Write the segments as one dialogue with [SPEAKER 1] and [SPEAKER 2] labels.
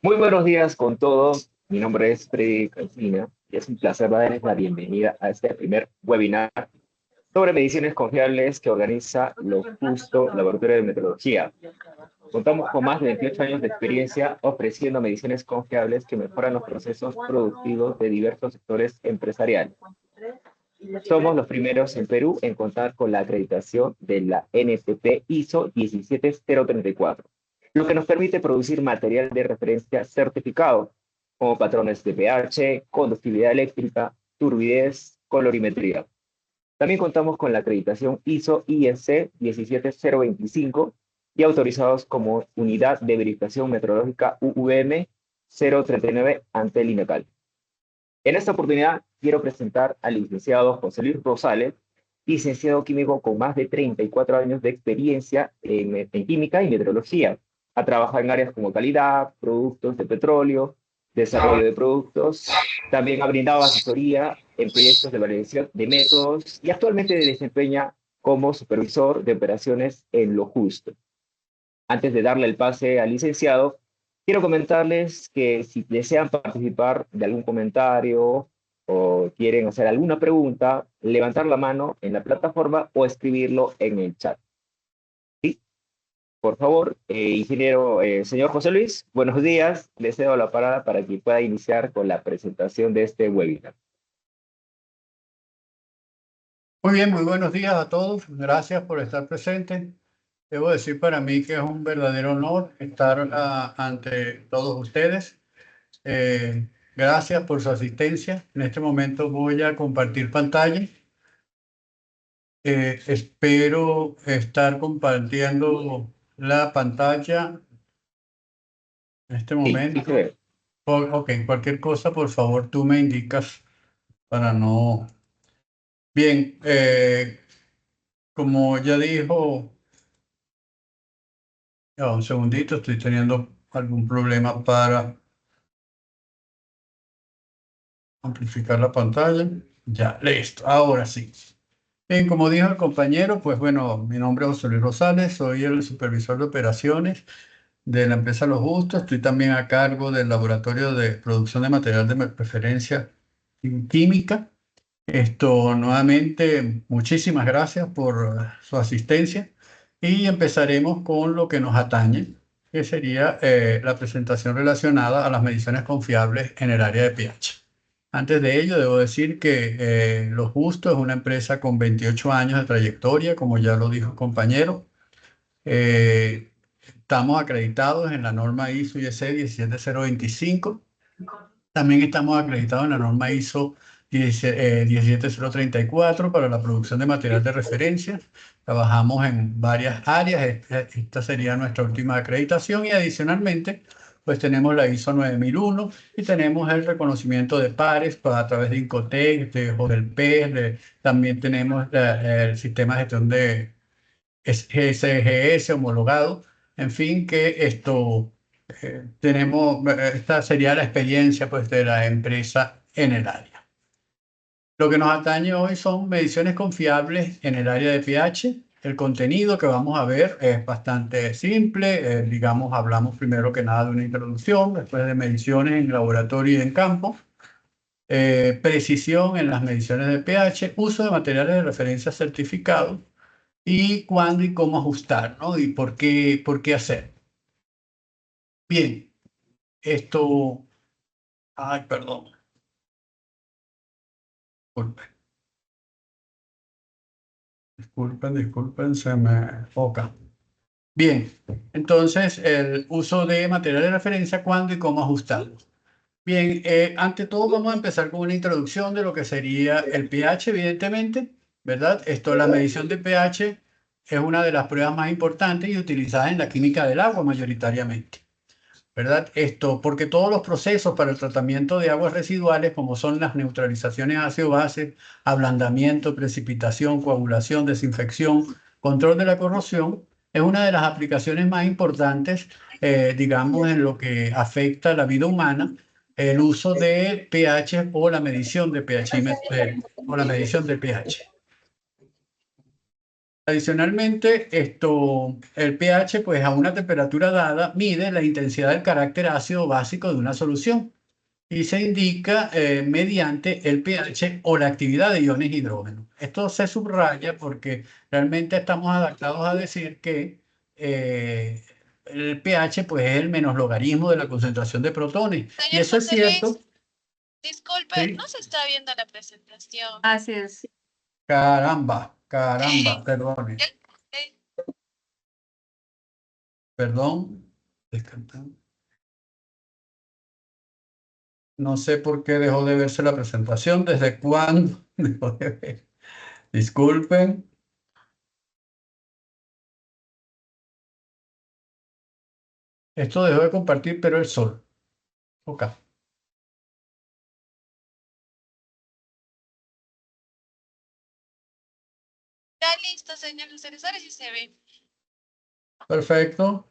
[SPEAKER 1] Muy buenos días con todos. Mi nombre es Freddy Calcina y es un placer darles la bienvenida a este primer webinar sobre mediciones confiables que organiza Lo Justo Laboratorio de Metrología. Contamos con más de 28 años de experiencia ofreciendo mediciones confiables que mejoran los procesos productivos de diversos sectores empresariales. Somos los primeros en Perú en contar con la acreditación de la NTP ISO 17034, lo que nos permite producir material de referencia certificado, como patrones de pH, conductividad eléctrica, turbidez, colorimetría. También contamos con la acreditación ISO IEC 17025 y autorizados como Unidad de Verificación Metrológica UVM 039 ante el INACAL. En esta oportunidad quiero presentar al licenciado José Luis Rosales, licenciado químico con más de 34 años de experiencia en química y metrología. Ha trabajado en áreas como calidad, productos de petróleo, desarrollo de productos. También ha brindado asesoría en proyectos de validación de métodos y actualmente se desempeña como supervisor de operaciones en Lo Justo. Antes de darle el pase al licenciado, quiero comentarles que si desean participar de algún comentario o quieren hacer alguna pregunta, levantar la mano en la plataforma o escribirlo en el chat. ¿Sí? Por favor, ingeniero, señor José Luis, buenos días. Le cedo la palabra para que pueda iniciar con la presentación de este webinar.
[SPEAKER 2] Muy bien, muy buenos días a todos. Gracias por estar presentes. Debo decir para mí que es un verdadero honor estar ante todos ustedes. Gracias por su asistencia. En este momento voy a compartir pantalla. Espero estar compartiendo la pantalla en este momento.
[SPEAKER 1] Sí,
[SPEAKER 2] Ok, cualquier cosa, por favor, tú me indicas para no... Bien, como ya dijo... Ya, un segundito, estoy teniendo algún problema para amplificar la pantalla. Ya, listo, ahora sí. Bien, como dijo el compañero, pues bueno, mi nombre es José Luis Rosales, soy el supervisor de operaciones de la empresa Lo Justo. Estoy también a cargo del laboratorio de producción de material de referencia en química. Nuevamente, muchísimas gracias por su asistencia y empezaremos con lo que nos atañe, que sería la presentación relacionada a las mediciones confiables en el área de pH. Antes de ello, debo decir que Lo Justo es una empresa con 28 años de trayectoria, como ya lo dijo el compañero. Estamos acreditados en la norma ISO IEC 17025. También estamos acreditados en la norma ISO 17034 para la producción de material de referencia. Trabajamos en varias áreas. Esta sería nuestra última acreditación y adicionalmente pues tenemos la ISO 9001 y tenemos el reconocimiento de pares a través de Incotec, de JODEL-PES, también tenemos el sistema de gestión de SGS homologado. En fin, que esta sería la experiencia pues, de la empresa en el área. Lo que nos atañe hoy son mediciones confiables en el área de pH. El contenido que vamos a ver es bastante simple. Digamos, hablamos primero que nada de una introducción, después de mediciones en laboratorio y en campo. Precisión en las mediciones de pH, uso de materiales de referencia certificados, y cuándo y cómo ajustar, ¿no? Y por qué hacer. Bien, esto, ay, perdón, disculpen, disculpen, se me enfoca. Bien, entonces el uso de material de referencia, cuándo y cómo ajustarlo. Bien, ante todo vamos a empezar con una introducción de lo que sería el pH, evidentemente, ¿verdad? La medición de pH es una de las pruebas más importantes y utilizadas en la química del agua mayoritariamente, ¿verdad? Porque todos los procesos para el tratamiento de aguas residuales, como son las neutralizaciones ácido-base, ablandamiento, precipitación, coagulación, desinfección, control de la corrosión, es una de las aplicaciones más importantes, digamos, en lo que afecta a la vida humana, el uso de pH o la medición de pH, o la medición del pH. Adicionalmente, el pH, pues a una temperatura dada, mide la intensidad del carácter ácido básico de una solución y se indica mediante el pH o la actividad de iones hidrógeno. Esto se subraya porque realmente estamos adaptados a decir que el pH, pues, es el menos logaritmo de la concentración de protones. Y
[SPEAKER 3] Señor
[SPEAKER 2] eso es
[SPEAKER 3] José Luis,
[SPEAKER 2] cierto.
[SPEAKER 3] disculpe,
[SPEAKER 2] Sí.
[SPEAKER 3] no se está viendo la presentación. Así es.
[SPEAKER 2] Caramba, perdone.
[SPEAKER 3] Eh,
[SPEAKER 2] Perdón. Descartando. No sé por qué dejó de verse la presentación. ¿Desde cuándo dejó de ver? Disculpen. Esto dejó de compartir, pero el sol. Ok.
[SPEAKER 3] Ya listo, señor José Luis, ahora sí se ve.
[SPEAKER 2] Perfecto.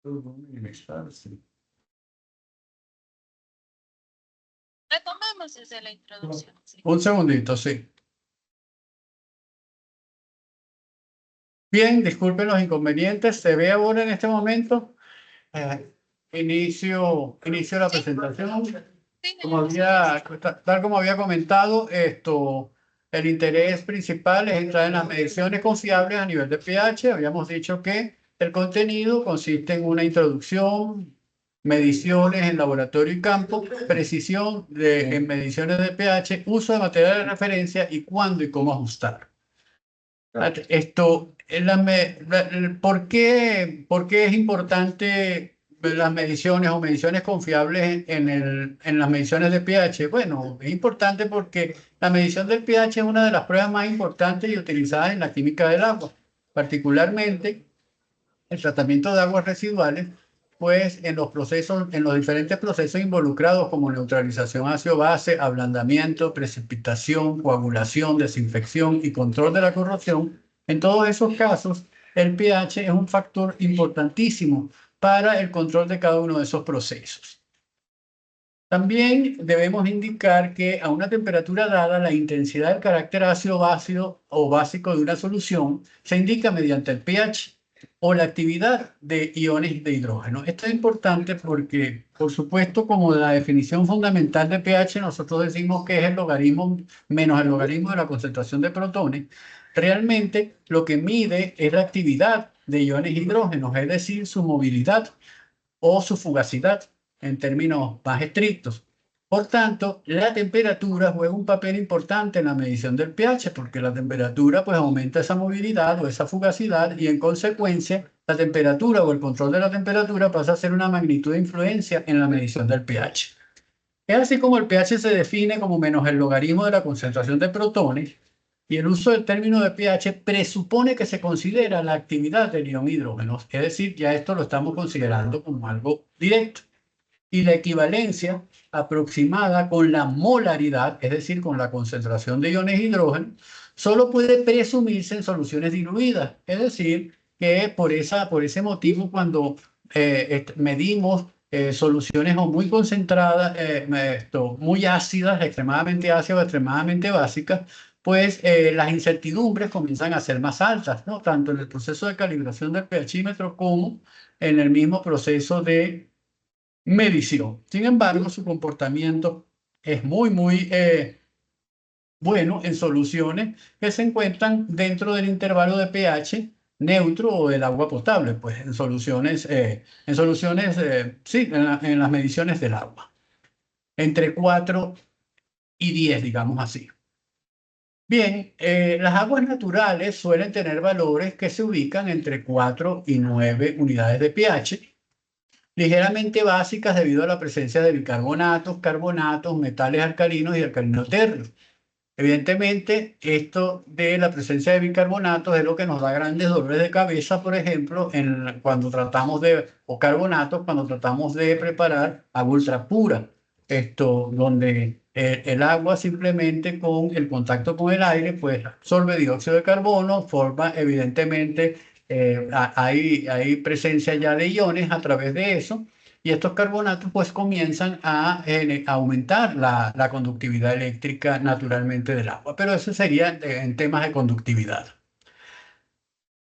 [SPEAKER 2] Minimizar, sí.
[SPEAKER 3] Retomemos desde la introducción. Sí.
[SPEAKER 2] Un segundito, sí. Bien, disculpen los inconvenientes. ¿Se ve ahora en este momento? Inicio la presentación.
[SPEAKER 3] Sí,
[SPEAKER 2] Tal como había comentado, el interés principal es entrar en las mediciones confiables a nivel de pH. Habíamos dicho que el contenido consiste en una introducción, mediciones en laboratorio y campo, precisión en mediciones de pH, uso de material de referencia y cuándo y cómo ajustar. ¿Por qué es importante ver las mediciones o mediciones confiables en las mediciones de pH? Bueno, es importante porque la medición del pH es una de las pruebas más importantes y utilizadas en la química del agua, particularmente el tratamiento de aguas residuales, pues en los diferentes procesos involucrados como neutralización ácido-base, ablandamiento, precipitación, coagulación, desinfección y control de la corrosión. En todos esos casos, el pH es un factor importantísimo para el control de cada uno de esos procesos. También debemos indicar que a una temperatura dada, la intensidad del carácter ácido o básico de una solución se indica mediante el pH o la actividad de iones de hidrógeno. Esto es importante porque, por supuesto, como la definición fundamental de pH, nosotros decimos que es el logaritmo menos el logaritmo de la concentración de protones. Realmente lo que mide es la actividad de iones hidrógenos, es decir, su movilidad o su fugacidad en términos más estrictos. Por tanto, la temperatura juega un papel importante en la medición del pH porque la temperatura pues aumenta esa movilidad o esa fugacidad y en consecuencia la temperatura o el control de la temperatura pasa a ser una magnitud de influencia en la medición del pH. Es así como el pH se define como menos el logaritmo de la concentración de protones y el uso del término de pH presupone que se considera la actividad del ion hidrógeno, es decir, ya esto lo estamos considerando como algo directo. Y la equivalencia aproximada con la molaridad, es decir, con la concentración de iones hidrógeno, solo puede presumirse en soluciones diluidas, es decir, que por ese motivo cuando medimos soluciones o muy concentradas, muy ácidas, extremadamente ácidas o extremadamente básicas, pues las incertidumbres comienzan a ser más altas, ¿no? Tanto en el proceso de calibración del pHímetro como en el mismo proceso de medición. Sin embargo, su comportamiento es muy Bueno, en soluciones que se encuentran dentro del intervalo de pH neutro o del agua potable, pues sí, en las mediciones del agua, entre 4 y 10, digamos así. Bien, las aguas naturales suelen tener valores que se ubican entre 4 y 9 unidades de pH, ligeramente básicas debido a la presencia de bicarbonatos, carbonatos, metales alcalinos y alcalinos térreos. Evidentemente, esto de la presencia de bicarbonatos es lo que nos da grandes dolores de cabeza, por ejemplo, cuando tratamos o carbonatos, cuando tratamos de preparar agua ultra pura. Esto, donde el agua simplemente con el contacto con el aire, pues absorbe dióxido de carbono, forma evidentemente, hay presencia ya de iones a través de eso. Y estos carbonatos pues comienzan a aumentar la conductividad eléctrica naturalmente del agua, pero eso sería en temas de conductividad.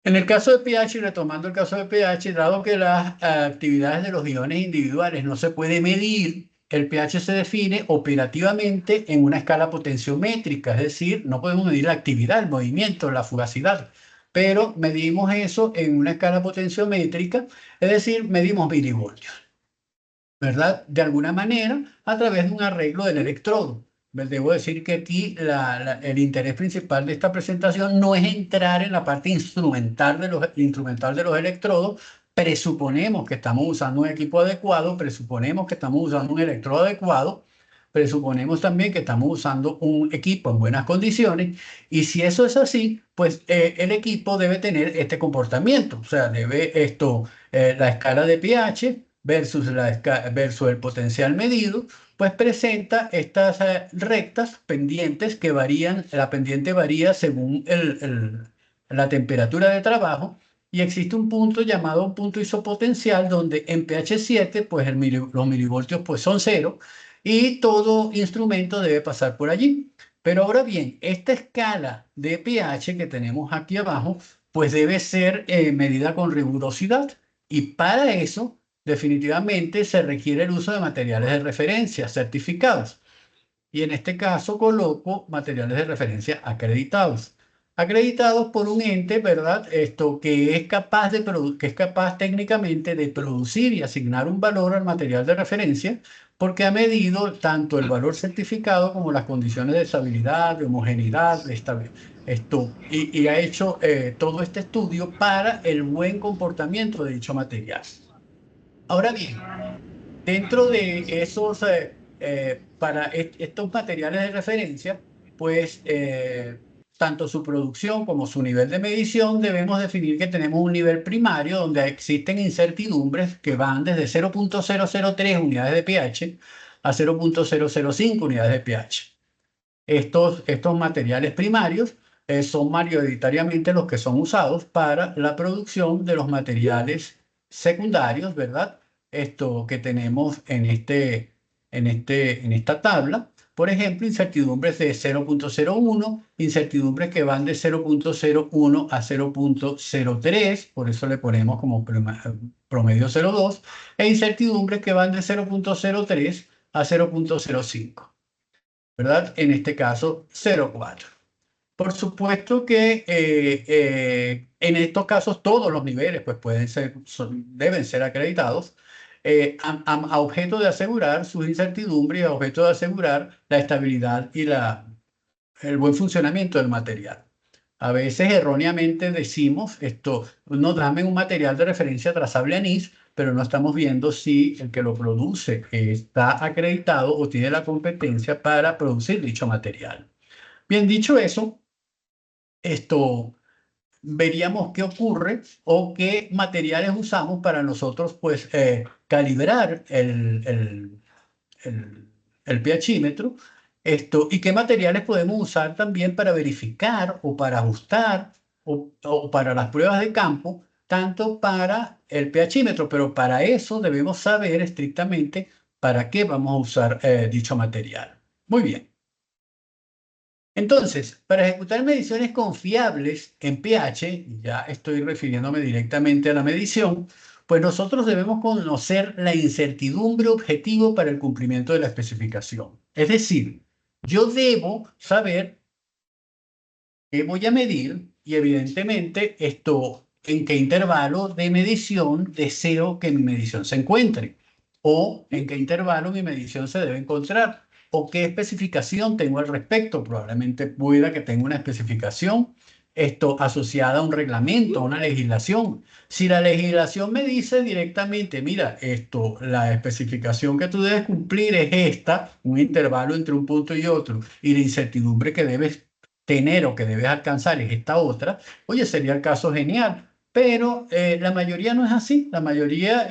[SPEAKER 2] En el caso de pH, retomando el caso de pH, dado que las actividades de los iones individuales no se puede medir, el pH se define operativamente en una escala potenciométrica, es decir, no podemos medir la actividad, el movimiento, la fugacidad, pero medimos eso en una escala potenciométrica, es decir, medimos milivoltios, ¿verdad? De alguna manera, a través de un arreglo del electrodo. Debo decir que aquí el interés principal de esta presentación no es entrar en la parte instrumental de los electrodos. Presuponemos que estamos usando un equipo adecuado, presuponemos que estamos usando un electrodo adecuado, presuponemos también que estamos usando un equipo en buenas condiciones, y si eso es así, pues el equipo debe tener este comportamiento, o sea, la escala de pH versus el potencial medido, pues presenta estas rectas pendientes que varían. La pendiente varía según la temperatura de trabajo, y existe un punto llamado punto isopotencial donde en pH 7 pues los milivoltios pues son cero, y todo instrumento debe pasar por allí. Pero ahora bien, esta escala de pH que tenemos aquí abajo pues debe ser medida con rigurosidad, y para eso definitivamente se requiere el uso de materiales de referencia certificados. Y en este caso coloco materiales de referencia acreditados. Acreditados por un ente, ¿verdad? Esto que es capaz técnicamente de producir y asignar un valor al material de referencia, porque ha medido tanto el valor certificado como las condiciones de estabilidad, de homogeneidad, de estabilidad. Y ha hecho todo este estudio para el buen comportamiento de dicho material. Ahora bien, dentro de para estos materiales de referencia, pues tanto su producción como su nivel de medición, debemos definir que tenemos un nivel primario donde existen incertidumbres que van desde 0.003 unidades de pH a 0.005 unidades de pH. Estos materiales primarios son mayoritariamente los que son usados para la producción de los materiales secundarios, ¿verdad? Esto que tenemos en esta tabla. Por ejemplo, incertidumbres de 0.01, incertidumbres que van de 0.01 a 0.03, por eso le ponemos como promedio 0.2, e incertidumbres que van de 0.03 a 0.05. ¿Verdad? En este caso, 0,4. Por supuesto que en estos casos todos los niveles pues deben ser acreditados a objeto de asegurar sus incertidumbres y a objeto de asegurar la estabilidad y el buen funcionamiento del material. A veces erróneamente decimos no dame un material de referencia trazable anís, pero no estamos viendo si el que lo produce está acreditado o tiene la competencia para producir dicho material. Bien, dicho eso, veríamos qué ocurre o qué materiales usamos para nosotros pues calibrar el pHímetro, y qué materiales podemos usar también para verificar o para ajustar o para las pruebas de campo, tanto para el pHímetro, pero para eso debemos saber estrictamente para qué vamos a usar dicho material. Muy bien. Entonces, para ejecutar mediciones confiables en pH, ya estoy refiriéndome directamente a la medición, pues nosotros debemos conocer la incertidumbre objetivo para el cumplimiento de la especificación. Es decir, yo debo saber qué voy a medir y evidentemente en qué intervalo de medición deseo que mi medición se encuentre o en qué intervalo mi medición se debe encontrar o qué especificación tengo al respecto. Probablemente pueda que tenga una especificación asociada a un reglamento, a una legislación. Si la legislación me dice directamente, mira, la especificación que tú debes cumplir es esta, un intervalo entre un punto y otro, y la incertidumbre que debes tener o que debes alcanzar es esta otra, oye, sería el caso genial. Pero la mayoría no es así. La mayoría,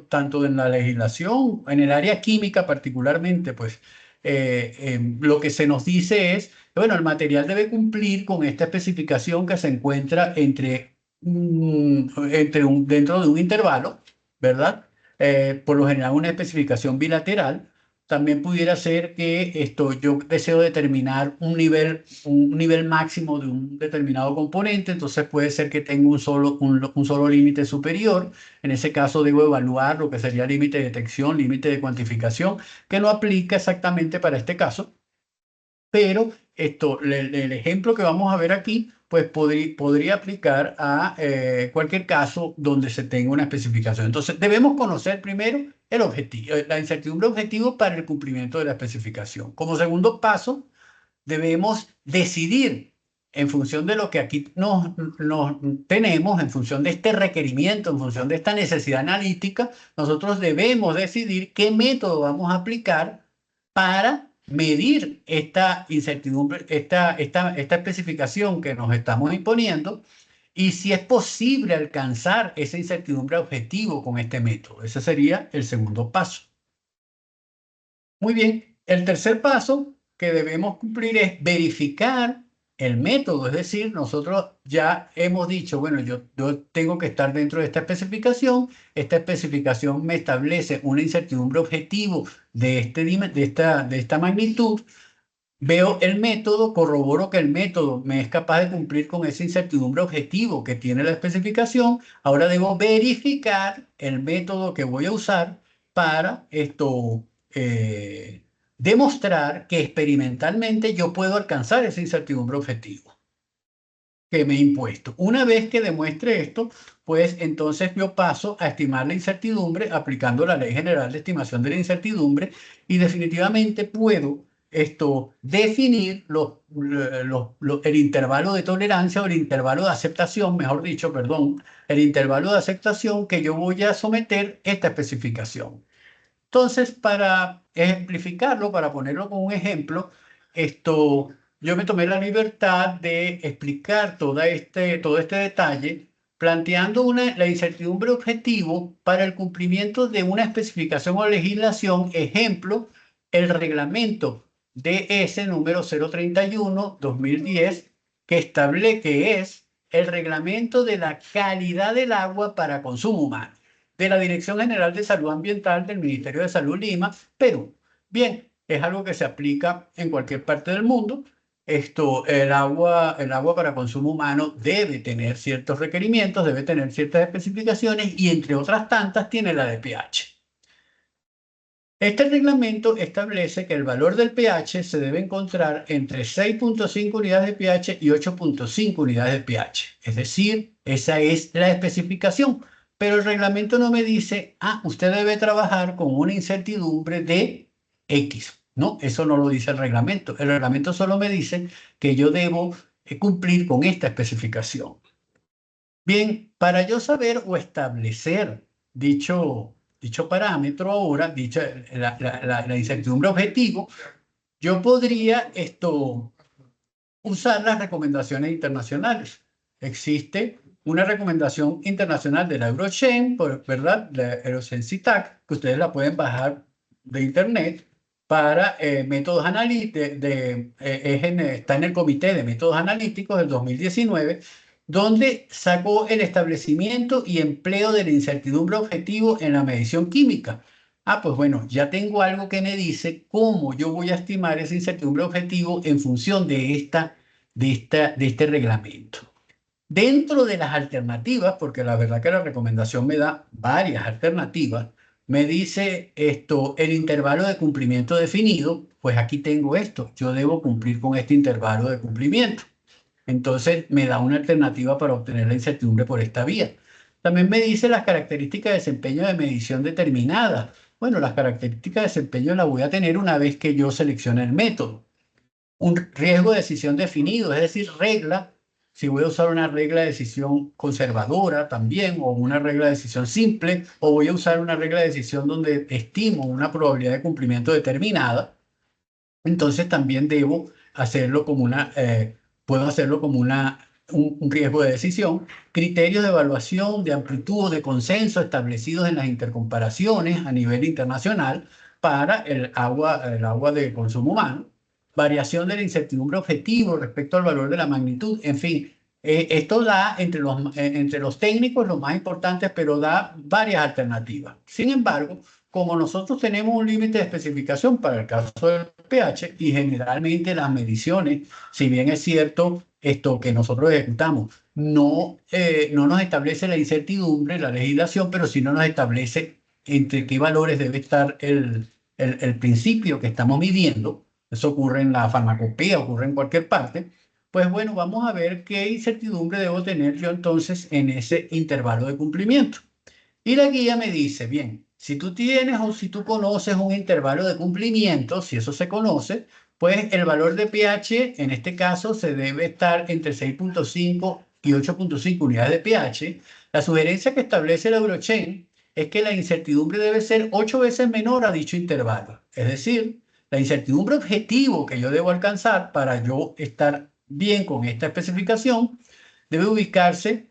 [SPEAKER 2] tanto en la legislación, en el área química particularmente, pues lo que se nos dice es, bueno, el material debe cumplir con esta especificación que se encuentra dentro de un intervalo, ¿verdad? Por lo general una especificación bilateral. También pudiera ser que yo deseo determinar un nivel máximo de un determinado componente, entonces puede ser que tenga un solo límite superior. En ese caso debo evaluar lo que sería límite de detección, límite de cuantificación, que no aplica exactamente para este caso. Pero el ejemplo que vamos a ver aquí, pues podría aplicar a cualquier caso donde se tenga una especificación. Entonces, debemos conocer primero el objetivo, la incertidumbre objetivo para el cumplimiento de la especificación. Como segundo paso, debemos decidir en función de lo que aquí nos tenemos, en función de este requerimiento, en función de esta necesidad analítica, nosotros debemos decidir qué método vamos a aplicar para medir esta incertidumbre, esta especificación que nos estamos imponiendo y si es posible alcanzar esa incertidumbre objetivo con este método. Ese sería el segundo paso. Muy bien, el tercer paso que debemos cumplir es verificar el método, es decir, nosotros ya hemos dicho, bueno, yo tengo que estar dentro de esta especificación me establece una incertidumbre objetivo de esta magnitud, veo el método, corroboro que el método me es capaz de cumplir con esa incertidumbre objetivo que tiene la especificación, ahora debo verificar el método que voy a usar para demostrar que experimentalmente yo puedo alcanzar esa incertidumbre objetivo que me he impuesto. Una vez que demuestre esto, pues entonces yo paso a estimar la incertidumbre aplicando la Ley General de Estimación de la Incertidumbre y definitivamente puedo definir el intervalo de tolerancia o el intervalo de aceptación, mejor dicho, perdón, el intervalo de aceptación que yo voy a someter esta especificación. Entonces, para ejemplificarlo, para ponerlo como un ejemplo, yo me tomé la libertad de explicar todo este detalle, planteando la incertidumbre objetivo para el cumplimiento de una especificación o legislación, ejemplo, el reglamento DS número 031-2010, que es el reglamento de la calidad del agua para consumo humano de la Dirección General de Salud Ambiental del Ministerio de Salud Lima, Perú. Bien, es algo que se aplica en cualquier parte del mundo. El agua para consumo humano debe tener ciertos requerimientos, debe tener ciertas especificaciones y entre otras tantas tiene la de pH. Este reglamento establece que el valor del pH se debe encontrar entre 6.5 unidades de pH y 8.5 unidades de pH. Es decir, esa es la especificación. Pero el reglamento no me dice, usted debe trabajar con una incertidumbre de X. No, eso no lo dice el reglamento. El reglamento solo me dice que yo debo cumplir con esta especificación. Bien, para yo saber o establecer dicho parámetro ahora, la incertidumbre objetivo, yo podría usar las recomendaciones internacionales. Existe una recomendación internacional de la Eurochem, ¿verdad? La Eurochem-CITAC, que ustedes la pueden bajar de internet para métodos analíticos, está en el Comité de Métodos Analíticos del 2019, donde sacó el establecimiento y empleo de la incertidumbre objetivo en la medición química. Pues bueno, ya tengo algo que me dice cómo yo voy a estimar esa incertidumbre objetivo en función de este reglamento. Dentro de las alternativas, porque la verdad que la recomendación me da varias alternativas, me dice el intervalo de cumplimiento definido, pues aquí tengo esto, yo debo cumplir con este intervalo de cumplimiento. Entonces me da una alternativa para obtener la incertidumbre por esta vía. También me dice las características de desempeño de medición determinadas. Bueno, las características de desempeño las voy a tener una vez que yo seleccione el método. Un riesgo de decisión definido, es decir, regla, si voy a usar una regla de decisión conservadora también, o una regla de decisión simple, o voy a usar una regla de decisión donde estimo una probabilidad de cumplimiento determinada, entonces también debo hacerlo como puedo hacerlo como un riesgo de decisión. Criterios de evaluación de amplitud o de consenso establecidos en las intercomparaciones a nivel internacional para el agua de consumo humano. Variación de la incertidumbre objetivo respecto al valor de la magnitud. En fin, esto da entre los técnicos lo más importante, pero da varias alternativas. Sin embargo, como nosotros tenemos un límite de especificación para el caso del pH y generalmente las mediciones, si bien es cierto esto que nosotros ejecutamos, no nos establece la incertidumbre, la legislación, pero sí no nos establece entre qué valores debe estar el principio que estamos midiendo. Eso ocurre en la farmacopea, ocurre en cualquier parte. Pues bueno, vamos a ver qué incertidumbre debo tener yo entonces en ese intervalo de cumplimiento. Y la guía me dice, bien, si tú tienes o si tú conoces un intervalo de cumplimiento, si eso se conoce, pues el valor de pH en este caso se debe estar entre 6.5 y 8.5 unidades de pH. La sugerencia que establece la Eurochain es que la incertidumbre debe ser 8 veces menor a dicho intervalo. Es decir, la incertidumbre objetivo que yo debo alcanzar para yo estar bien con esta especificación debe ubicarse.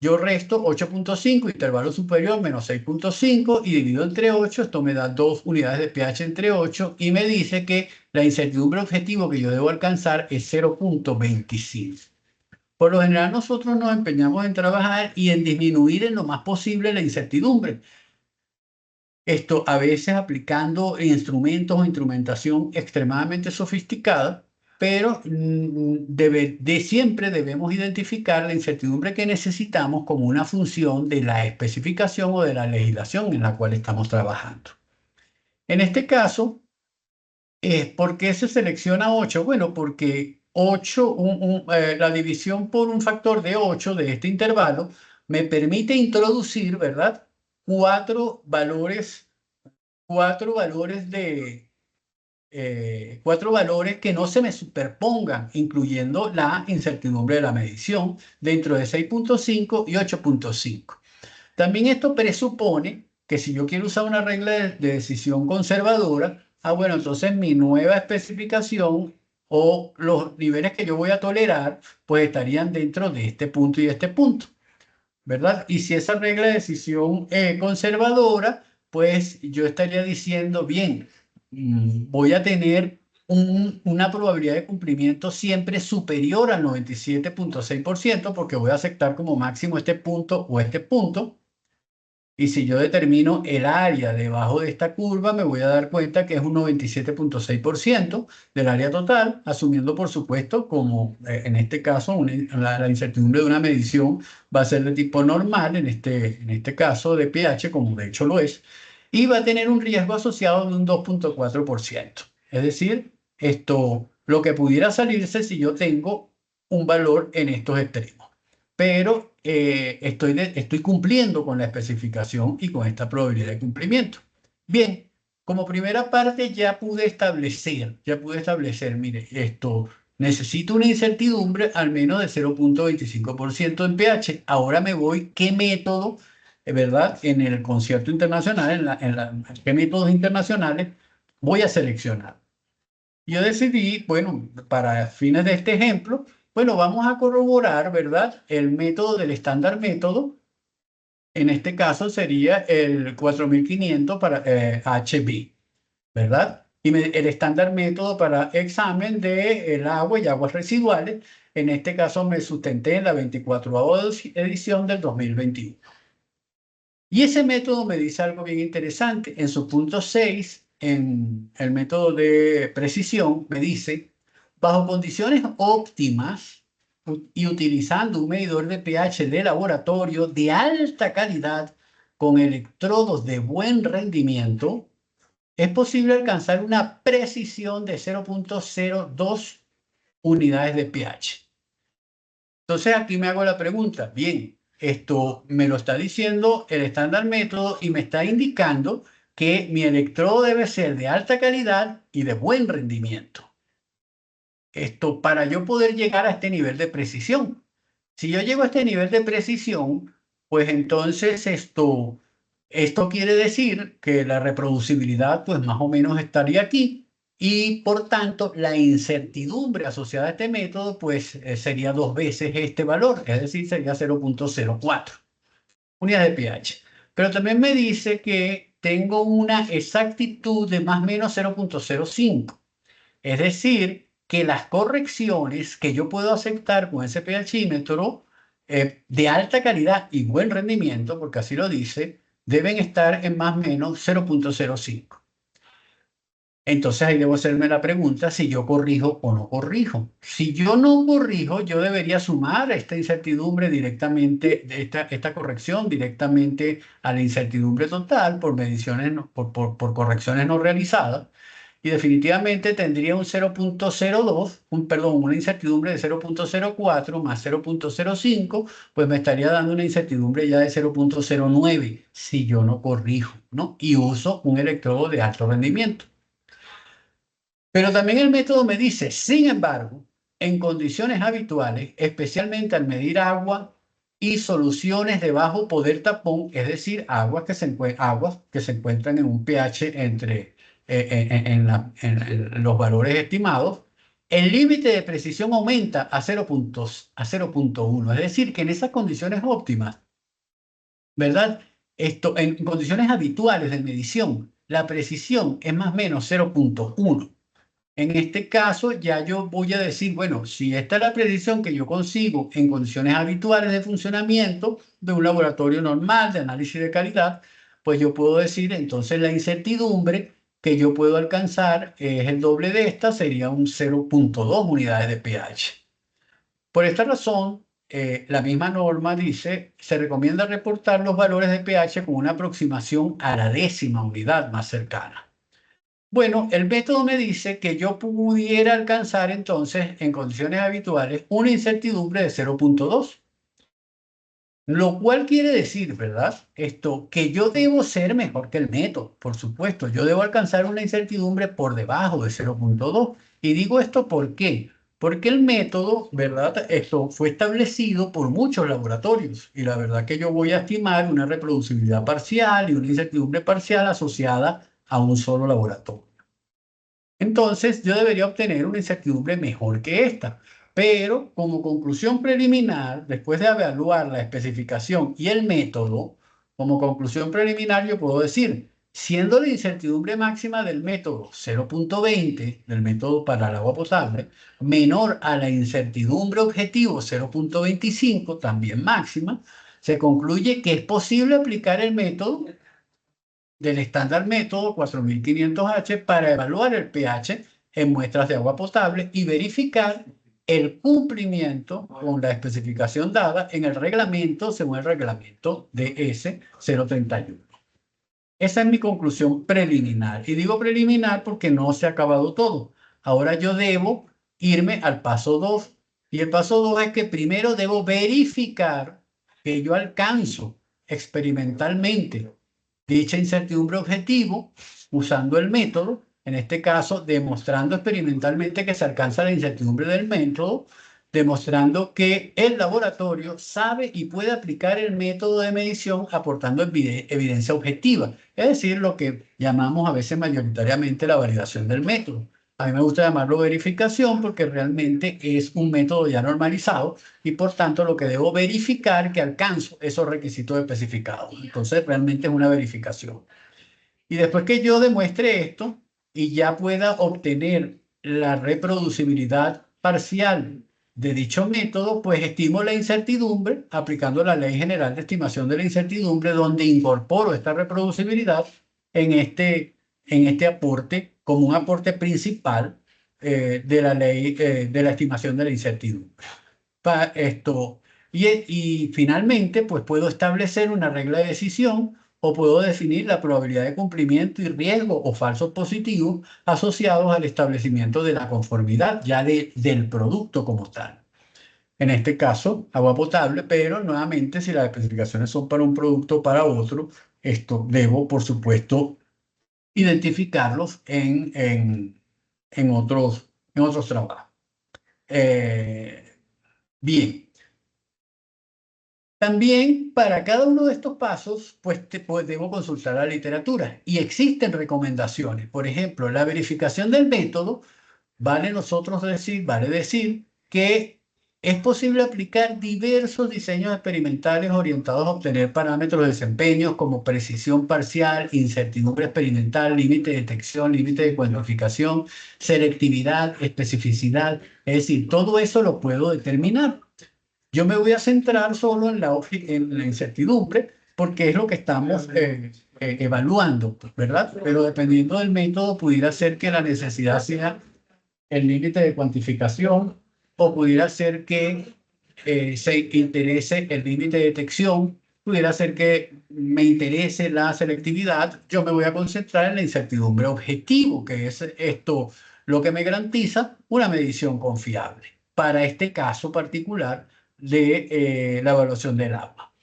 [SPEAKER 2] Yo resto 8.5, intervalo superior, menos 6.5 y divido entre 8. Esto me da 2 unidades de pH entre 8 y me dice que la incertidumbre objetivo que yo debo alcanzar es 0.25. Por lo general nosotros nos empeñamos en trabajar y en disminuir en lo más posible la incertidumbre. Esto a veces aplicando instrumentos o instrumentación extremadamente sofisticada, pero siempre debemos identificar la incertidumbre que necesitamos como una función de la especificación o de la legislación en la cual estamos trabajando. En este caso, ¿por qué se selecciona 8? Bueno, porque 8, la división por un factor de 8 de este intervalo me permite introducir, ¿verdad? Cuatro valores cuatro valores que no se me superpongan, incluyendo la incertidumbre de la medición dentro de 6.5 y 8.5. También esto presupone que si yo quiero usar una regla de decisión conservadora, bueno, entonces mi nueva especificación o los niveles que yo voy a tolerar, pues estarían dentro de este punto y este punto, ¿verdad? Y si esa regla de decisión conservadora, pues yo estaría diciendo, bien, voy a tener una probabilidad de cumplimiento siempre superior al 97.6% porque voy a aceptar como máximo este punto o este punto. Y si yo determino el área debajo de esta curva, me voy a dar cuenta que es un 97.6% del área total, asumiendo, por supuesto, como en este caso la incertidumbre de una medición va a ser de tipo normal, en este caso de pH, como de hecho lo es, y va a tener un riesgo asociado de un 2.4%. Es decir, lo que pudiera salirse si yo tengo un valor en estos extremos. Pero estoy cumpliendo con la especificación y con esta probabilidad de cumplimiento. Bien, como primera parte ya pude establecer, mire, necesito una incertidumbre al menos de 0.25% en pH. Ahora me voy, ¿qué método, verdad? En el concierto internacional, ¿qué métodos internacionales voy a seleccionar? Yo decidí, bueno, para fines de este ejemplo, bueno, vamos a corroborar, ¿verdad? El método del estándar método. En este caso sería el 4500 para HB, ¿verdad? Y el estándar método para examen del agua y aguas residuales. En este caso me sustenté en la 24ª edición del 2021. Y ese método me dice algo bien interesante. En su punto 6, en el método de precisión, me dice, bajo condiciones óptimas y utilizando un medidor de pH de laboratorio de alta calidad con electrodos de buen rendimiento, es posible alcanzar una precisión de 0.02 unidades de pH. Entonces aquí me hago la pregunta, bien, esto me lo está diciendo el estándar método y me está indicando que mi electrodo debe ser de alta calidad y de buen rendimiento. Esto para yo poder llegar a este nivel de precisión. Si yo llego a este nivel de precisión, pues entonces esto quiere decir que la reproducibilidad pues más o menos estaría aquí y por tanto la incertidumbre asociada a este método pues sería 2 veces este valor, es decir, sería 0.04 unidades de pH. Pero también me dice que tengo una exactitud de más o menos 0.05. Es decir, que las correcciones que yo puedo aceptar con ese pHímetro de alta calidad y buen rendimiento, porque así lo dice, deben estar en más o menos 0.05. Entonces ahí debo hacerme la pregunta si yo corrijo o no corrijo. Si yo no corrijo, yo debería sumar esta incertidumbre directamente, esta corrección directamente a la incertidumbre total por mediciones, por correcciones no realizadas. Y definitivamente tendría un 0.02, una incertidumbre de 0.04 más 0.05, pues me estaría dando una incertidumbre ya de 0.09 si yo no corrijo, ¿no? Y uso un electrodo de alto rendimiento. Pero también el método me dice, sin embargo, en condiciones habituales, especialmente al medir agua y soluciones de bajo poder tapón, es decir, aguas que se encuentran en un pH en los valores estimados, el límite de precisión aumenta a 0.1. Es decir, que en esas condiciones óptimas, ¿verdad? En condiciones habituales de medición, la precisión es más o menos 0.1. En este caso, ya yo voy a decir, bueno, si esta es la precisión que yo consigo en condiciones habituales de funcionamiento de un laboratorio normal de análisis de calidad, pues yo puedo decir, entonces la incertidumbre que yo puedo alcanzar es el doble de esta, sería un 0.2 unidades de pH. Por esta razón, la misma norma dice, se recomienda reportar los valores de pH con una aproximación a la décima unidad más cercana. Bueno, el método me dice que yo pudiera alcanzar entonces en condiciones habituales una incertidumbre de 0.2, lo cual quiere decir, ¿verdad? Que yo debo ser mejor que el método, por supuesto, yo debo alcanzar una incertidumbre por debajo de 0.2. Y digo esto ¿por qué? Porque el método, ¿verdad? Esto fue establecido por muchos laboratorios y la verdad que yo voy a estimar una reproducibilidad parcial y una incertidumbre parcial asociada a un solo laboratorio. Entonces, yo debería obtener una incertidumbre mejor que esta. Pero como conclusión preliminar, después de evaluar la especificación y el método, como conclusión preliminar yo puedo decir, siendo la incertidumbre máxima del método 0.20, del método para el agua potable, menor a la incertidumbre objetivo 0.25, también máxima, se concluye que es posible aplicar el método del estándar método 4500H para evaluar el pH en muestras de agua potable y verificar el cumplimiento con la especificación dada en el reglamento según el reglamento DS 031. Esa es mi conclusión preliminar. Y digo preliminar porque no se ha acabado todo. Ahora yo debo irme al paso 2. Y el paso 2 es que primero debo verificar que yo alcanzo experimentalmente dicha incertidumbre objetivo usando el método, en este caso demostrando experimentalmente que se alcanza la incertidumbre del método, demostrando que el laboratorio sabe y puede aplicar el método de medición aportando evidencia objetiva, es decir, lo que llamamos a veces mayoritariamente la validación del método. A mí me gusta llamarlo verificación porque realmente es un método ya normalizado y por tanto lo que debo verificar que alcanzo esos requisitos especificados. Entonces realmente es una verificación. Y después que yo demuestre esto y ya pueda obtener la reproducibilidad parcial de dicho método, pues estimo la incertidumbre aplicando la Ley General de Estimación de la Incertidumbre, donde incorporo esta reproducibilidad en este aporte como un aporte principal de la ley de la estimación de la incertidumbre. Y finalmente, pues puedo establecer una regla de decisión o puedo definir la probabilidad de cumplimiento y riesgo o falsos positivos asociados al establecimiento de la conformidad ya del producto como tal. en este caso, agua potable, pero nuevamente, si las especificaciones son para un producto o para otro, esto debo, por supuesto, identificarlos en otros trabajos. Bien. También para cada uno de estos pasos, pues debo consultar la literatura y existen recomendaciones. Por ejemplo, la verificación del método vale decir que es posible aplicar diversos diseños experimentales orientados a obtener parámetros de desempeño como precisión parcial, incertidumbre experimental, límite de detección, límite de cuantificación, selectividad, especificidad. Es decir, todo eso lo puedo determinar. Yo me voy a centrar solo en la incertidumbre porque es lo que estamos evaluando, ¿verdad? Pero dependiendo del método, pudiera ser que la necesidad sea el límite de cuantificación o pudiera ser que se interese el límite de detección, pudiera ser que me interese la selectividad. Yo me voy a concentrar en la incertidumbre objetivo, que es esto lo que me garantiza una medición confiable para este caso particular de la evaluación del agua.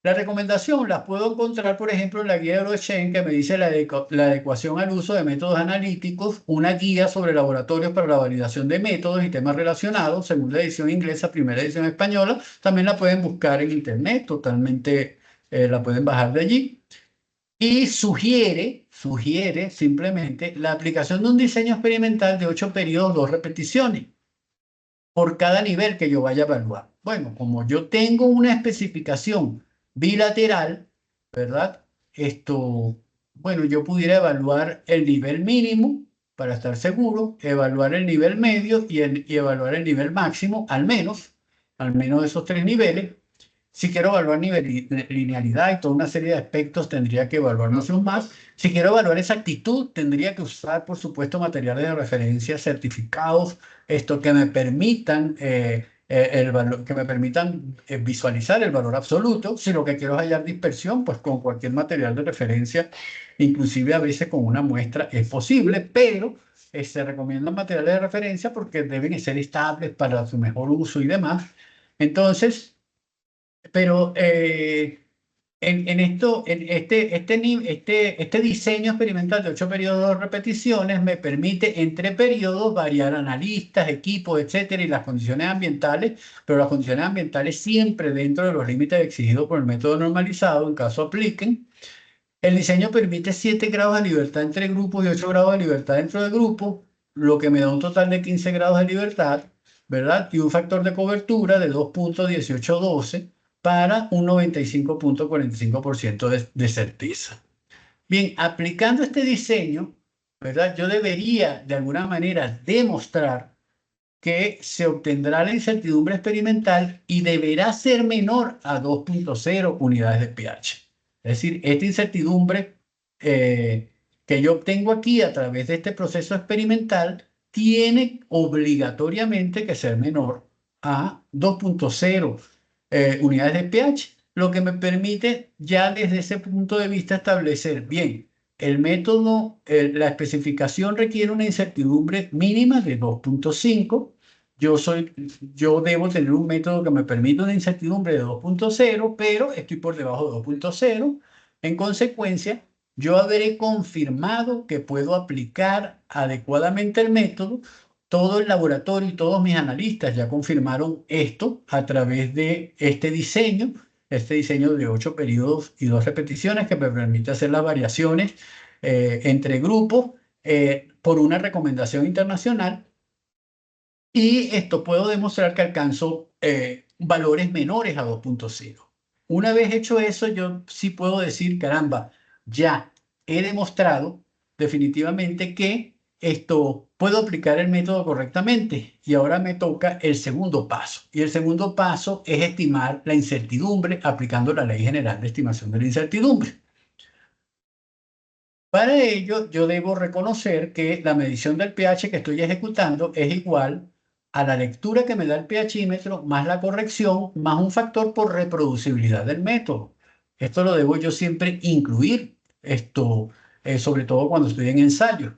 [SPEAKER 2] La recomendación la puedo encontrar, por ejemplo, en la guía de Eurochain que me dice la adecuación al uso de métodos analíticos, una guía sobre laboratorios para la validación de métodos y temas relacionados, segunda edición inglesa, primera edición española. También la pueden buscar en internet, totalmente la pueden bajar de allí. Y sugiere simplemente la aplicación de un diseño experimental de 8 periodos, 2 repeticiones por cada nivel que yo vaya a evaluar. Bueno, como yo tengo una especificación bilateral, ¿verdad? Bueno, yo pudiera evaluar el nivel mínimo para estar seguro, evaluar el nivel medio y evaluar el nivel máximo, al menos esos 3 niveles. Si quiero evaluar linealidad y toda una serie de aspectos, tendría que evaluar muchos más. Si quiero evaluar exactitud, tendría que usar, por supuesto, materiales de referencia certificados, que me permitan, visualizar el valor absoluto. Si lo que quiero es hallar dispersión, pues con cualquier material de referencia, inclusive a veces con una muestra, es posible, pero se recomiendan materiales de referencia porque deben ser estables para su mejor uso y demás. Entonces, pero este diseño experimental de 8 periodos, 2 repeticiones, me permite entre periodos variar analistas, equipos, etcétera, y las condiciones ambientales, pero las condiciones ambientales siempre dentro de los límites exigidos por el método normalizado, en caso apliquen. El diseño permite 7 grados de libertad entre grupos y 8 grados de libertad dentro de grupos, lo que me da un total de 15 grados de libertad, ¿verdad? Y un factor de cobertura de 2.1812 para un 95.45% de certeza. Bien, aplicando este diseño, ¿verdad? Yo debería de alguna manera demostrar que se obtendrá la incertidumbre experimental y deberá ser menor a 2.0 unidades de pH. Es decir, esta incertidumbre que yo obtengo aquí a través de este proceso experimental tiene obligatoriamente que ser menor a 2.0 unidades de pH, lo que me permite ya desde ese punto de vista establecer, bien, el método, la especificación requiere una incertidumbre mínima de 2.5. Yo debo tener un método que me permita una incertidumbre de 2.0, pero estoy por debajo de 2.0. En consecuencia, yo habré confirmado que puedo aplicar adecuadamente el método. Todo el laboratorio y todos mis analistas ya confirmaron esto a través de este diseño de 8 periodos y 2 repeticiones que me permite hacer las variaciones entre grupos por una recomendación internacional. Y esto puedo demostrar que alcanzo valores menores a 2.0. Una vez hecho eso, yo sí puedo decir, caramba, ya he demostrado definitivamente que puedo aplicar el método correctamente. Y ahora me toca el segundo paso. Y el segundo paso es estimar la incertidumbre aplicando la Ley General de Estimación de la Incertidumbre. Para ello, yo debo reconocer que la medición del pH que estoy ejecutando es igual a la lectura que me da el pHímetro más la corrección más un factor por reproducibilidad del método. Esto lo debo yo siempre incluir, sobre todo cuando estoy en ensayo,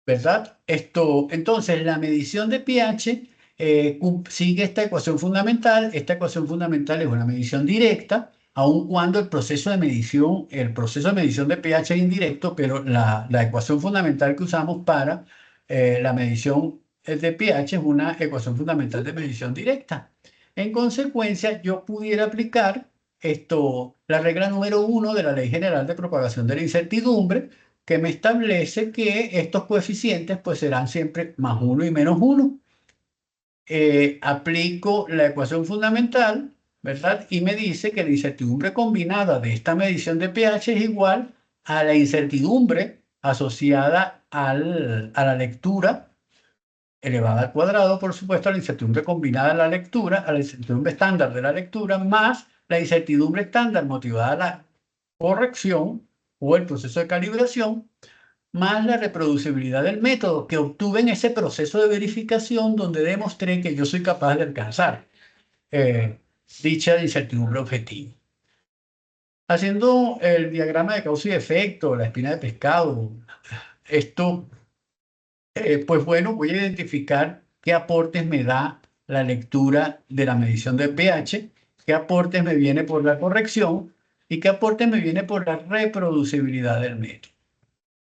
[SPEAKER 2] ¿verdad? Entonces, la medición de pH sigue esta ecuación fundamental. Esta ecuación fundamental es una medición directa, aun cuando el proceso de medición de pH es indirecto, pero la ecuación fundamental que usamos para la medición de pH es una ecuación fundamental de medición directa. En consecuencia, yo pudiera aplicar la regla número 1 de la Ley General de Propagación de la Incertidumbre, que me establece que estos coeficientes pues serán siempre más 1 y menos 1. Aplico la ecuación fundamental, ¿verdad? Y me dice que la incertidumbre combinada de esta medición de pH es igual a la incertidumbre asociada a la lectura elevada al cuadrado, por supuesto, a la incertidumbre combinada a la lectura, a la incertidumbre estándar de la lectura, más la incertidumbre estándar motivada a la corrección o el proceso de calibración, más la reproducibilidad del método que obtuve en ese proceso de verificación donde demostré que yo soy capaz de alcanzar dicha incertidumbre objetiva. Haciendo el diagrama de causa y efecto, la espina de pescado, pues bueno, voy a identificar qué aportes me da la lectura de la medición de pH, qué aportes me viene por la corrección y qué aportes me viene por la reproducibilidad del método.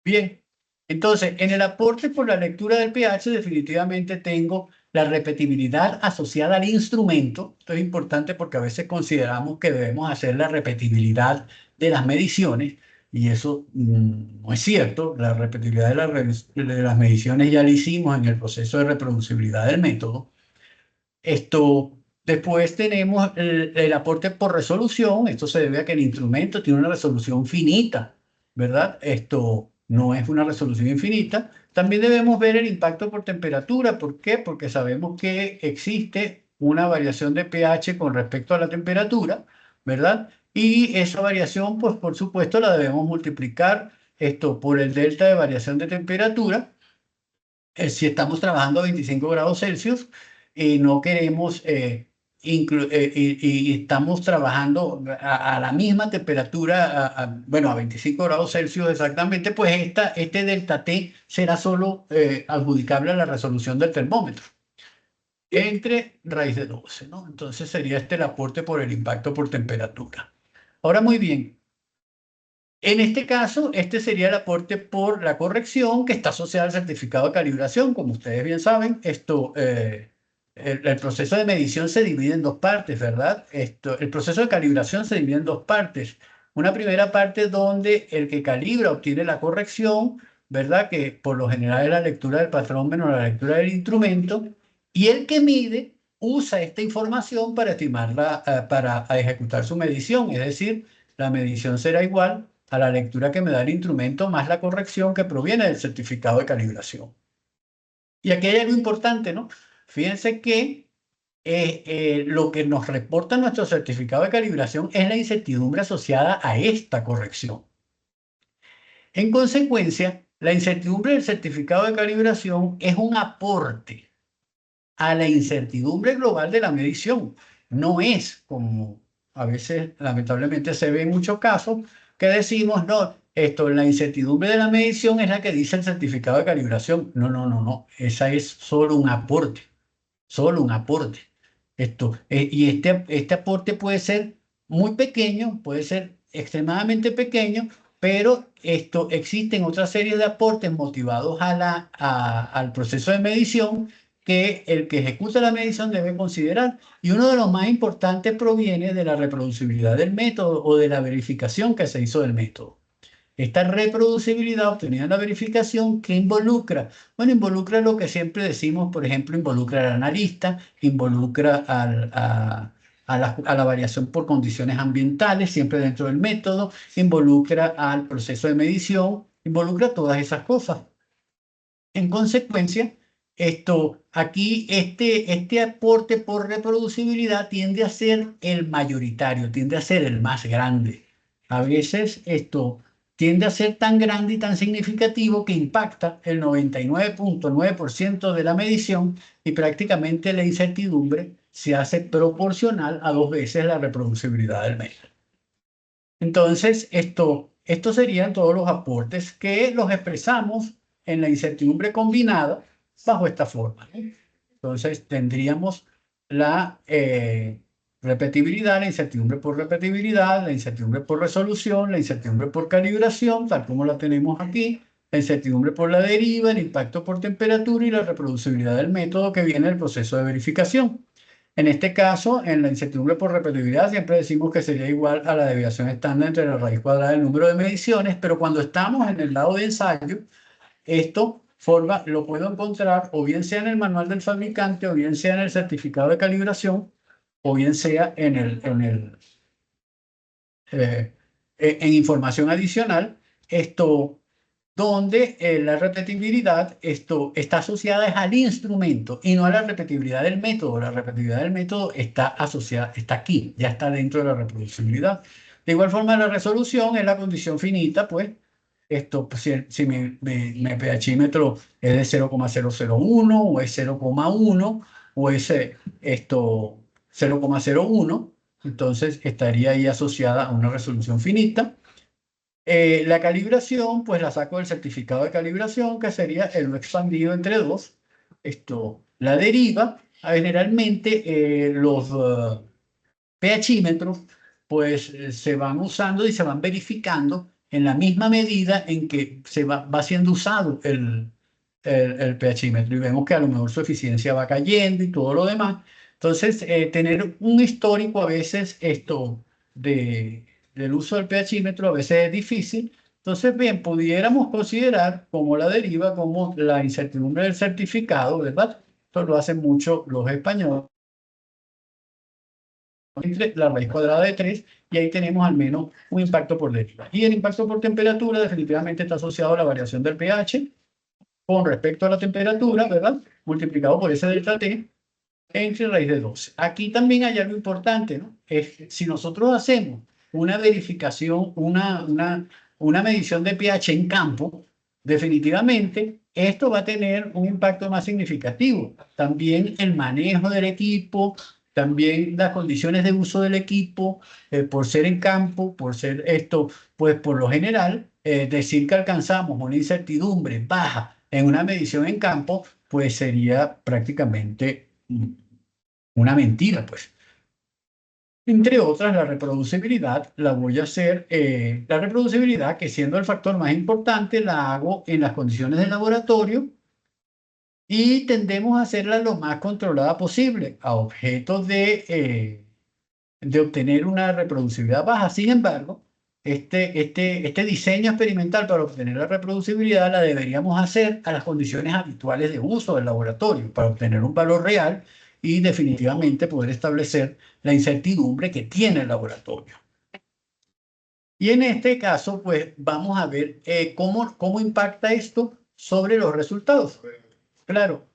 [SPEAKER 2] Bien, entonces, en el aporte por la lectura del pH definitivamente tengo la repetibilidad asociada al instrumento. Esto es importante porque a veces consideramos que debemos hacer la repetibilidad de las mediciones y eso no es cierto. La repetibilidad de las mediciones ya la hicimos en el proceso de reproducibilidad del método. Después tenemos el aporte por resolución. Esto se debe a que el instrumento tiene una resolución finita, ¿verdad? Esto no es una resolución infinita. También debemos ver el impacto por temperatura. ¿Por qué? Porque sabemos que existe una variación de pH con respecto a la temperatura, ¿verdad? Y esa variación, pues por supuesto, la debemos multiplicar por el delta de variación de temperatura. Si estamos trabajando a 25 grados Celsius y no queremos, y estamos trabajando a la misma temperatura, bueno, a 25 grados Celsius exactamente, pues este delta T será solo adjudicable a la resolución del termómetro entre raíz de 12, ¿no? Entonces sería el aporte por el impacto por temperatura. Ahora, muy bien. En este caso, este sería el aporte por la corrección que está asociado al certificado de calibración. Como ustedes bien saben, el proceso de medición se divide en dos partes, ¿verdad? El proceso de calibración se divide en dos partes. Una primera parte donde el que calibra obtiene la corrección, ¿verdad? Que por lo general es la lectura del patrón menos la lectura del instrumento. Y el que mide usa esta información para estimarla, para ejecutar su medición. Es decir, la medición será igual a la lectura que me da el instrumento más la corrección que proviene del certificado de calibración. Y aquí hay algo importante, ¿no? Fíjense que lo que nos reporta nuestro certificado de calibración es la incertidumbre asociada a esta corrección. En consecuencia, la incertidumbre del certificado de calibración es un aporte a la incertidumbre global de la medición. No es como a veces lamentablemente se ve en muchos casos, que decimos, no, la incertidumbre de la medición es la que dice el certificado de calibración. No, no, no, no. Esa es solo un aporte. Solo un aporte. Y este aporte puede ser muy pequeño, puede ser extremadamente pequeño, pero existen otra serie de aportes motivados al proceso de medición que el que ejecuta la medición debe considerar. Y uno de los más importantes proviene de la reproducibilidad del método o de la verificación que se hizo del método. Esta reproducibilidad obtenida en la verificación, ¿qué involucra? Bueno, involucra lo que siempre decimos, por ejemplo, involucra al analista, involucra a la variación por condiciones ambientales, siempre dentro del método, involucra al proceso de medición, involucra todas esas cosas. En consecuencia, aquí este aporte por reproducibilidad tiende a ser el mayoritario, tiende a ser el más grande. A veces tiende a ser tan grande y tan significativo que impacta el 99.9% de la medición y prácticamente la incertidumbre se hace proporcional a 2 veces la reproducibilidad del método. Entonces, estos serían todos los aportes que los expresamos en la incertidumbre combinada bajo esta forma, ¿no? Entonces tendríamos la repetibilidad, la incertidumbre por repetibilidad, la incertidumbre por resolución, la incertidumbre por calibración, tal como la tenemos aquí, la incertidumbre por la deriva, el impacto por temperatura y la reproducibilidad del método que viene del proceso de verificación. En este caso, en la incertidumbre por repetibilidad, siempre decimos que sería igual a la desviación estándar entre la raíz cuadrada del número de mediciones, pero cuando estamos en el lado de ensayo, esto lo puedo encontrar o bien sea en el manual del fabricante, o bien sea en el certificado de calibración, o bien sea en información adicional, donde la repetibilidad está asociada al instrumento y no a la repetibilidad del método. La repetibilidad del método está asociada, está aquí, ya está dentro de la reproducibilidad. De igual forma, la resolución es la condición finita, pues, pues, si mi pHímetro es de 0,001 o es 0,1 o es 0,01, entonces estaría ahí asociada a una resolución finita. La calibración, pues la saco del certificado de calibración, que sería el no expandido entre 2. La deriva, generalmente los pHímetros, pues se van usando y se van verificando en la misma medida en que se va siendo usado el pHímetro. Y vemos que a lo mejor su eficiencia va cayendo y todo lo demás. Entonces, tener un histórico a veces del uso del pHímetro a veces es difícil. Entonces, bien, pudiéramos considerar como la deriva, como la incertidumbre del certificado, ¿verdad? Esto lo hacen mucho los españoles, entre la raíz cuadrada de 3, y ahí tenemos al menos un impacto por deriva. Y el impacto por temperatura definitivamente está asociado a la variación del pH con respecto a la temperatura, ¿verdad? Multiplicado por ese delta T entre raíz de 12. Aquí también hay algo importante, ¿no? Si nosotros hacemos una verificación, una medición de pH en campo, definitivamente esto va a tener un impacto más significativo. También el manejo del equipo, también las condiciones de uso del equipo, por ser en campo, por ser pues por lo general, decir que alcanzamos una incertidumbre baja en una medición en campo, pues sería prácticamente una mentira, pues. Entre otras, la reproducibilidad la voy a hacer, la reproducibilidad, que siendo el factor más importante, la hago en las condiciones del laboratorio y tendemos a hacerla lo más controlada posible, a objetos de obtener una reproducibilidad baja. Sin embargo, este diseño experimental para obtener la reproducibilidad la deberíamos hacer a las condiciones habituales de uso del laboratorio para obtener un valor real y definitivamente poder establecer la incertidumbre que tiene el laboratorio. Y en este caso, pues vamos a ver cómo impacta esto sobre los resultados. Claro,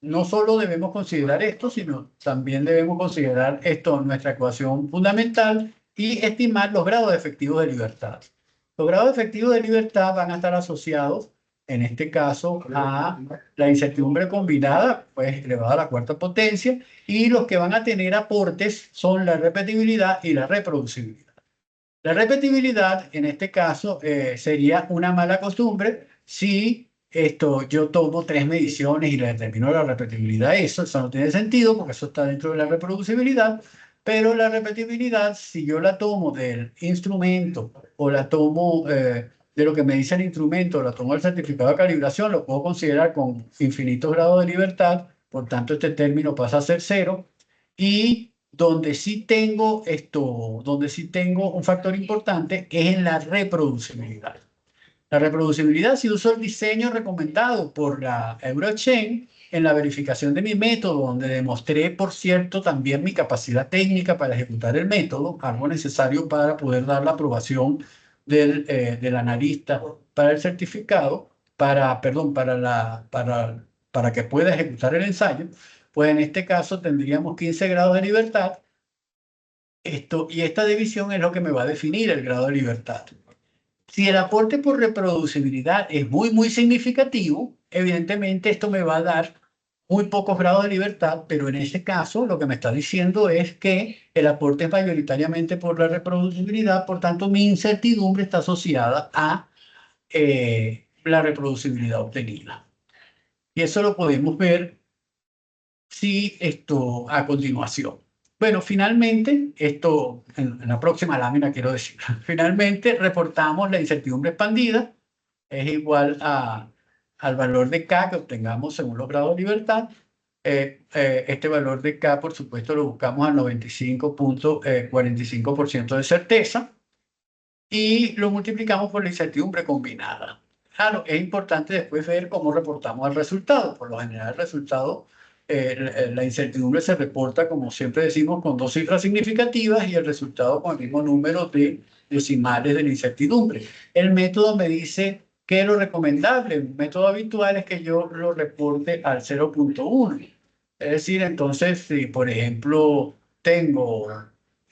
[SPEAKER 2] no solo debemos considerar esto, sino también debemos considerar nuestra ecuación fundamental y estimar los grados efectivos de libertad. Los grados efectivos de libertad van a estar asociados, en este caso, a la incertidumbre combinada, pues elevada a la cuarta potencia, y los que van a tener aportes son la repetibilidad y la reproducibilidad. La repetibilidad, en este caso, sería una mala costumbre si yo tomo 3 mediciones y le determino la repetibilidad. Eso no tiene sentido porque eso está dentro de la reproducibilidad. Pero la repetibilidad, si yo la tomo del instrumento o la tomo de lo que me dice el instrumento, o la tomo del certificado de calibración, lo puedo considerar con infinitos grados de libertad. Por tanto, este término pasa a ser 0. Y donde sí tengo un factor importante es en la reproducibilidad. La reproducibilidad, si uso el diseño recomendado por la Eurochain en la verificación de mi método, donde demostré, por cierto, también mi capacidad técnica para ejecutar el método, algo necesario para poder dar la aprobación del analista para el certificado, para que pueda ejecutar el ensayo, pues en este caso tendríamos 15 grados de libertad. Y esta división es lo que me va a definir el grado de libertad. Si el aporte por reproducibilidad es muy significativo, evidentemente esto me va a dar muy pocos grados de libertad, pero en ese caso lo que me está diciendo es que el aporte es mayoritariamente por la reproducibilidad, por tanto mi incertidumbre está asociada a la reproducibilidad obtenida. Y eso lo podemos ver sí, a continuación. Bueno, finalmente, en la próxima lámina quiero decir, finalmente reportamos la incertidumbre expandida, es igual al valor de K que obtengamos según los grados de libertad. Este valor de K, por supuesto, lo buscamos al 95.45% de certeza y lo multiplicamos por la incertidumbre combinada. Claro, es importante después ver cómo reportamos el resultado. Por lo general, el resultado, la incertidumbre se reporta, como siempre decimos, con dos cifras significativas y el resultado con el mismo número de decimales de la incertidumbre. El método me dice que es lo recomendable. Un método habitual es que yo lo reporte al 0.1. Es decir, entonces, si por ejemplo tengo,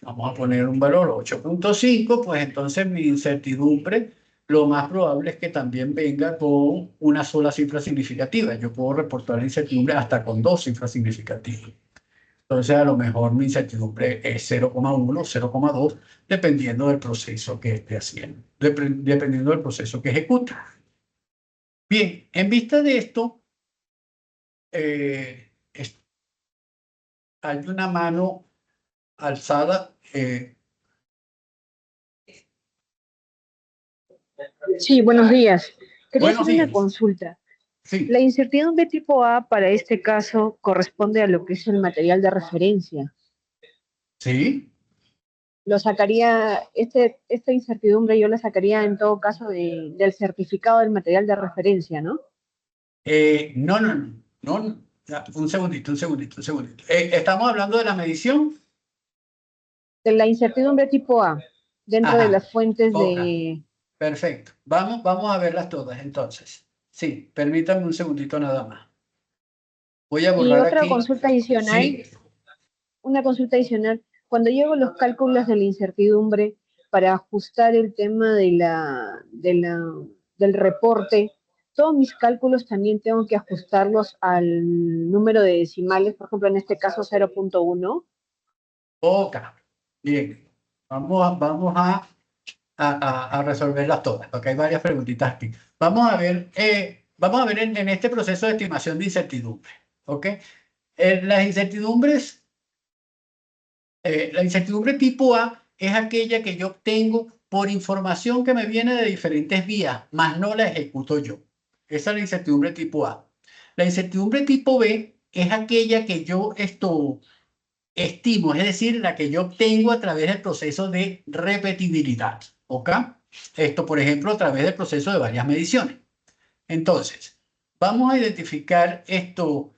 [SPEAKER 2] vamos a poner un valor 8.5, pues entonces mi incertidumbre lo más probable es que también venga con una sola cifra significativa. Yo puedo reportar la incertidumbre hasta con dos cifras significativas. Entonces, a lo mejor mi incertidumbre es 0,1, 0,2, dependiendo del proceso que esté haciendo, dependiendo del proceso que ejecute. Bien, en vista de esto, hay una mano alzada.
[SPEAKER 4] Sí, buenos días. Quería
[SPEAKER 2] Buenos
[SPEAKER 4] hacer una
[SPEAKER 2] días.
[SPEAKER 4] consulta.
[SPEAKER 2] Sí,
[SPEAKER 4] La incertidumbre tipo A para este caso corresponde a lo que es el material de referencia.
[SPEAKER 2] sí.
[SPEAKER 4] Lo sacaría, esta incertidumbre yo la sacaría en todo caso del certificado del material de referencia, ¿no?
[SPEAKER 2] No. Ya, un segundito. Estamos hablando de la medición.
[SPEAKER 4] De la incertidumbre tipo A, dentro de
[SPEAKER 2] Ajá,
[SPEAKER 4] las fuentes
[SPEAKER 2] ok,
[SPEAKER 4] de...
[SPEAKER 2] perfecto. Vamos a verlas todas entonces. Sí, permítanme un segundito nada más. Voy a
[SPEAKER 4] Y
[SPEAKER 2] borrar
[SPEAKER 4] otra
[SPEAKER 2] aquí.
[SPEAKER 4] consulta adicional,
[SPEAKER 2] Sí,
[SPEAKER 4] una consulta adicional, cuando yo hago los cálculos de la incertidumbre para ajustar el tema del reporte, todos mis cálculos también tengo que ajustarlos al número de decimales, por ejemplo, en este caso 0.1.
[SPEAKER 2] ok. Bien. Vamos a resolverlas todas, porque hay varias preguntitas aquí. Vamos a ver en este proceso de estimación de incertidumbre. ¿Ok? Las incertidumbres, la incertidumbre tipo A es aquella que yo obtengo por información que me viene de diferentes vías, más no la ejecuto yo. Esa es la incertidumbre tipo A. La incertidumbre tipo B es aquella que yo estimo, es decir, la que yo obtengo a través del proceso de repetibilidad. ¿Ok? Esto, por ejemplo, a través del proceso de varias mediciones. Entonces, vamos a identificar estos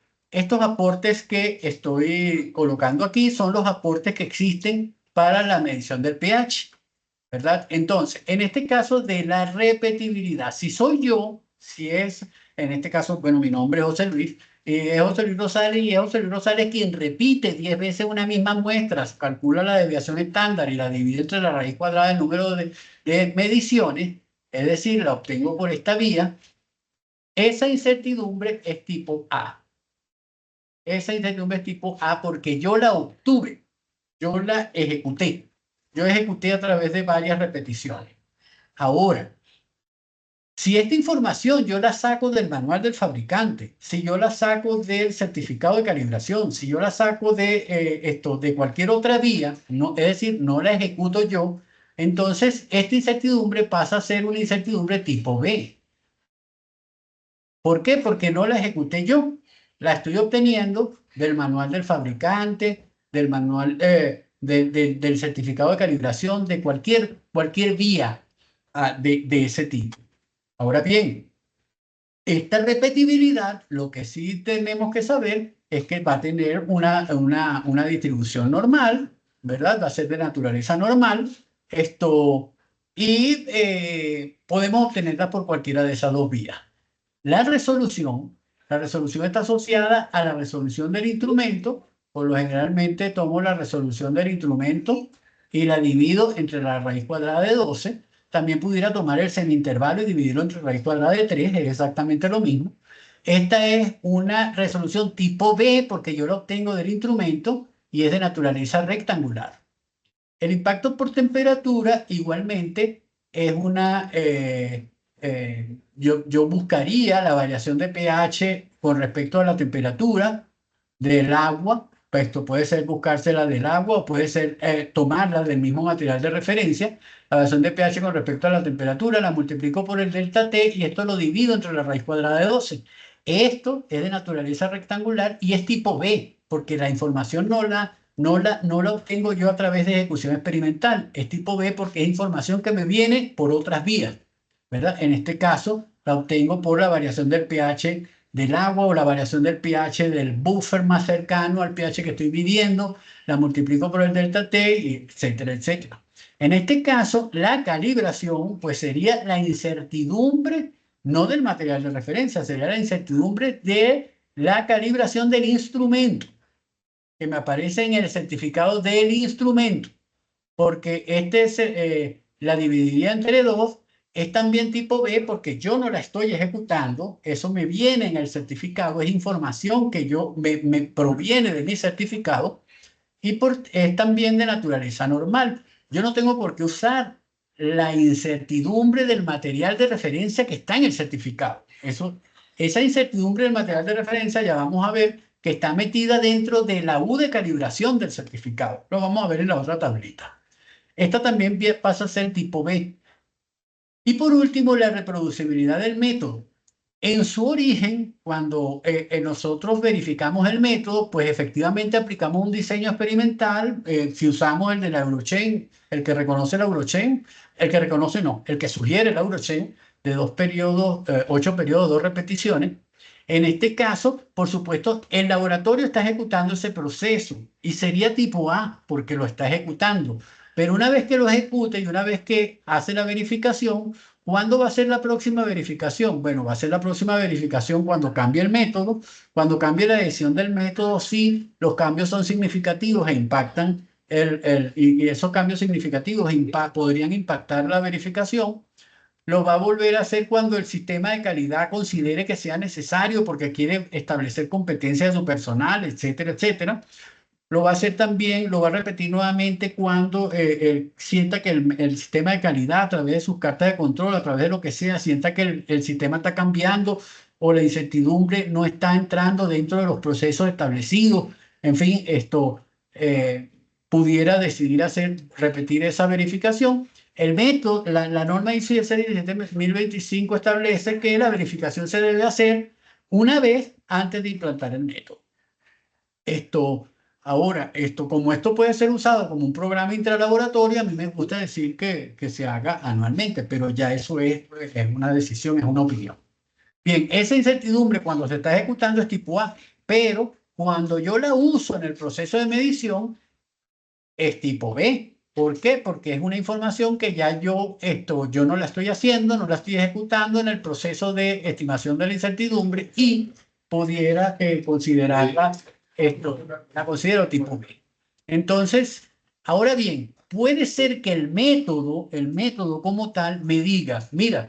[SPEAKER 2] aportes que estoy colocando aquí, son los aportes que existen para la medición del pH, ¿verdad? Entonces, en este caso de la repetibilidad, si soy yo, si es, en este caso, bueno, mi nombre es José Luis, es José Luis Rosales y es José Luis Rosales quien repite 10 veces una misma muestra, calcula la desviación estándar y la divide entre la raíz cuadrada del número de mediciones, es decir, la obtengo por esta vía. Esa incertidumbre es tipo A. Esa incertidumbre es tipo A porque yo la obtuve, yo la ejecuté. Yo ejecuté a través de varias repeticiones. Ahora, si esta información yo la saco del manual del fabricante, si yo la saco del certificado de calibración, si yo la saco de cualquier otra vía, no, es decir, no la ejecuto yo, entonces esta incertidumbre pasa a ser una incertidumbre tipo B. ¿Por qué? Porque no la ejecuté yo. La estoy obteniendo del manual del fabricante, del manual del certificado de calibración, de cualquier vía de ese tipo. Ahora bien, esta repetibilidad, lo que sí tenemos que saber es que va a tener una distribución normal, ¿verdad? Va a ser de naturaleza normal. Y podemos obtenerla por cualquiera de esas dos vías. La resolución está asociada a la resolución del instrumento. Por lo generalmente tomo la resolución del instrumento y la divido entre la raíz cuadrada de 12. También pudiera tomar el semi-intervalo y dividirlo entre raíz cuadrada de 3, es exactamente lo mismo. Esta es una resolución tipo B porque yo la obtengo del instrumento y es de naturaleza rectangular. El impacto por temperatura igualmente es yo buscaría la variación de pH con respecto a la temperatura, del agua. Pues esto puede ser buscársela del agua o puede ser tomarla del mismo material de referencia. La variación de pH con respecto a la temperatura la multiplico por el delta T y esto lo divido entre la raíz cuadrada de 12. Esto es de naturaleza rectangular y es tipo B, porque la información no la obtengo yo a través de ejecución experimental. Es tipo B porque es información que me viene por otras vías, ¿verdad? En este caso, la obtengo por la variación del pH del agua o la variación del pH del buffer más cercano al pH que estoy midiendo, la multiplico por el delta T, y etcétera, etcétera. En este caso, la calibración pues sería la incertidumbre, no del material de referencia, sería la incertidumbre de la calibración del instrumento, que me aparece en el certificado del instrumento, porque la dividiría entre dos. Es también tipo B porque yo no la estoy ejecutando, eso me viene en el certificado, es información que me proviene de mi certificado y es también de naturaleza normal. Yo no tengo por qué usar la incertidumbre del material de referencia que está en el certificado. Esa incertidumbre del material de referencia ya vamos a ver que está metida dentro de la U de calibración del certificado. Lo vamos a ver en la otra tablita. Esta también pasa a ser tipo B. Y por último, la reproducibilidad del método. En su origen, cuando nosotros verificamos el método, pues efectivamente aplicamos un diseño experimental. Si usamos el de la Eurochain, el que reconoce la Eurochain, el que reconoce no, el que sugiere la Eurochain, de 2 periodos, 8 periodos, 2 repeticiones. En este caso, por supuesto, el laboratorio está ejecutando ese proceso y sería tipo A porque lo está ejecutando. Pero una vez que lo ejecute y una vez que hace la verificación, ¿cuándo va a ser la próxima verificación? Bueno, va a ser la próxima verificación cuando cambie el método, cuando cambie la decisión del método, si los cambios son significativos e impactan, y esos cambios significativos podrían impactar la verificación. Lo va a volver a hacer cuando el sistema de calidad considere que sea necesario porque quiere establecer competencia de su personal, etcétera, etcétera. Lo va a hacer también, lo va a repetir nuevamente cuando sienta que el sistema de calidad, a través de sus cartas de control, a través de lo que sea, sienta que el sistema está cambiando o la incertidumbre no está entrando dentro de los procesos establecidos. En fin, esto pudiera decidir repetir esa verificación. El método, la norma ISO 17025 establece que la verificación se debe hacer una vez antes de implantar el método. Ahora, como esto puede ser usado como un programa intralaboratorio, a mí me gusta decir que se haga anualmente, pero ya eso es una decisión, es una opinión. Bien, esa incertidumbre cuando se está ejecutando es tipo A, pero cuando yo la uso en el proceso de medición es tipo B. ¿Por qué? Porque es una información que ya yo no la estoy haciendo, no la estoy ejecutando en el proceso de estimación de la incertidumbre y pudiera considerarla, la considero tipo B. Entonces, ahora bien, puede ser que el método como tal me diga, mira,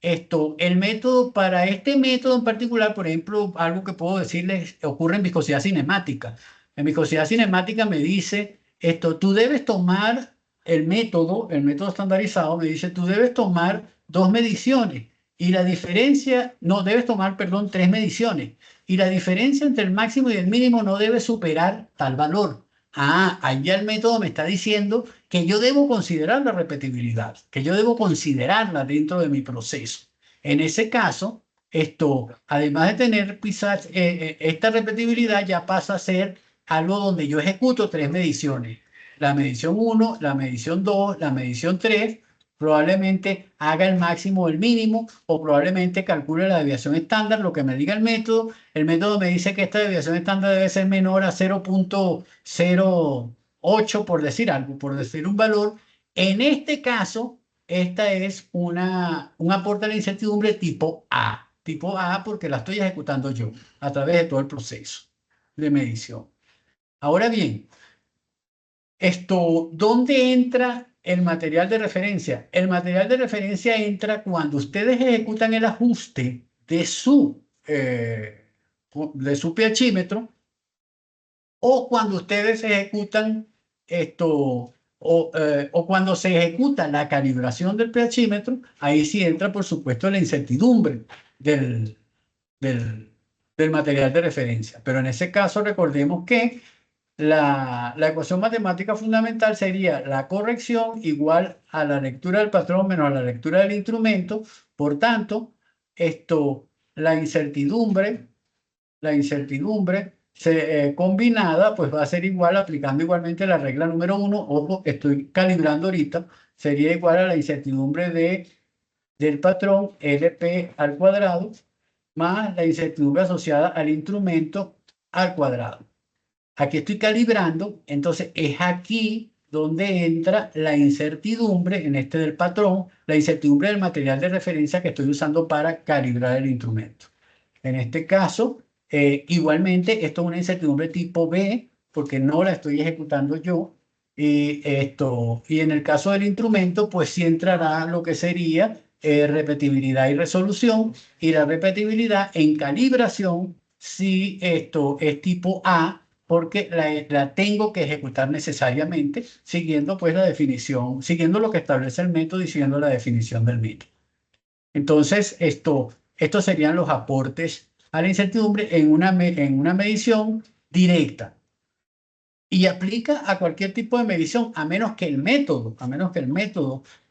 [SPEAKER 2] el método para este método en particular, por ejemplo, algo que puedo decirles ocurre en viscosidad cinemática. En viscosidad cinemática me dice, tú debes tomar el método estandarizado, me dice, tú debes tomar 2 mediciones y la diferencia, no, debes tomar, perdón, 3 mediciones y la diferencia entre el máximo y el mínimo no debe superar tal valor. Ahí ya el método me está diciendo que yo debo considerar la repetibilidad, que yo debo considerarla dentro de mi proceso. En ese caso, además de tener quizás esta repetibilidad, ya pasa a ser algo donde yo ejecuto 3 mediciones. La medición 1, la medición 2, la medición 3, probablemente haga el máximo o el mínimo, o probablemente calcule la desviación estándar, lo que me diga el método. El método me dice que esta desviación estándar debe ser menor a 0.08, por decir algo, por decir un valor. En este caso, esta es un aporte a la incertidumbre tipo A. Tipo A porque la estoy ejecutando yo a través de todo el proceso de medición. Ahora bien, ¿dónde entra el material de referencia? El material de referencia entra cuando ustedes ejecutan el ajuste de su pHímetro o cuando ustedes ejecutan o cuando se ejecuta la calibración del pHímetro, ahí sí entra, por supuesto, la incertidumbre del del material de referencia. Pero en ese caso recordemos que la ecuación matemática fundamental sería la corrección igual a la lectura del patrón menos a la lectura del instrumento. Por tanto, la incertidumbre combinada pues va a ser igual, aplicando igualmente la regla número 1. Ojo, estoy calibrando ahorita, sería igual a la incertidumbre del patrón LP al cuadrado más la incertidumbre asociada al instrumento al cuadrado. Aquí estoy calibrando, entonces es aquí donde entra la incertidumbre, en este del patrón, la incertidumbre del material de referencia que estoy usando para calibrar el instrumento. En este caso, igualmente, esto es una incertidumbre tipo B, porque no la estoy ejecutando yo. Y en el caso del instrumento, pues sí entrará lo que sería repetibilidad y resolución, y la repetibilidad en calibración, si esto es tipo A, porque la tengo que ejecutar necesariamente, siguiendo pues la definición, siguiendo lo que establece el método y siguiendo la definición del método. Entonces, estos serían los aportes a la incertidumbre en una medición directa. Y aplica a cualquier tipo de medición, a menos que el método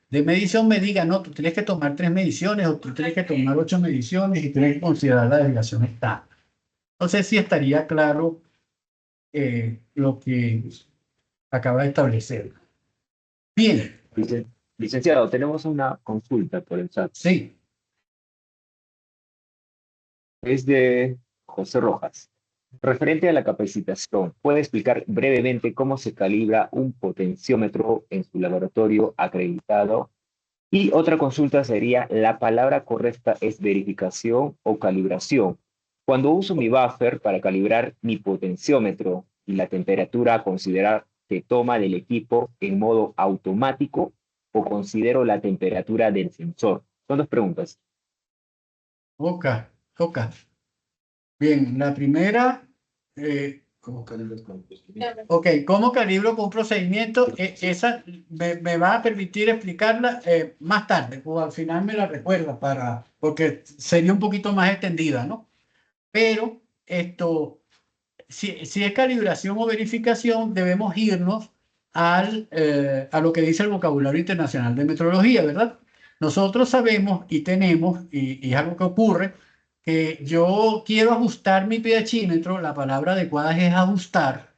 [SPEAKER 2] de medición me diga, no, tú tienes que tomar 3 mediciones o tú tienes que tomar 8 mediciones y tienes que considerar la desviación estándar. Entonces, sí estaría claro lo que acaba de establecer. Bien.
[SPEAKER 1] Licenciado, tenemos una consulta por el chat.
[SPEAKER 2] Sí.
[SPEAKER 1] Es de José Rojas. Referente a la capacitación, ¿puede explicar brevemente cómo se calibra un potenciómetro en su laboratorio acreditado? Y otra consulta sería, ¿la palabra correcta es verificación o calibración? Cuando uso mi buffer para calibrar mi potenciómetro y la temperatura a considerar que toma del equipo en modo automático o considero la temperatura del sensor. Son 2 preguntas.
[SPEAKER 2] Ok. Bien, la primera,
[SPEAKER 5] ¿Cómo calibras con
[SPEAKER 2] ok, ¿cómo calibro con un procedimiento? Esa me va a permitir explicarla más tarde, o al final me la recuerda porque sería un poquito más extendida, ¿no? Pero si es calibración o verificación, debemos irnos a lo que dice el vocabulario internacional de metrología, ¿verdad? Nosotros sabemos y tenemos, y es algo que ocurre, que yo quiero ajustar mi pHímetro, la palabra adecuada es ajustar,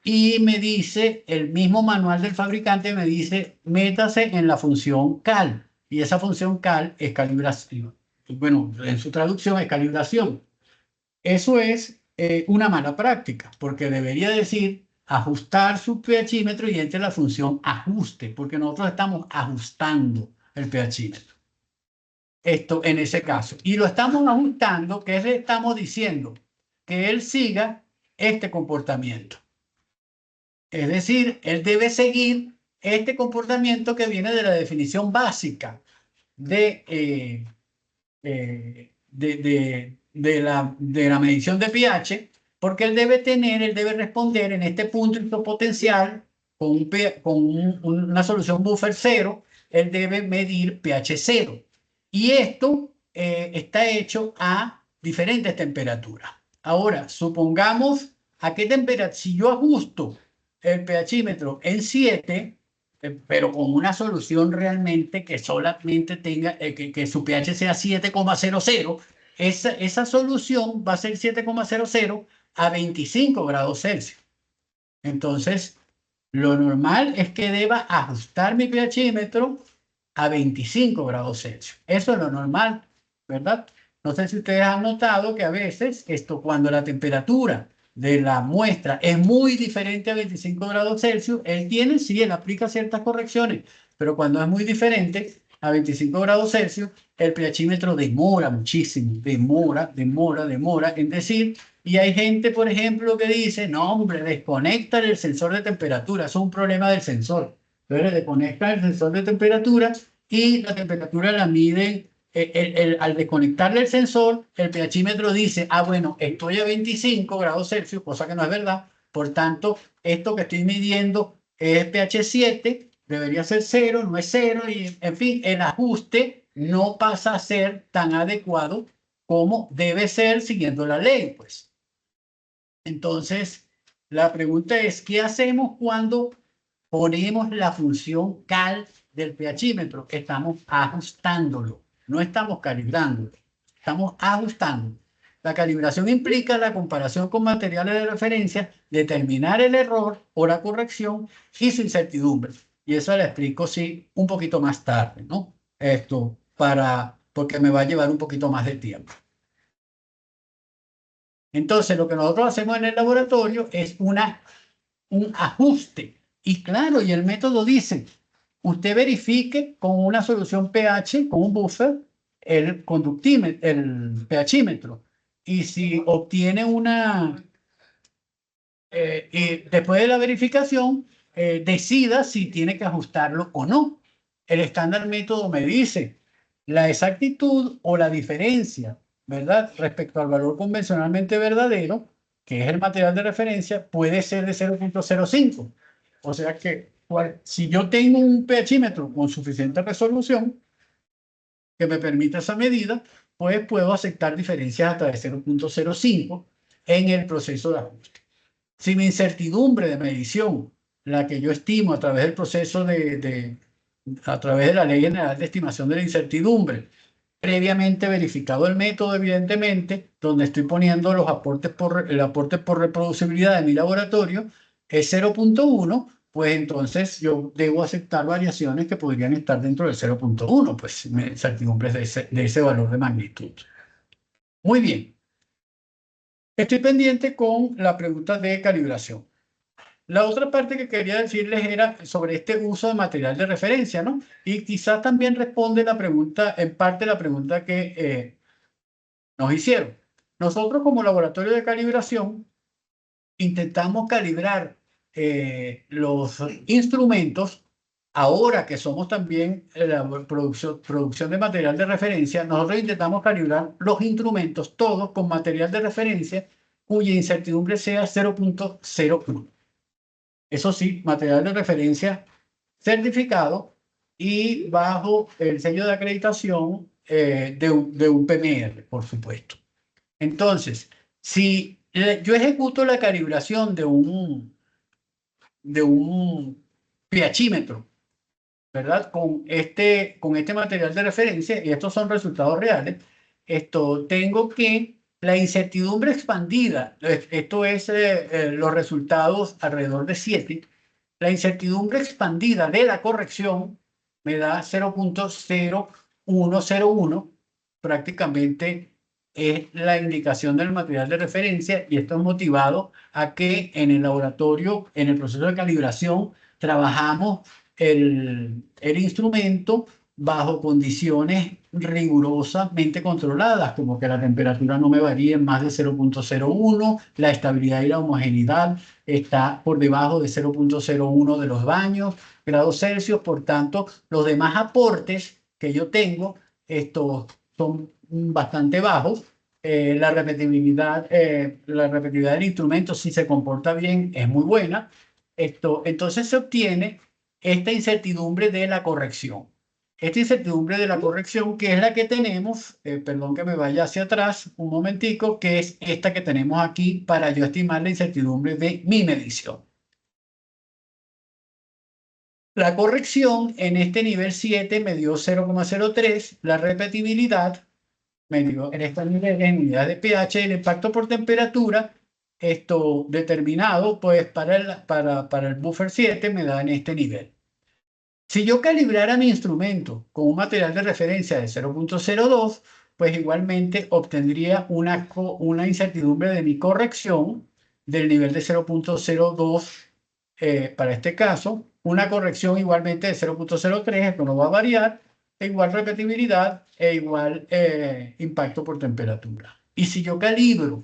[SPEAKER 2] y me dice, el mismo manual del fabricante me dice, métase en la función cal, y esa función cal es calibración. Bueno, en su traducción es calibración. Eso es una mala práctica, porque debería decir ajustar su pHímetro y entre la función ajuste, porque nosotros estamos ajustando el pHímetro. Esto en ese caso. Y lo estamos ajustando, que le estamos diciendo que él siga este comportamiento. Es decir, él debe seguir este comportamiento que viene de la definición básica de la medición de pH, porque él debe responder en este punto potencial con una solución buffer 0, él debe medir pH 0. Y esto está hecho a diferentes temperaturas. Ahora, supongamos a qué temperatura, si yo ajusto el pHímetro en 7, pero con una solución realmente que solamente tenga, que su pH sea 7,00, esa solución va a ser 7,00 a 25 grados Celsius. Entonces, lo normal es que deba ajustar mi pHímetro a 25 grados Celsius. Eso es lo normal, ¿verdad? No sé si ustedes han notado que a veces cuando la temperatura de la muestra es muy diferente a 25 grados Celsius, él aplica ciertas correcciones, pero cuando es muy diferente a 25 grados Celsius, el pHímetro demora muchísimo, demora en decir, y hay gente, por ejemplo, que dice, no, hombre, desconecta el sensor de temperatura, eso es un problema del sensor. Entonces le desconecta el sensor de temperatura y la temperatura la mide. Al desconectarle el sensor, el pHímetro dice, bueno, estoy a 25 grados Celsius, cosa que no es verdad. Por tanto, esto que estoy midiendo es pH 7, debería ser 0, no es 0, y en fin, el ajuste no pasa a ser tan adecuado como debe ser siguiendo la ley, pues. Entonces, la pregunta es, ¿qué hacemos cuando ponemos la función cal del pHímetro? Estamos ajustándolo, no estamos calibrándolo, estamos ajustando. La calibración implica la comparación con materiales de referencia, determinar el error o la corrección y su incertidumbre. Y eso la explico, sí, un poquito más tarde, ¿no? Porque me va a llevar un poquito más de tiempo. Entonces, lo que nosotros hacemos en el laboratorio es un ajuste. Y claro, y el método dice, usted verifique con una solución pH, con un buffer, el conductímetro, el pHímetro. Y si obtiene y después de la verificación, decida si tiene que ajustarlo o no. El estándar método me dice la exactitud o la diferencia, ¿verdad? Respecto al valor convencionalmente verdadero, que es el material de referencia, puede ser de 0.05. O sea que si yo tengo un pHímetro con suficiente resolución que me permita esa medida, pues puedo aceptar diferencias hasta de 0.05 en el proceso de ajuste. Si mi incertidumbre de medición, la que yo estimo a través del proceso a través de la Ley General de Estimación de la Incertidumbre, previamente verificado el método, evidentemente, donde estoy poniendo el aporte por reproducibilidad de mi laboratorio, es 0.1, pues entonces yo debo aceptar variaciones que podrían estar dentro del 0.1, pues incertidumbres de ese valor de magnitud. Muy bien. Estoy pendiente con la pregunta de calibración. La otra parte que quería decirles era sobre este uso de material de referencia, ¿no? Y quizás también responde la pregunta, en parte la pregunta que nos hicieron. Nosotros como laboratorio de calibración intentamos calibrar los instrumentos. Ahora que somos también la producción de material de referencia, nosotros intentamos calibrar los instrumentos todos con material de referencia cuya incertidumbre sea 0.01. Eso sí, material de referencia certificado y bajo el sello de acreditación de un PMR, por supuesto. Entonces, si yo ejecuto la calibración de un pHímetro, ¿verdad? Con este material de referencia, y estos son resultados reales, tengo que la incertidumbre expandida, esto es los resultados alrededor de 7, la incertidumbre expandida de la corrección me da 0.0101, prácticamente es la indicación del material de referencia, y esto es motivado a que en el laboratorio, en el proceso de calibración, trabajamos el instrumento bajo condiciones rigurosamente controladas, como que la temperatura no me varíe en más de 0.01, la estabilidad y la homogeneidad está por debajo de 0.01 de los baños, grados Celsius. Por tanto, los demás aportes que yo tengo, estos son bastante bajos. La repetibilidad del instrumento, si se comporta bien, es muy buena. Entonces se obtiene esta incertidumbre de la corrección. Esta incertidumbre de la corrección, que es la que tenemos, perdón que me vaya hacia atrás un momentico, que es esta que tenemos aquí para yo estimar la incertidumbre de mi medición. La corrección en este nivel 7 me dio 0.03, la repetibilidad me dio en esta nivel en unidad de pH, el impacto por temperatura, determinado pues para el buffer 7 me da en este nivel. Si yo calibrara mi instrumento con un material de referencia de 0.02, pues igualmente obtendría una incertidumbre de mi corrección del nivel de 0.02 para este caso, una corrección igualmente de 0.03, esto no va a variar, e igual repetibilidad e igual impacto por temperatura. Y si yo calibro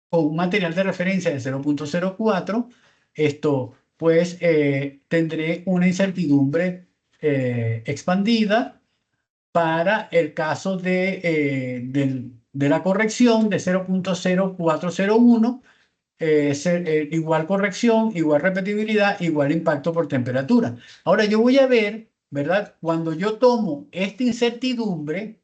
[SPEAKER 2] con un material de referencia de 0.04, pues tendré una incertidumbre expandida para el caso de la corrección de 0.0401, igual corrección, igual repetibilidad, igual impacto por temperatura. Ahora yo voy a ver, ¿verdad? Cuando yo tomo esta incertidumbre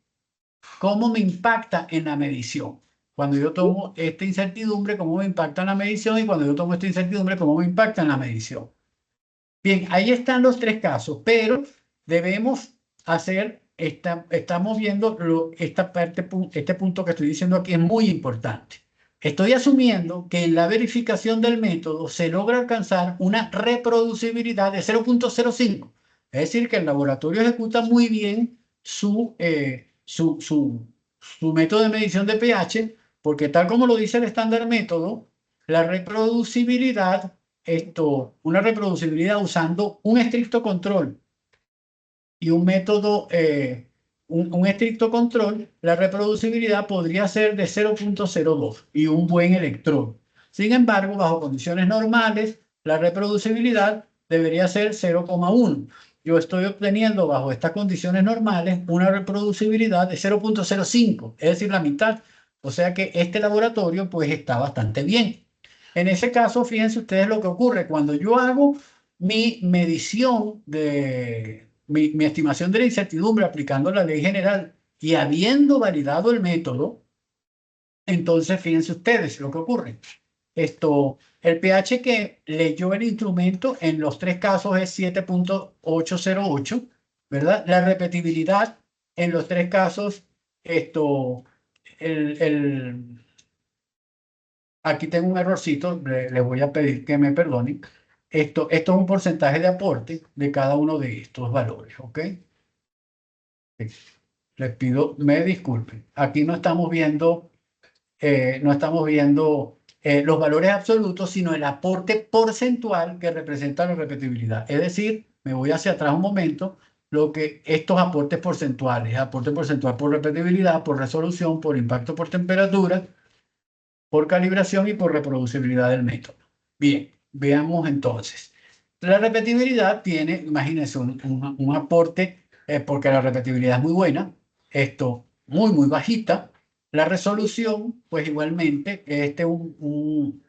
[SPEAKER 2] ¿Cómo me impacta en la medición? Cuando yo tomo esta incertidumbre, ¿cómo me impacta en la medición? Y cuando yo tomo esta incertidumbre, ¿cómo me impacta en la medición? Bien, ahí están los tres casos, pero debemos hacer, estamos viendo esta parte, este punto que estoy diciendo aquí es muy importante. Estoy asumiendo que en la verificación del método se logra alcanzar una reproducibilidad de 0.05. Es decir, que el laboratorio ejecuta muy bien su método de medición de pH, porque tal como lo dice el estándar método, la reproducibilidad, una reproducibilidad usando un estricto control y un método, un estricto control, la reproducibilidad podría ser de 0.02 y un buen electrón. Sin embargo, bajo condiciones normales, la reproducibilidad debería ser 0.1. Yo estoy obteniendo bajo estas condiciones normales una reproducibilidad de 0.05, es decir, la mitad. O sea que este laboratorio pues está bastante bien. En ese caso, fíjense ustedes lo que ocurre cuando yo hago mi medición de mi estimación de la incertidumbre aplicando la ley general y habiendo validado el método. Entonces, fíjense ustedes lo que ocurre. El pH que leyó el instrumento en los tres casos es 7.808, ¿verdad? La repetibilidad en los tres casos, aquí tengo un errorcito, les voy a pedir que me perdonen. Esto es un porcentaje de aporte de cada uno de estos valores, ¿ok? Les pido, me disculpen. Aquí no estamos viendo los valores absolutos, sino el aporte porcentual que representa la repetibilidad. Es decir, me voy hacia atrás un momento, lo que estos aportes porcentuales, aporte porcentual por repetibilidad, por resolución, por impacto por temperatura, por calibración y por reproducibilidad del método. Bien, veamos entonces. La repetibilidad tiene, imagínense, un aporte, porque la repetibilidad es muy buena, muy bajita. La resolución, pues igualmente, un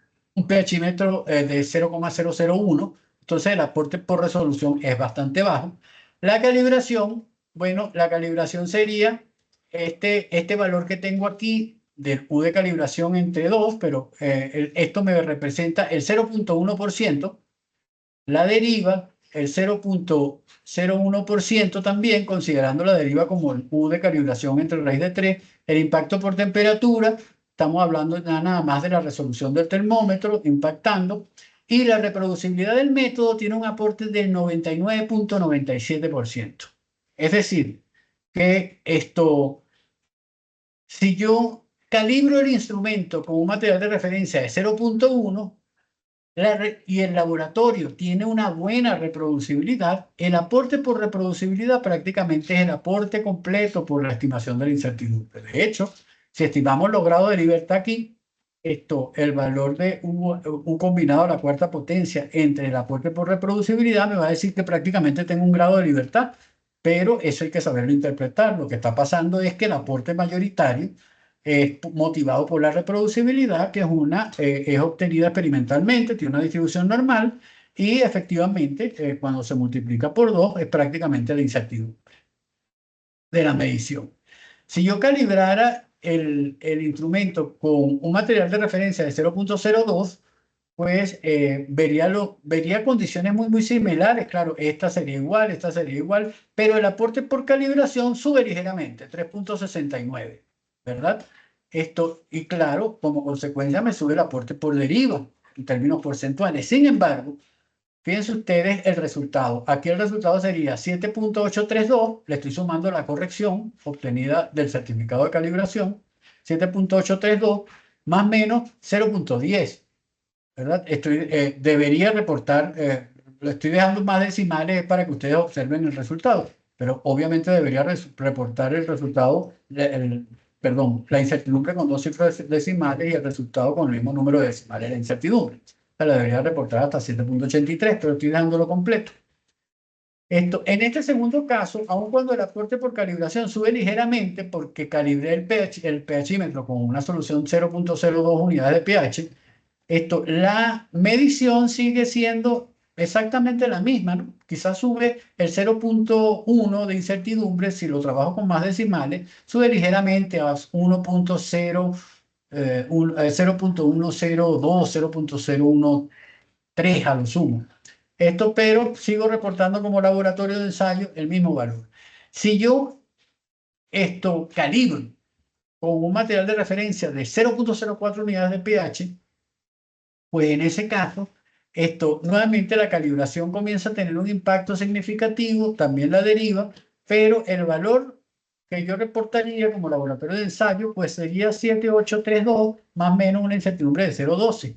[SPEAKER 2] pHímetro de 0,001, entonces el aporte por resolución es bastante bajo. La calibración, bueno, la calibración sería este valor que tengo aquí del U de calibración entre 2, pero esto me representa el 0.1%, la deriva el 0.01% también, considerando la deriva como el U de calibración entre raíz de 3, el impacto por temperatura, estamos hablando nada más de la resolución del termómetro impactando, y la reproducibilidad del método tiene un aporte del 99.97%. Es decir, que si yo calibro el instrumento con un material de referencia de 0.1 y el laboratorio tiene una buena reproducibilidad, el aporte por reproducibilidad prácticamente es el aporte completo por la estimación de la incertidumbre. De hecho, si estimamos los grados de libertad aquí, el valor de un combinado a la cuarta potencia entre el aporte por reproducibilidad me va a decir que prácticamente tengo un grado de libertad, pero eso hay que saberlo interpretar. Lo que está pasando es que el aporte mayoritario es motivado por la reproducibilidad, que es obtenida experimentalmente, tiene una distribución normal y efectivamente cuando se multiplica por 2 es prácticamente la incertidumbre de la medición. Si yo calibrara el instrumento con un material de referencia de 0.02, pues vería condiciones muy similares. Claro, esta sería igual, pero el aporte por calibración sube ligeramente, 3.69, ¿verdad? Y claro, como consecuencia me sube el aporte por deriva en términos porcentuales. Sin embargo, fíjense ustedes el resultado. Aquí el resultado sería 7.832, le estoy sumando la corrección obtenida del certificado de calibración, 7.832 más o menos 0.10. ¿Verdad? Debería reportar, lo estoy dejando más decimales para que ustedes observen el resultado, pero obviamente debería reportar el resultado, la incertidumbre con 2 cifras decimales y el resultado con el mismo número de decimales de la incertidumbre. O sea, la debería reportar hasta 7.83, pero estoy dejándolo completo. En este segundo caso, aun cuando el aporte por calibración sube ligeramente porque calibré el pHímetro con una solución 0.02 unidades de pH, la medición sigue siendo exactamente la misma, ¿no? Quizás sube el 0.1 de incertidumbre, si lo trabajo con más decimales, sube ligeramente a 0.102, 0.013 a lo sumo. Esto, pero sigo reportando como laboratorio de ensayo el mismo valor. Si yo calibro con un material de referencia de 0.04 unidades de pH, pues en ese caso, nuevamente la calibración comienza a tener un impacto significativo, también la deriva, pero el valor que yo reportaría como laboratorio de ensayo, pues sería 7832, más o menos una incertidumbre de 0.12.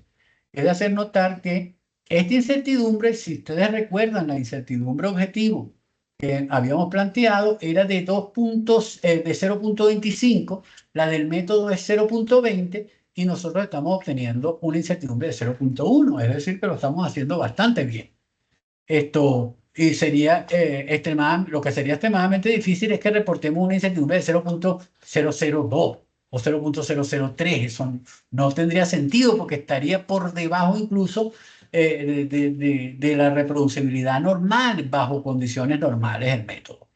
[SPEAKER 2] Es de hacer notar que esta incertidumbre, si ustedes recuerdan la incertidumbre objetivo que habíamos planteado, era de 2 puntos, de 0.25, la del método es 0.20, y nosotros estamos obteniendo una incertidumbre de 0.1, es decir, que lo estamos haciendo bastante bien. Y sería lo que sería extremadamente difícil es que reportemos una incertidumbre de 0.002 o 0.003. Eso no tendría sentido porque estaría por debajo incluso de la reproducibilidad normal, bajo condiciones normales del método.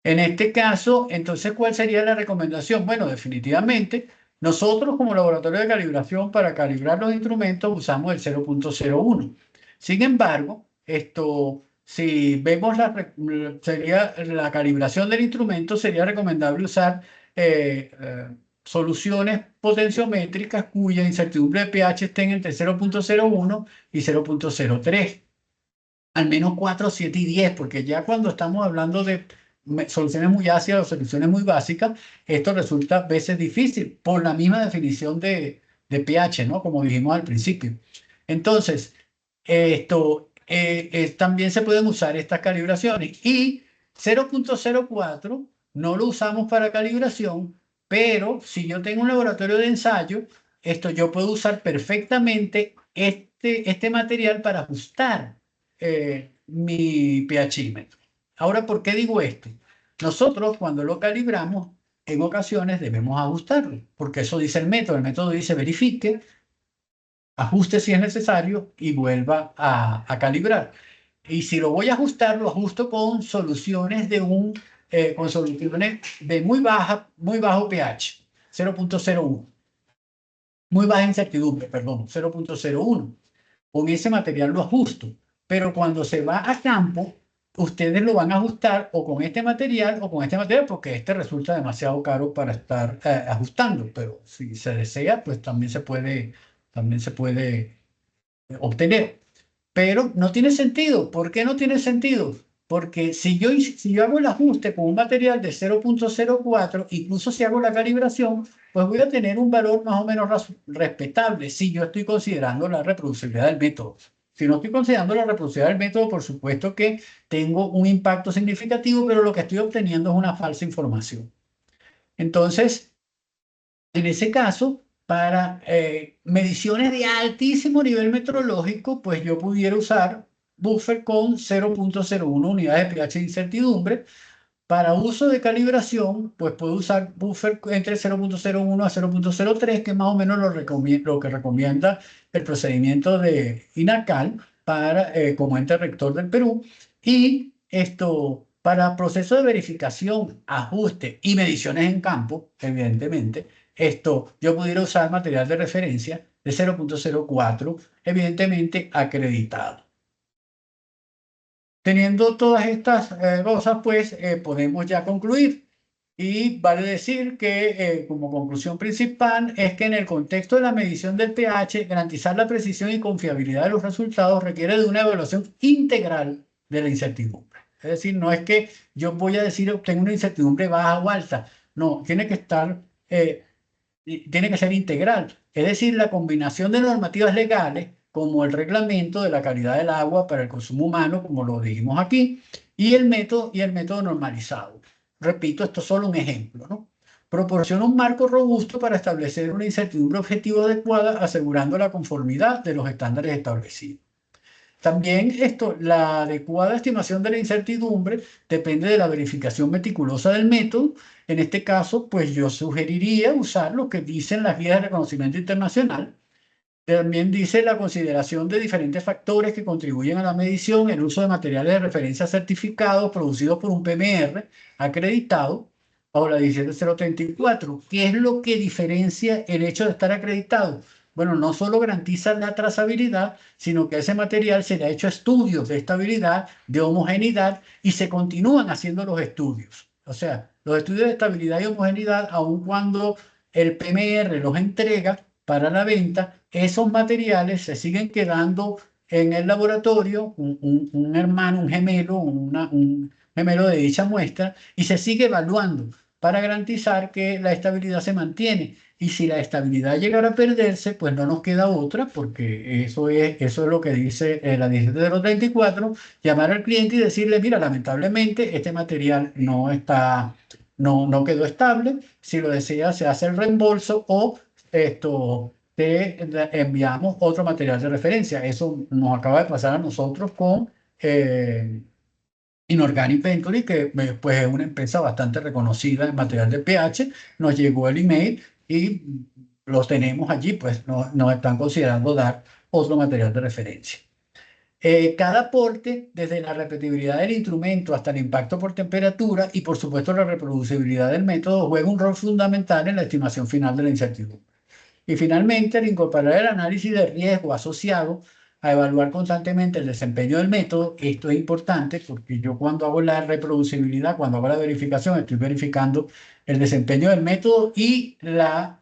[SPEAKER 2] En este caso, entonces, ¿cuál sería la recomendación? Bueno, definitivamente, nosotros como laboratorio de calibración para calibrar los instrumentos usamos el 0.01. Sin embargo, si vemos sería la calibración del instrumento, sería recomendable usar soluciones potenciométricas cuya incertidumbre de pH estén entre 0.01 y 0.03. Al menos 4, 7 y 10, porque ya cuando estamos hablando de soluciones muy ácidas o soluciones muy básicas, esto resulta a veces difícil por la misma definición de pH, ¿no? Como dijimos al principio. Entonces, también se pueden usar estas calibraciones, y 0.04 no lo usamos para calibración, pero si yo tengo un laboratorio de ensayo, yo puedo usar perfectamente este material para ajustar mi pHímetro. Ahora, ¿por qué digo esto? Nosotros, cuando lo calibramos, en ocasiones debemos ajustarlo, porque eso dice el método. El método dice verifique, ajuste si es necesario y vuelva a calibrar. Y si lo voy a ajustar, lo ajusto con soluciones con soluciones de muy bajo pH, 0.01. Muy baja incertidumbre, perdón, 0.01. Con ese material lo ajusto. Pero cuando se va a campo, ustedes lo van a ajustar o con este material o con este material, porque este resulta demasiado caro para estar ajustando. Pero si se desea, pues también se puede obtener. Pero no tiene sentido. ¿Por qué no tiene sentido? Porque si yo hago el ajuste con un material de 0.04, incluso si hago la calibración, pues voy a tener un valor más o menos respetable si yo estoy considerando la reproducibilidad del método. Si no estoy considerando la reproducibilidad del método, por supuesto que tengo un impacto significativo, pero lo que estoy obteniendo es una falsa información. Entonces, en ese caso, para mediciones de altísimo nivel metrológico, pues yo pudiera usar buffer con 0.01 unidades de pH de incertidumbre. Para uso de calibración, pues puedo usar buffer entre 0.01 a 0.03, que es más o menos lo que recomienda el procedimiento de INACAL como ente rector del Perú. Y para proceso de verificación, ajuste y mediciones en campo, evidentemente, yo pudiera usar material de referencia de 0.04, evidentemente acreditado. Teniendo todas estas cosas, pues podemos ya concluir. Y vale decir que como conclusión principal es que en el contexto de la medición del pH, garantizar la precisión y confiabilidad de los resultados requiere de una evaluación integral de la incertidumbre. Es decir, no es que yo voy a decir obtengo una incertidumbre baja o alta. No, tiene que ser integral. Es decir, la combinación de normativas legales, como el reglamento de la calidad del agua para el consumo humano, como lo dijimos aquí, y el método normalizado. Repito, esto es solo un ejemplo, ¿no? Proporciona un marco robusto para establecer una incertidumbre objetiva adecuada, asegurando la conformidad de los estándares establecidos. También la adecuada estimación de la incertidumbre depende de la verificación meticulosa del método. En este caso, pues yo sugeriría usar lo que dicen las guías de reconocimiento internacional, También dice la consideración de diferentes factores que contribuyen a la medición, el uso de materiales de referencia certificados producidos por un PMR acreditado bajo la 17034. ¿Qué es lo que diferencia el hecho de estar acreditado? Bueno, no solo garantiza la trazabilidad, sino que a ese material se le ha hecho estudios de estabilidad, de homogeneidad, y se continúan haciendo los estudios. O sea, los estudios de estabilidad y homogeneidad, aun cuando el PMR los entrega para la venta, esos materiales se siguen quedando en el laboratorio, un hermano, un gemelo de dicha muestra, y se sigue evaluando para garantizar que la estabilidad se mantiene. Y si la estabilidad llegara a perderse, pues no nos queda otra, porque eso es lo que dice la 17034, llamar al cliente y decirle, mira, lamentablemente este material no quedó estable, si lo desea se hace el reembolso o te enviamos otro material de referencia. Eso nos acaba de pasar a nosotros con Inorganic Venturi, que pues, es una empresa bastante reconocida en material de pH. Nos llegó el email y los tenemos allí, pues nos están considerando dar otro material de referencia. Cada aporte, desde la repetibilidad del instrumento hasta el impacto por temperatura y por supuesto la reproducibilidad del método, juega un rol fundamental en la estimación final de la incertidumbre. Y finalmente, al incorporar el análisis de riesgo asociado a evaluar constantemente el desempeño del método, esto es importante porque yo cuando hago la reproducibilidad, cuando hago la verificación, estoy verificando el desempeño del método y la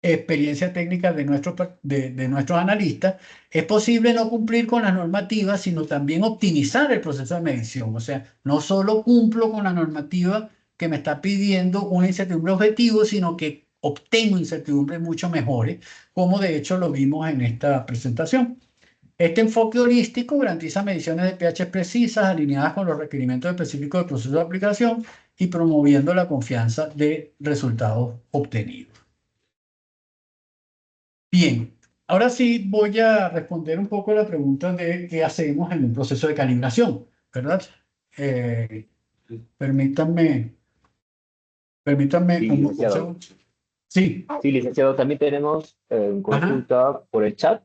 [SPEAKER 2] experiencia técnica de nuestros analistas. Es posible no cumplir con las normativas, sino también optimizar el proceso de medición. O sea, no solo cumplo con la normativa que me está pidiendo una incertidumbre objetivo, sino que obtengo incertidumbres mucho mejores, como de hecho lo vimos en esta presentación. Este enfoque holístico garantiza mediciones de pH precisas, alineadas con los requerimientos específicos del proceso de aplicación y promoviendo la confianza de resultados obtenidos. Bien, ahora sí voy a responder un poco la pregunta de qué hacemos en un proceso de calibración, ¿verdad? Permítanme
[SPEAKER 1] Sí,
[SPEAKER 2] un
[SPEAKER 1] licenciado.
[SPEAKER 2] segundo. Sí,
[SPEAKER 1] Sí, licenciado, también tenemos consulta por el chat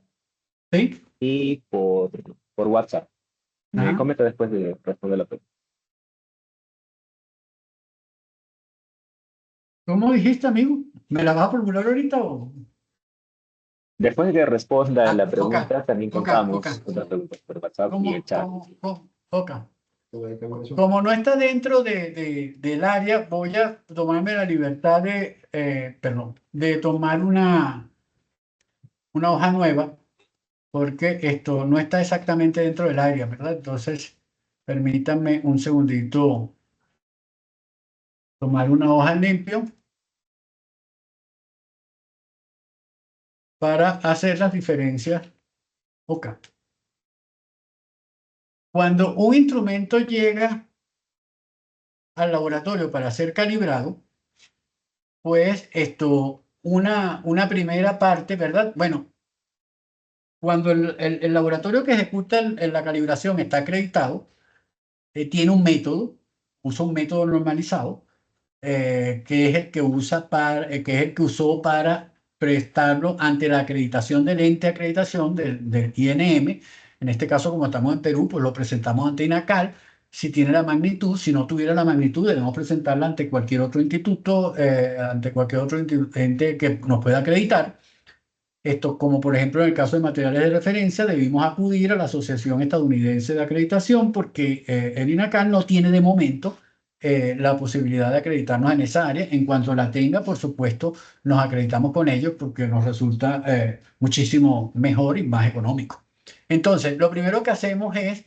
[SPEAKER 2] sí.
[SPEAKER 1] y por WhatsApp. Me
[SPEAKER 2] Ajá.
[SPEAKER 1] comenta después de responder la pregunta.
[SPEAKER 2] ¿Cómo dijiste, amigo? ¿Me la vas a formular ahorita o...?
[SPEAKER 1] Después de que responda la
[SPEAKER 2] Ok,
[SPEAKER 1] pregunta, también
[SPEAKER 2] ok.
[SPEAKER 1] contamos otra pregunta por WhatsApp y el chat.
[SPEAKER 2] Ok. Como no está dentro del área, voy a tomarme la libertad de tomar una hoja nueva, porque esto no está exactamente dentro del área, ¿verdad? Entonces, permítanme un segundito tomar una hoja limpio para hacer las diferencias. Ok. Cuando un instrumento llega al laboratorio para ser calibrado, pues una primera parte, ¿verdad? Bueno, cuando el laboratorio que ejecuta la calibración está acreditado, tiene un método, usa un método normalizado, que es el que que es el que usó para prestarlo ante la acreditación del ente de acreditación del INM. En este caso, como estamos en Perú, pues lo presentamos ante INACAL. Si tiene la magnitud, si no tuviera la magnitud, debemos presentarla ante cualquier otro instituto, ante cualquier otro ente que nos pueda acreditar. Esto, como por ejemplo en el caso de materiales de referencia, debimos acudir a la Asociación Estadounidense de Acreditación porque el INACAL no tiene de momento la posibilidad de acreditarnos en esa área. En cuanto la tenga, por supuesto, nos acreditamos con ellos porque nos resulta muchísimo mejor y más económico. Entonces, lo primero que hacemos es,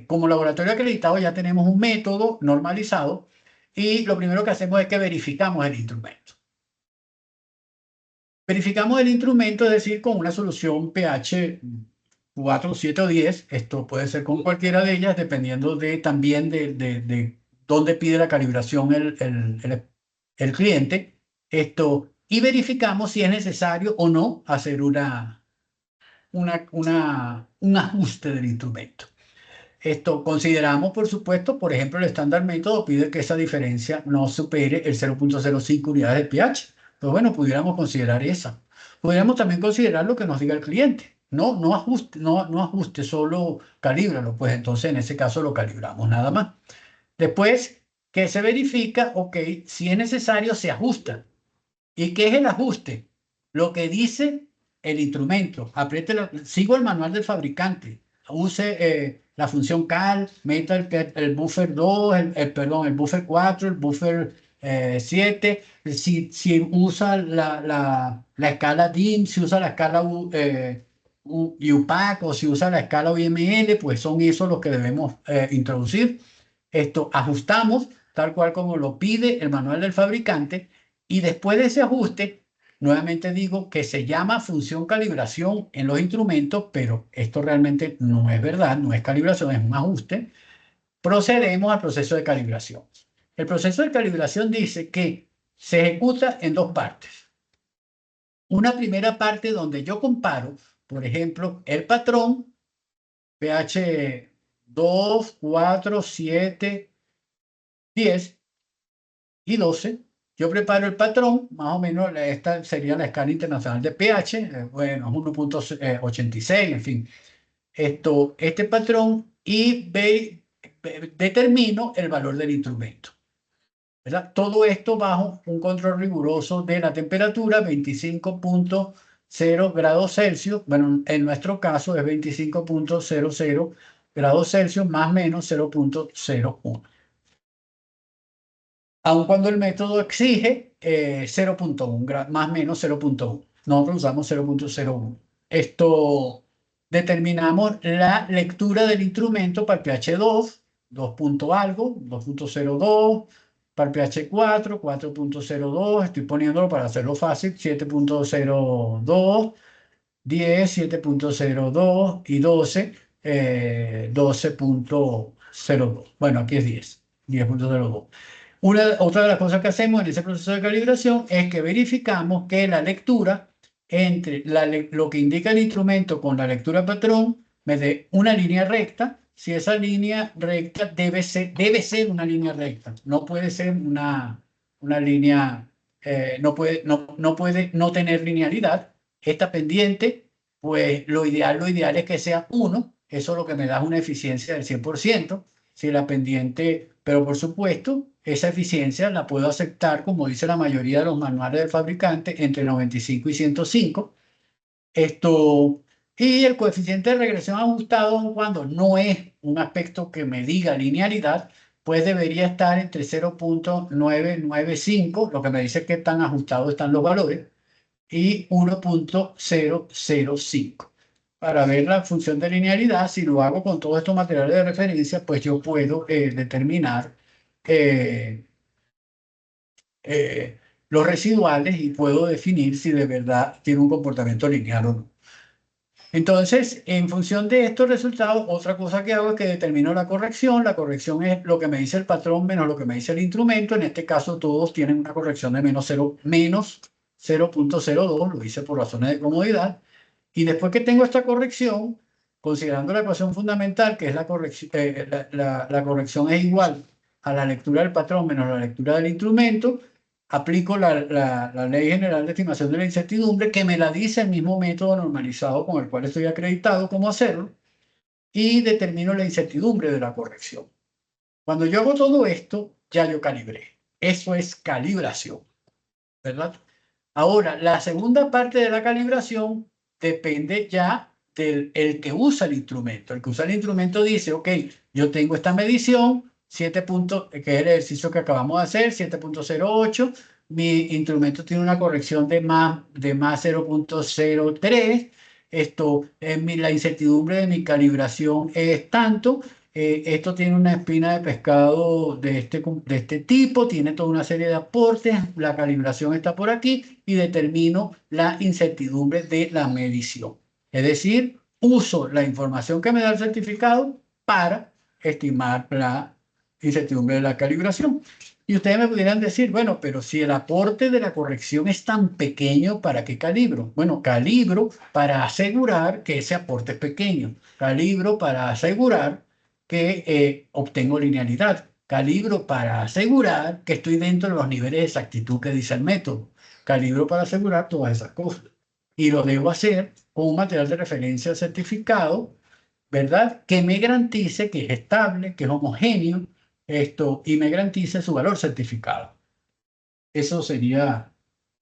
[SPEAKER 2] como laboratorio acreditado, ya tenemos un método normalizado y lo primero que hacemos es que verificamos el instrumento. Verificamos el instrumento, es decir, con una solución pH 4, 7 o 10. Esto puede ser con cualquiera de ellas, dependiendo también de dónde pide la calibración el cliente. Y verificamos si es necesario o no hacer un ajuste del instrumento. Consideramos, por supuesto, por ejemplo, el estándar método pide que esa diferencia no supere el 0.05 unidades de pH. Pues bueno, pudiéramos considerar esa. Podríamos también considerar lo que nos diga el cliente. No ajuste, solo calíbralo. Pues entonces en ese caso lo calibramos nada más. Después que se verifica, ok, si es necesario se ajusta. ¿Y qué es el ajuste? Lo que dice el instrumento. Sigo el manual del fabricante. Use la función cal, meta el buffer 2, el buffer 4, el buffer 7. Si usa la escala DIM, si usa la escala UPAC o si usa la escala UML, pues son esos los que debemos introducir. Esto ajustamos tal cual como lo pide el manual del fabricante. Y después de ese ajuste, nuevamente digo que se llama función calibración en los instrumentos, pero esto realmente no es verdad, no es calibración, es un ajuste. Procedemos al proceso de calibración. El proceso de calibración dice que se ejecuta en dos partes. Una primera parte donde yo comparo, por ejemplo, el patrón pH 2, 4, 7, 10 y 12. Yo preparo el patrón, más o menos esta sería la escala internacional de pH, bueno, 1.86, en fin. Este patrón y determino el valor del instrumento, ¿verdad? Todo esto bajo un control riguroso de la temperatura, 25.0 grados Celsius. Bueno, en nuestro caso es 25.00 grados Celsius más menos 0.01. Aun cuando el método exige 0.1, más o menos 0.1. Nosotros usamos 0.01. Determinamos la lectura del instrumento para el pH 2, 2 punto algo, 2.02, para el pH 4, 4.02, estoy poniéndolo para hacerlo fácil, 7.02, 10, 7.02 y 12, 12.02. Bueno, aquí es 10, 10.02. Otra de las cosas que hacemos en ese proceso de calibración es que verificamos que la lectura entre lo que indica el instrumento con la lectura patrón me dé una línea recta. Si esa línea recta debe ser una línea recta, no puede ser una línea, no puede no tener linealidad. Esta pendiente, pues lo ideal es que sea 1, eso es lo que me da una eficiencia del 100%. Si la pendiente, pero por supuesto, esa eficiencia la puedo aceptar, como dice la mayoría de los manuales del fabricante, entre 95 y 105. Y el coeficiente de regresión ajustado, cuando no es un aspecto que me diga linealidad, pues debería estar entre 0.995, lo que me dice que tan ajustados están los valores, y 1.005. Para ver la función de linealidad, si lo hago con todos estos materiales de referencia, pues yo puedo determinar los residuales y puedo definir si de verdad tiene un comportamiento lineal o no. Entonces, en función de estos resultados, otra cosa que hago es que determino la corrección. La corrección es lo que me dice el patrón menos lo que me dice el instrumento. En este caso, todos tienen una corrección de menos 0.02, lo hice por razones de comodidad. Y después que tengo esta corrección, considerando la ecuación fundamental, que es la corrección es igual a la lectura del patrón menos la lectura del instrumento, aplico la Ley General de Estimación de la Incertidumbre, que me la dice el mismo método normalizado con el cual estoy acreditado cómo hacerlo, y determino la incertidumbre de la corrección. Cuando yo hago todo esto, ya yo calibré. Eso es calibración, ¿verdad? Ahora, la segunda parte de la calibración depende ya del que usa el instrumento. El que usa el instrumento dice, ok, yo tengo esta medición, 7 puntos, que es el ejercicio que acabamos de hacer, 7.08, mi instrumento tiene una corrección de más 0.03, la incertidumbre de mi calibración es tanto, esto tiene una espina de pescado de este tipo, tiene toda una serie de aportes, la calibración está por aquí y determino la incertidumbre de la medición. Es decir, uso la información que me da el certificado para estimar la incertidumbre de la calibración. Y ustedes me pudieran decir, bueno, pero si el aporte de la corrección es tan pequeño, ¿para qué calibro? Bueno, calibro para asegurar que ese aporte es pequeño. Calibro para asegurar que obtengo linealidad. Calibro para asegurar que estoy dentro de los niveles de exactitud que dice el método. Calibro para asegurar todas esas cosas. y lo debo hacer con un material de referencia certificado, ¿verdad? Que me garantice que es estable, que es homogéneo, y me garantice su valor certificado. Eso sería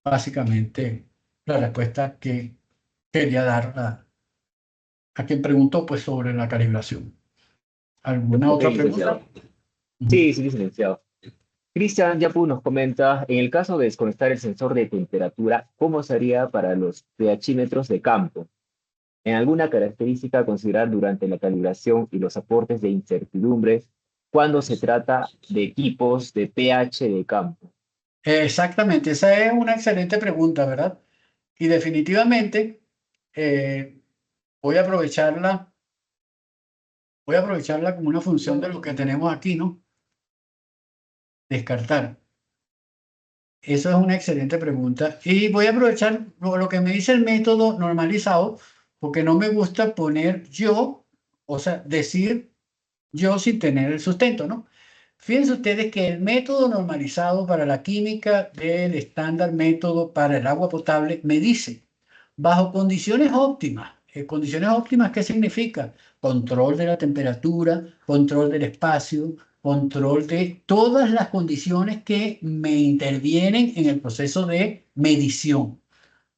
[SPEAKER 2] básicamente la respuesta que quería dar a quien preguntó pues, sobre la calibración. ¿Alguna
[SPEAKER 1] Ok,
[SPEAKER 2] otra
[SPEAKER 1] licenciado.
[SPEAKER 2] pregunta?
[SPEAKER 1] Sí, sí, licenciado. Cristian Yapu nos comenta, en el caso de desconectar el sensor de temperatura, ¿cómo sería para los pHímetros de campo? ¿En alguna característica a considerar durante la calibración y los aportes de incertidumbres cuando se trata de equipos de pH de campo?
[SPEAKER 2] Exactamente, esa es una excelente pregunta, ¿verdad? Y definitivamente eh, voy a aprovecharla, como una función de lo que tenemos aquí, ¿no? Descartar. Eso es una excelente pregunta. Y voy a aprovechar lo que me dice el método normalizado, porque no me gusta poner yo, o sea, decir yo sin tener el sustento, ¿no? Fíjense ustedes que el método normalizado para la química del estándar método para el agua potable me dice, bajo condiciones óptimas. ¿Condiciones óptimas qué significa? Control de la temperatura, control del espacio, control de todas las condiciones que me intervienen en el proceso de medición.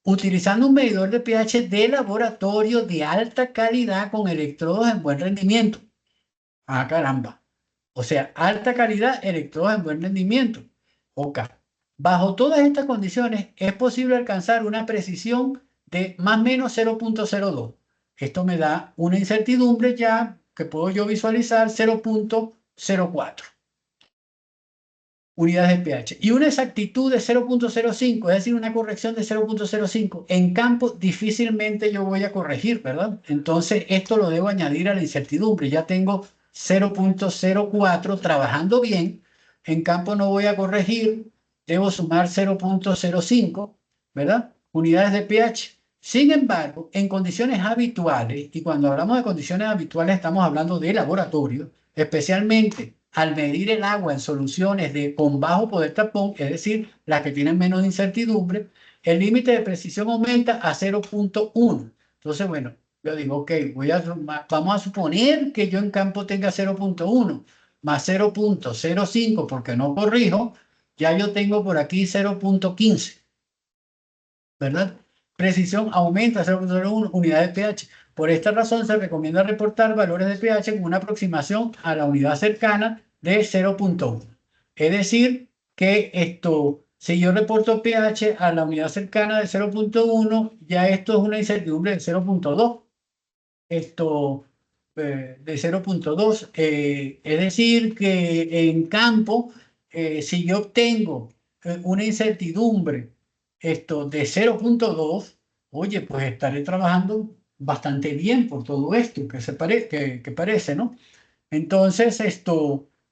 [SPEAKER 2] Utilizando un medidor de pH de laboratorio de alta calidad con electrodos en buen rendimiento. Ah, caramba. O sea, alta calidad, electrodos en buen rendimiento. OK. Bajo todas estas condiciones es posible alcanzar una precisión de más o menos 0.02. Esto me da una incertidumbre ya que puedo yo visualizar 0.04 unidades de pH. Y una exactitud de 0.05, es decir, una corrección de 0.05. En campo difícilmente yo voy a corregir, ¿verdad? Entonces esto lo debo añadir a la incertidumbre. Ya tengo 0.04 trabajando bien. En campo no voy a corregir. Debo sumar 0.05, ¿verdad? Unidades de pH. Sin embargo, en condiciones habituales, y cuando hablamos de condiciones habituales estamos hablando de laboratorio, especialmente al medir el agua en soluciones con bajo poder tapón, es decir, las que tienen menos incertidumbre, el límite de precisión aumenta a 0.1. Entonces, bueno, yo digo, OK, vamos a suponer que yo en campo tenga 0.1 más 0.05 porque no corrijo, ya yo tengo por aquí 0.15, ¿verdad? Precisión aumenta a 0.01 unidades de pH. Por esta razón se recomienda reportar valores de pH con una aproximación a la unidad cercana de 0.1. Es decir, que si yo reporto pH a la unidad cercana de 0.1, ya esto es una incertidumbre de 0.2. De 0.2. Es decir, que en campo, si yo obtengo una incertidumbre de 0.2, oye, pues estaré trabajando bastante bien por todo esto que parece, ¿no? Entonces,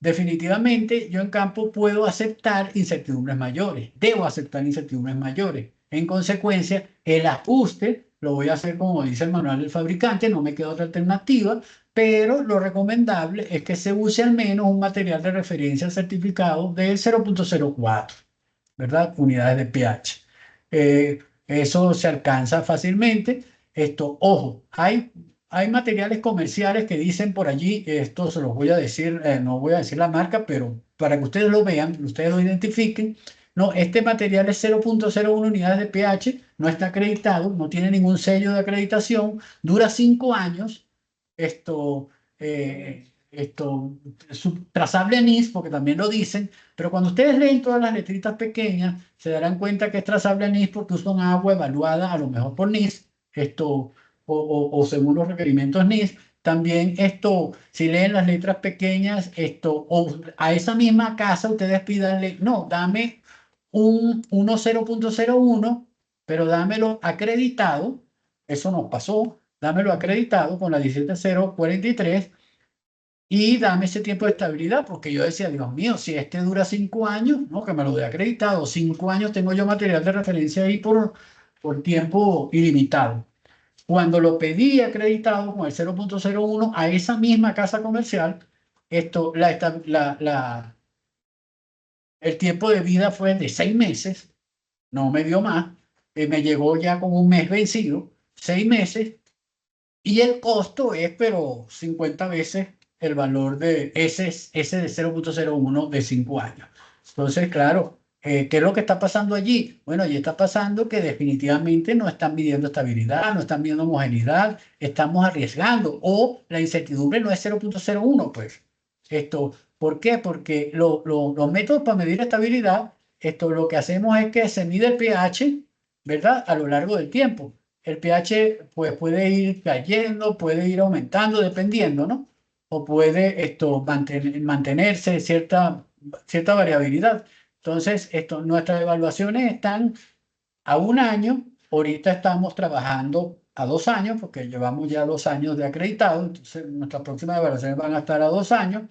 [SPEAKER 2] definitivamente yo en campo puedo aceptar incertidumbres mayores, debo aceptar incertidumbres mayores. En consecuencia, el ajuste lo voy a hacer como dice el manual del fabricante, no me queda otra alternativa, pero lo recomendable es que se use al menos un material de referencia certificado del 0.04, ¿verdad? Unidades de pH. Eso se alcanza fácilmente. Ojo, hay materiales comerciales que dicen por allí, esto se los voy a decir, no voy a decir la marca, pero para que ustedes lo vean, ustedes lo identifiquen. No, este material es 0.01 unidades de pH, no está acreditado, no tiene ningún sello de acreditación, dura 5 años. Esto, trazable a NIS, porque también lo dicen, pero cuando ustedes leen todas las letritas pequeñas, se darán cuenta que es trazable a NIS porque usan agua evaluada a lo mejor por NIS, o según los requerimientos NIS. También si leen las letras pequeñas, o a esa misma casa ustedes pídanle, no, dame un 0.01, pero dámelo acreditado. Eso nos pasó, dámelo acreditado con la 17043 y dame ese tiempo de estabilidad, porque yo decía, Dios mío, si este dura 5 años, no, que me lo dé acreditado, 5 años tengo yo material de referencia ahí por tiempo ilimitado. Cuando lo pedí acreditado con el 0.01 a esa misma casa comercial, el tiempo de vida fue de 6 meses, no me dio más. me llegó ya con un mes vencido, 6 meses, y el costo es, pero 50 veces el valor de ese de 0,01 de 5 años. Entonces, claro, ¿qué es lo que está pasando allí? Bueno, allí está pasando que definitivamente no están midiendo estabilidad, no están midiendo homogeneidad, estamos arriesgando, o la incertidumbre no es 0,01, pues. ¿Por qué? Porque los métodos para medir estabilidad, lo que hacemos es que se mide el pH, ¿verdad? A lo largo del tiempo. El pH pues, puede ir cayendo, puede ir aumentando, dependiendo, ¿no? O puede mantenerse cierta variabilidad. Entonces, nuestras evaluaciones están a 1 año. Ahorita estamos trabajando a 2 años, porque llevamos ya 2 años de acreditado. Entonces, nuestras próximas evaluaciones van a estar a 2 años.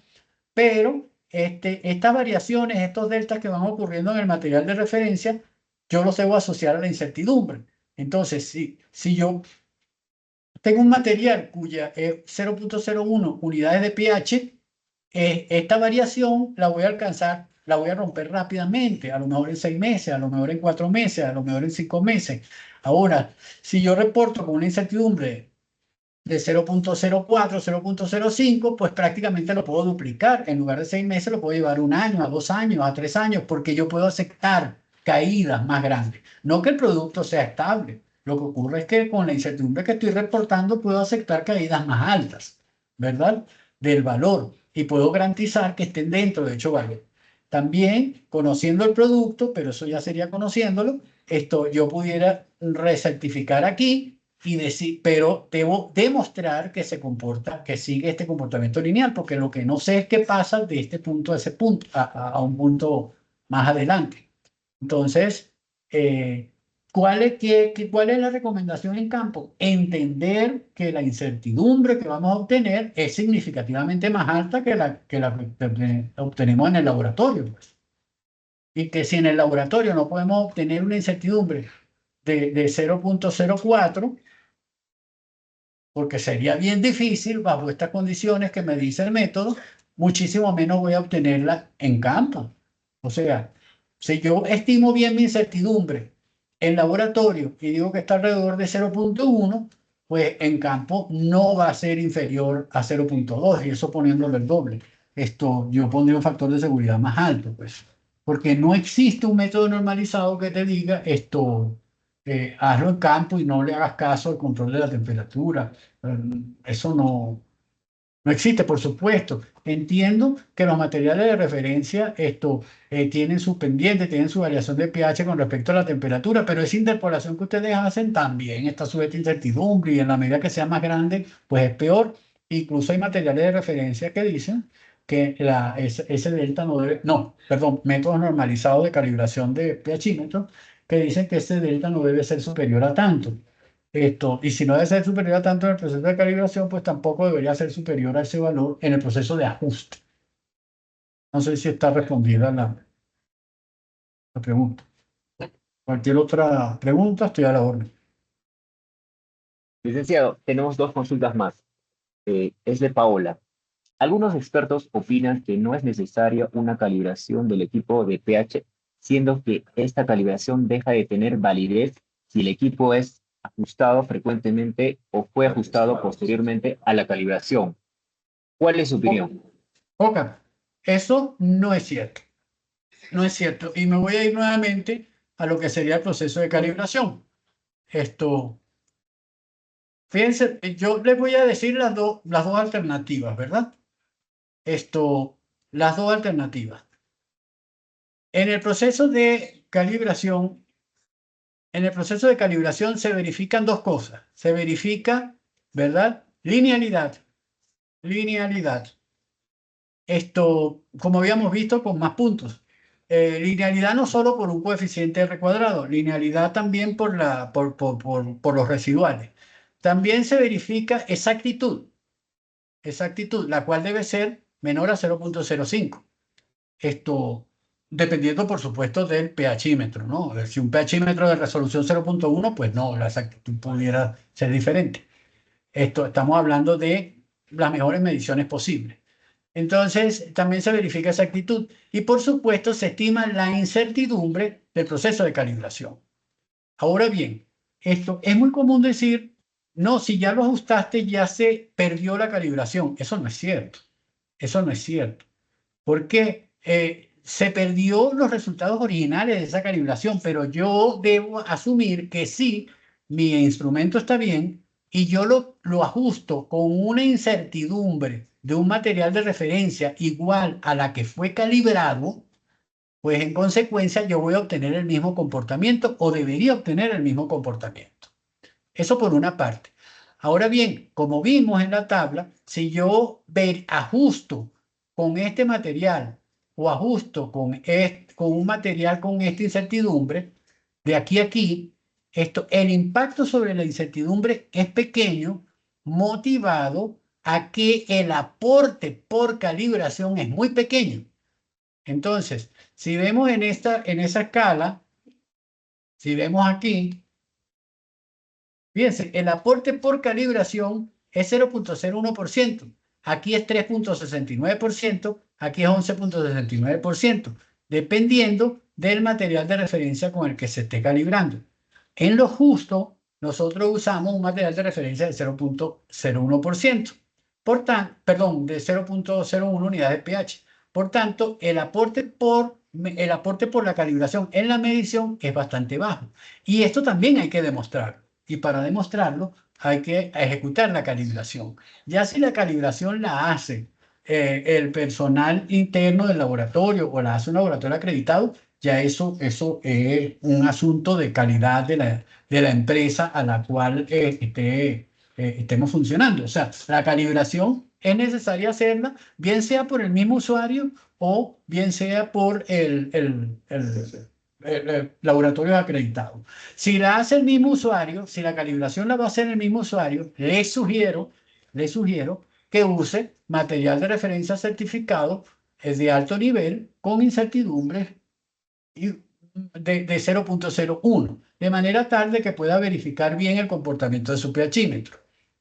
[SPEAKER 2] Pero estas variaciones, estos deltas que van ocurriendo en el material de referencia, yo los debo asociar a la incertidumbre. Entonces, si yo tengo un material cuya es 0,01 unidades de pH, esta variación la voy a alcanzar, la voy a romper rápidamente, a lo mejor en 6 meses, a lo mejor en 4 meses, a lo mejor en 5 meses. Ahora, si yo reporto con una incertidumbre de 0,04, 0,05, pues prácticamente lo puedo duplicar. En lugar de 6 meses lo puedo llevar 1 año, a 2 años, a 3 años, porque yo puedo aceptar caídas más grandes. No que el producto sea estable. Lo que ocurre es que con la incertidumbre que estoy reportando puedo aceptar caídas más altas, ¿verdad? Del valor. Y puedo garantizar que estén dentro de hecho valor. También, conociendo el producto, pero eso ya sería conociéndolo, yo pudiera recertificar aquí y decir, pero debo demostrar que se comporta, que sigue este comportamiento lineal, porque lo que no sé es qué pasa de este punto a ese punto, a un punto más adelante. Entonces, ¿cuál es la recomendación en campo? Entender que la incertidumbre que vamos a obtener es significativamente más alta que la que obtenemos en el laboratorio, pues. Y que si en el laboratorio no podemos obtener una incertidumbre de 0,04, porque sería bien difícil bajo estas condiciones que me dice el método, muchísimo menos voy a obtenerla en campo. O sea, si yo estimo bien mi incertidumbre en laboratorio y digo que está alrededor de 0,1, pues en campo no va a ser inferior a 0,2, y eso poniéndolo el doble. Yo pondría un factor de seguridad más alto, pues, porque no existe un método normalizado que te diga hazlo en campo y no le hagas caso al control de la temperatura. Eso no existe, por supuesto. Entiendo que los materiales de referencia tienen sus pendientes, tienen su variación de pH con respecto a la temperatura, pero esa interpolación que ustedes hacen también está sujeta a incertidumbre, y en la medida que sea más grande, pues es peor. Incluso hay materiales de referencia que dicen que ese delta no debe, no, perdón, métodos normalizados de calibración de pHímetro, que dicen que ese delta no debe ser superior a tanto. Y si no debe ser superior a tanto en el proceso de calibración, pues tampoco debería ser superior a ese valor en el proceso de ajuste. No sé si está respondida la pregunta. Cualquier otra pregunta, estoy a la orden.
[SPEAKER 1] Licenciado, tenemos 2 consultas más. Es de Paola. Algunos expertos opinan que no es necesaria una calibración del equipo de pH, siendo que esta calibración deja de tener validez si el equipo es ajustado frecuentemente o fue ajustado posteriormente a la calibración. ¿Cuál es su opinión?
[SPEAKER 2] Ok, eso no es cierto. No es cierto. Y me voy a ir nuevamente a lo que sería el proceso de calibración. Fíjense, yo les voy a decir las dos alternativas, ¿verdad? Las dos alternativas. En el proceso de calibración, se verifican dos cosas. Se verifica, ¿verdad? Linealidad. Como habíamos visto, con más puntos. Linealidad no solo por un coeficiente R cuadrado, linealidad también por los residuales. También se verifica exactitud, la cual debe ser menor a 0,05. Dependiendo, por supuesto, del pHímetro, ¿no? Si un pHímetro de resolución 0,1, pues no, la exactitud pudiera ser diferente. Estamos hablando de las mejores mediciones posibles. Entonces, también se verifica exactitud y, por supuesto, se estima la incertidumbre del proceso de calibración. Ahora bien, esto es muy común decir, no, si ya lo ajustaste, ya se perdió la calibración. Eso no es cierto. Eso no es cierto. Porque se perdió los resultados originales de esa calibración, pero yo debo asumir que sí, mi instrumento está bien y yo lo ajusto con una incertidumbre de un material de referencia igual a la que fue calibrado, pues en consecuencia yo voy a obtener el mismo comportamiento o debería obtener el mismo comportamiento. Eso por una parte. Ahora bien, como vimos en la tabla, si yo ajusto con este material o ajusto con un material con esta incertidumbre, de aquí a aquí, el impacto sobre la incertidumbre es pequeño, motivado a que el aporte por calibración es muy pequeño. Entonces, si vemos en esa escala, si vemos aquí, fíjense, el aporte por calibración es 0,01%. Aquí es 3,69%, aquí es 11,69%, dependiendo del material de referencia con el que se esté calibrando. En lo justo, nosotros usamos un material de referencia de 0,01%, perdón, de 0,01 unidades de pH. Por tanto, el aporte por la calibración en la medición es bastante bajo. Y esto también hay que demostrarlo. Y para demostrarlo hay que ejecutar la calibración. Ya si la calibración la hace el personal interno del laboratorio o la hace un laboratorio acreditado, ya eso es un asunto de calidad de la empresa a la cual estemos funcionando. O sea, la calibración es necesaria hacerla, bien sea por el mismo usuario o bien sea por el laboratorio acreditado. Si la hace el mismo usuario, si la calibración la va a hacer el mismo usuario, le sugiero que use material de referencia certificado de alto nivel con incertidumbres de 0,01, de manera tal de que pueda verificar bien el comportamiento de su pHímetro,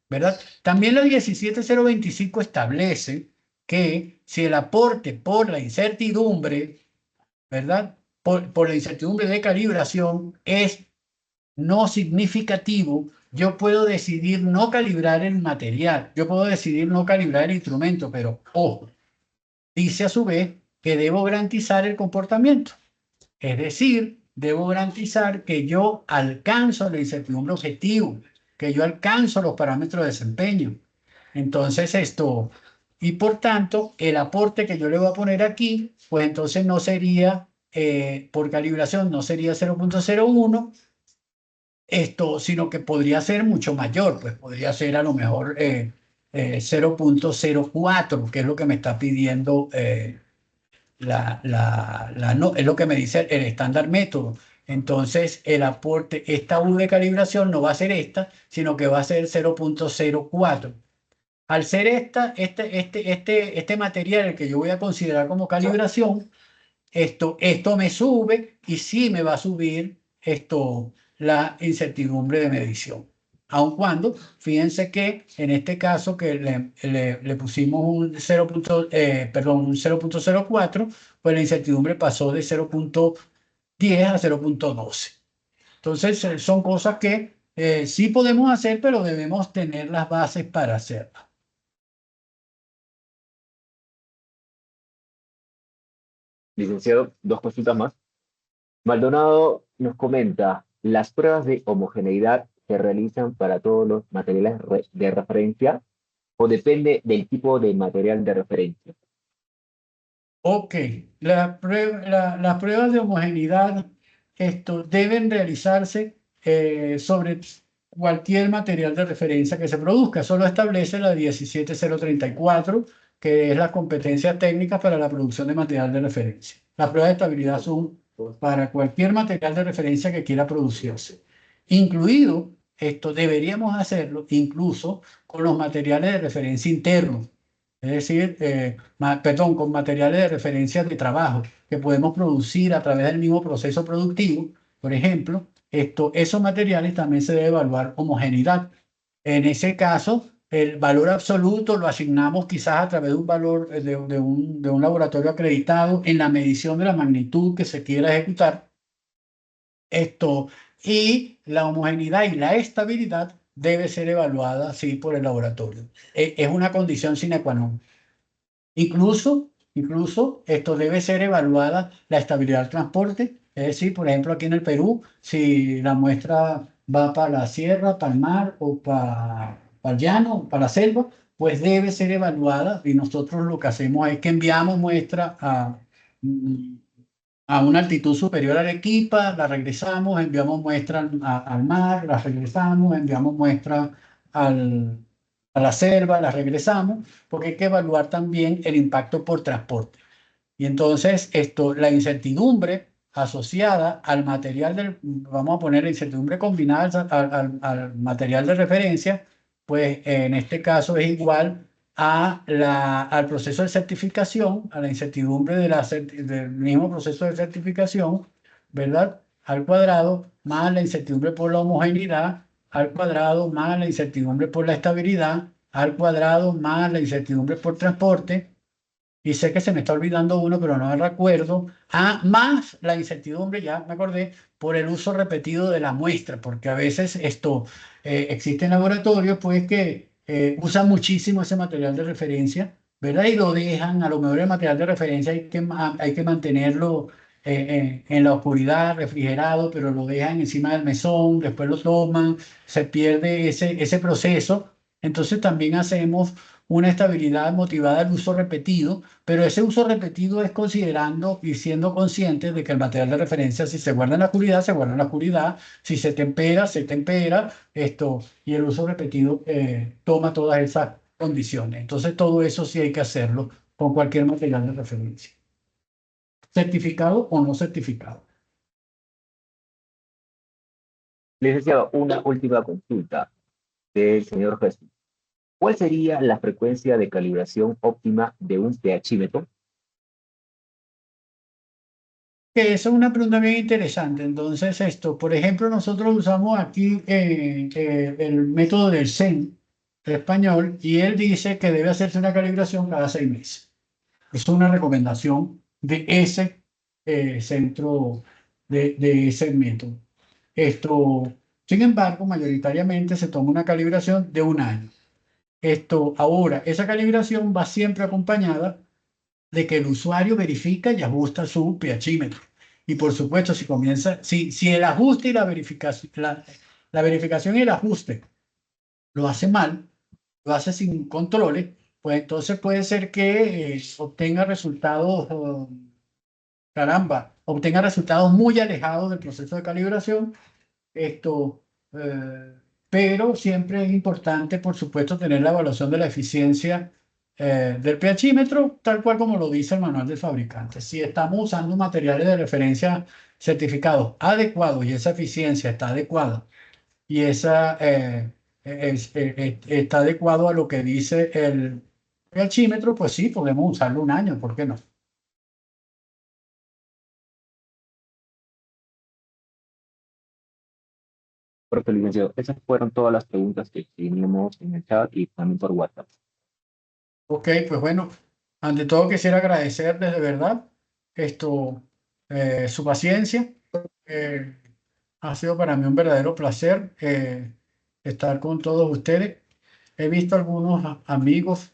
[SPEAKER 2] ¿verdad? También la 17025 establece que si el aporte por la incertidumbre, ¿verdad? Por la incertidumbre de calibración es no significativo, yo puedo decidir no calibrar el material, yo puedo decidir no calibrar el instrumento, pero ojo, dice a su vez que debo garantizar el comportamiento. Es decir, debo garantizar que yo alcanzo la incertidumbre objetivo, que yo alcanzo los parámetros de desempeño. Entonces y por tanto, el aporte que yo le voy a poner aquí, pues entonces no sería, por calibración, no sería 0,01, sino que podría ser mucho mayor, pues podría ser a lo mejor 0,04, que es lo que me está pidiendo no, es lo que me dice el estándar método. Entonces, el aporte, esta U de calibración no va a ser esta, sino que va a ser 0,04. Al ser este material el que yo voy a considerar como calibración, esto me sube y sí me va a subir la incertidumbre de medición. Aun cuando, fíjense que en este caso que le pusimos un 0,04, pues la incertidumbre pasó de 0,10 a 0,12. Entonces, son cosas que sí podemos hacer, pero debemos tener las bases para hacerlas.
[SPEAKER 1] Licenciado, dos consultas más. Maldonado nos comenta, ¿las pruebas de homogeneidad se realizan para todos los materiales de referencia o depende del tipo de material de referencia?
[SPEAKER 2] Ok, las pruebas de homogeneidad deben realizarse sobre cualquier material de referencia que se produzca. Solo establece la 17034, que es la competencia técnica para la producción de material de referencia. Las pruebas de estabilidad son para cualquier material de referencia que quiera producirse. Incluido, deberíamos hacerlo incluso con los materiales de referencia internos. Es decir, con materiales de referencia de trabajo que podemos producir a través del mismo proceso productivo. Por ejemplo, esos materiales también se debe evaluar homogeneidad. En ese caso, el valor absoluto lo asignamos quizás a través de un valor de un laboratorio acreditado en la medición de la magnitud que se quiera ejecutar. y la homogeneidad y la estabilidad debe ser evaluada, sí, por el laboratorio. Es una condición sine qua non. Incluso esto debe ser evaluada la estabilidad del transporte, es decir, por ejemplo, aquí en el Perú, si la muestra va para la sierra, para el mar o para el llano, para la selva, pues debe ser evaluada y nosotros lo que hacemos es que enviamos muestra a una altitud superior a Arequipa, la regresamos, enviamos muestra al mar, la regresamos, enviamos muestra a la selva, la regresamos, porque hay que evaluar también el impacto por transporte. Y entonces la incertidumbre asociada al material vamos a poner la incertidumbre combinada al material de referencia, pues en este caso es igual al proceso de certificación, a la incertidumbre del mismo proceso de certificación, ¿verdad? Al cuadrado, más la incertidumbre por la homogeneidad, al cuadrado, más la incertidumbre por la estabilidad, al cuadrado, más la incertidumbre por transporte, y sé que se me está olvidando uno, pero no me recuerdo, más la incertidumbre, ya me acordé, por el uso repetido de la muestra, porque a veces existen laboratorios pues que usan muchísimo ese material de referencia, ¿verdad? Y lo dejan, a lo mejor el material de referencia hay que mantenerlo en la oscuridad, refrigerado, pero lo dejan encima del mesón, después lo toman, se pierde ese proceso. Entonces también hacemos una estabilidad motivada al uso repetido, pero ese uso repetido es considerando y siendo conscientes de que el material de referencia, si se guarda en la oscuridad, se guarda en la oscuridad, si se tempera, se tempera, y el uso repetido toma todas esas condiciones. Entonces todo eso sí hay que hacerlo con cualquier material de referencia, certificado o no certificado.
[SPEAKER 1] Licenciado, una última consulta del señor Jesús. ¿Cuál sería la frecuencia de calibración óptima de un pHímetro?
[SPEAKER 2] Esa es una pregunta bien interesante. Entonces, por ejemplo, nosotros usamos aquí el método del CEN español y él dice que debe hacerse una calibración cada 6 meses. Es una recomendación de ese centro, de ese método. Sin embargo, mayoritariamente se toma una calibración de 1 año. Ahora, esa calibración va siempre acompañada de que el usuario verifica y ajusta su pHímetro. Y por supuesto, si el ajuste y la verificación y el ajuste lo hace mal, lo hace sin controles, pues entonces puede ser que obtenga resultados, obtenga resultados muy alejados del proceso de calibración. Eh, pero siempre es importante, por supuesto, tener la evaluación de la eficiencia del pHímetro, tal cual como lo dice el manual del fabricante. Si estamos usando materiales de referencia certificados adecuados y esa eficiencia está adecuada y está adecuado a lo que dice el pHímetro, pues sí, podemos usarlo 1 año, ¿por qué no?
[SPEAKER 1] Porque, licenciado, esas fueron todas las preguntas que teníamos en el chat y también por WhatsApp.
[SPEAKER 2] Ok, pues bueno, ante todo quisiera agradecerles de verdad su paciencia. Eh, Ha sido para mí un verdadero placer estar con todos ustedes. He visto algunos amigos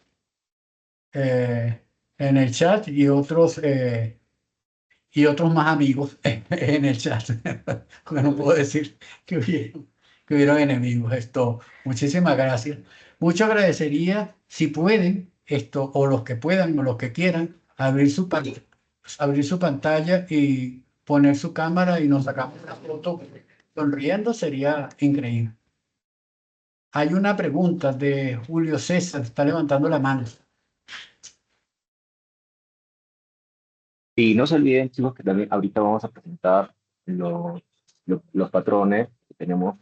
[SPEAKER 2] en el chat y otros más amigos en el chat. Porque no puedo decir que hubieron enemigos. Muchísimas gracias. Mucho agradecería si pueden, o los que puedan o los que quieran, abrir su pantalla y poner su cámara y nos sacamos una foto sonriendo, sería increíble. Hay una pregunta de Julio César, está levantando la mano.
[SPEAKER 1] Y no se olviden, chicos, que también ahorita vamos a presentar los patrones que tenemos,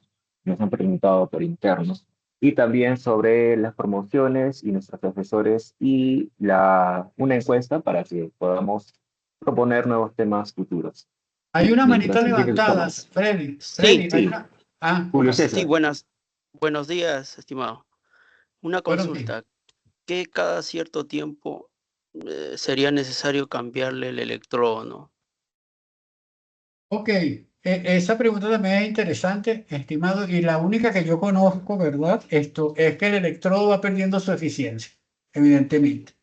[SPEAKER 1] nos han preguntado por internos, y también sobre las promociones y nuestros profesores y una encuesta para que podamos proponer nuevos temas futuros.
[SPEAKER 2] Hay una manita
[SPEAKER 1] Mientras
[SPEAKER 2] levantada, Freddy.
[SPEAKER 6] Sí,
[SPEAKER 2] Hay una.
[SPEAKER 1] Julio César.
[SPEAKER 6] sí, buenos días, estimado. Una consulta. ¿Qué cada cierto tiempo sería necesario cambiarle el electrodo?
[SPEAKER 2] Ok, Esa pregunta también es interesante, estimado, y la única que yo conozco, ¿verdad? Esto es que el electrodo va perdiendo su eficiencia, evidentemente.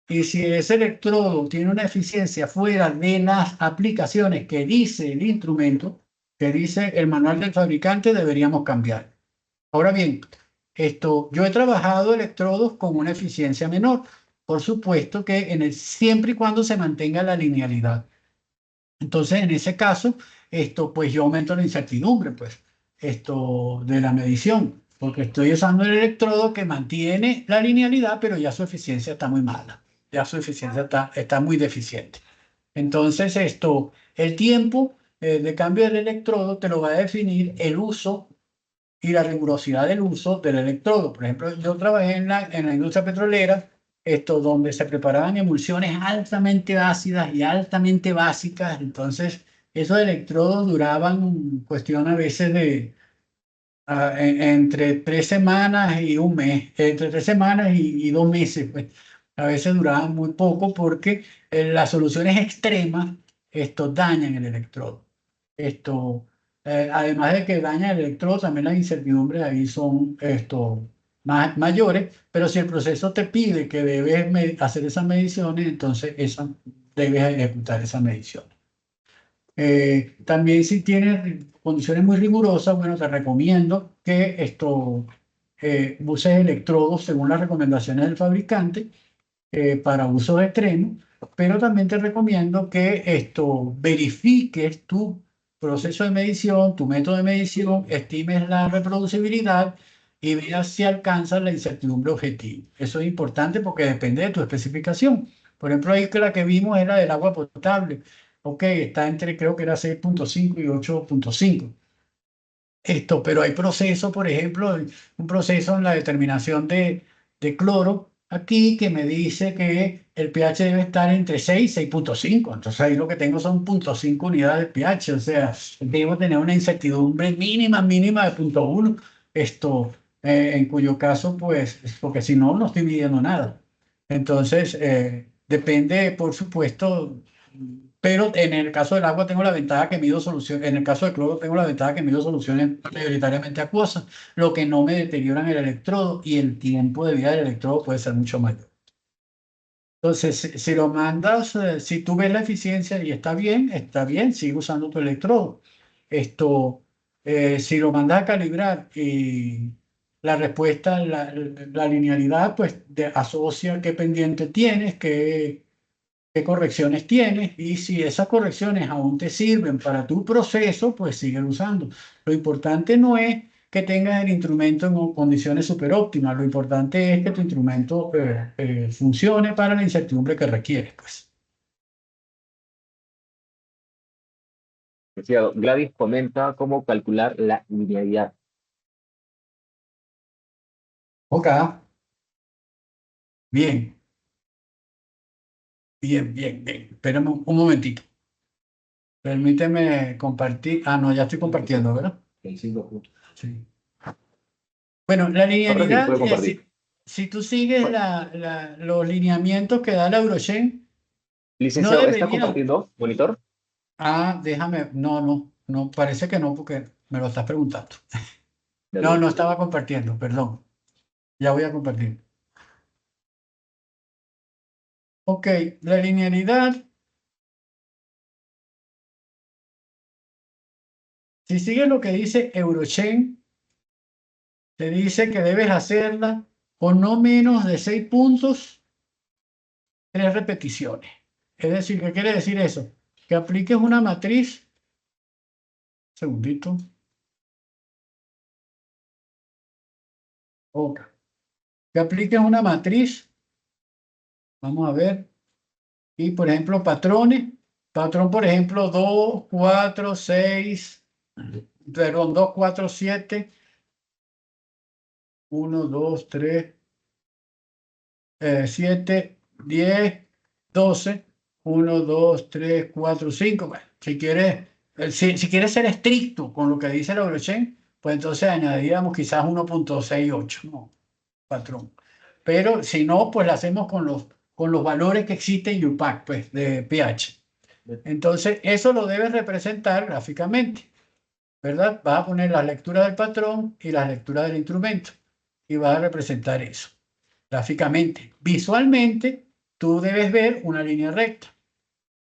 [SPEAKER 2] Y si ese electrodo tiene una eficiencia fuera de las aplicaciones que dice el instrumento, que dice el manual del fabricante, deberíamos cambiar. Ahora bien, yo he trabajado electrodos con una eficiencia menor. Por supuesto que siempre y cuando se mantenga la linealidad. Entonces, en ese caso, pues yo aumento la incertidumbre, pues, de la medición, porque estoy usando el electrodo que mantiene la linealidad, pero ya su eficiencia está muy mala, ya su eficiencia está muy deficiente. Entonces, el tiempo de cambio del electrodo te lo va a definir el uso y la rigurosidad del uso del electrodo. Por ejemplo, yo trabajé en la industria petrolera, donde se preparaban emulsiones altamente ácidas y altamente básicas. Entonces, esos electrodos duraban cuestión a veces de entre 3 semanas y un mes, entre 3 semanas y 2 meses, pues. A veces duraban muy poco porque las soluciones extremas dañan el electrodo. Además de que daña el electrodo, también las incertidumbres ahí son mayores, pero si el proceso te pide que debes hacer esas mediciones, entonces debes ejecutar esas mediciones. También si tienes condiciones muy rigurosas, bueno, te recomiendo que uses electrodos según las recomendaciones del fabricante para usos extremos, pero también te recomiendo que verifiques tu proceso de medición, tu método de medición, estimes la reproducibilidad y veas si alcanzas la incertidumbre objetiva. Eso es importante porque depende de tu especificación. Por ejemplo, ahí que la que vimos era del agua potable. Ok, está entre, creo que era 6.5 y 8.5. Pero hay procesos, por ejemplo, un proceso en la determinación de cloro aquí que me dice que el pH debe estar entre 6 y 6.5. Entonces ahí lo que tengo son 0.5 unidades de pH. O sea, debo tener una incertidumbre mínima de 0.1. En cuyo caso, pues, porque si no, no estoy midiendo nada. Entonces, depende, por supuesto. Pero en el caso del agua tengo la ventaja que mido soluciones, en el caso del cloro tengo la ventaja que mido soluciones mayoritariamente acuosas, lo que no me deterioran el electrodo y el tiempo de vida del electrodo puede ser mucho mayor. Entonces, si lo mandas, si tú ves la eficiencia y está bien, sigue usando tu electrodo. Si lo mandas a calibrar y la respuesta, la linealidad, pues asocia qué pendiente tienes, qué correcciones tienes y si esas correcciones aún te sirven para tu proceso, pues sigue usando. Lo importante no es que tengas el instrumento en condiciones super óptimas, lo importante es que tu instrumento funcione para la incertidumbre que requieres, pues.
[SPEAKER 1] Licenciado, Gladys comenta cómo calcular la linealidad.
[SPEAKER 2] Ok, bien, bien. Espérame un momentito. Permíteme compartir. Ah, no, ya estoy compartiendo, ¿verdad? Sí. Bueno, la
[SPEAKER 1] Ahora sí,
[SPEAKER 2] linealidad,
[SPEAKER 1] puede compartir.
[SPEAKER 2] si tú sigues los lineamientos que da la Eurochain, no
[SPEAKER 1] Licenciado, ¿está
[SPEAKER 2] debería.
[SPEAKER 1] compartiendo monitor?
[SPEAKER 2] Déjame, no, parece que no, porque me lo estás preguntando.
[SPEAKER 1] Dale,
[SPEAKER 2] No, no
[SPEAKER 1] dale.
[SPEAKER 2] estaba compartiendo, perdón. Ya voy a compartir. Ok, la linealidad, si sigues lo que dice Eurochain, te dice que debes hacerla con no menos de 6 puntos, 3 repeticiones. Es decir, ¿qué quiere decir eso? Que apliques una matriz. Segundito. Ok. Que apliques una matriz. Vamos a ver. Y, por ejemplo, patrones. Patrón, por ejemplo, 2, 4, 6, perdón, 2, 4, 7, 1, 2, 3, 7, 10, 12, 1, 2, 3, 4, 5. Bueno, si quieres ser estricto con lo que dice la blockchain, pues entonces añadiríamos quizás 1.68, ¿no? Patrón. Pero si no, pues lo hacemos con los valores que existen en UPAC, pues, de pH. Entonces, eso lo debes representar gráficamente, ¿verdad? Vas a poner las lecturas del patrón y las lecturas del instrumento y vas a representar eso gráficamente. Visualmente, tú debes ver una línea recta.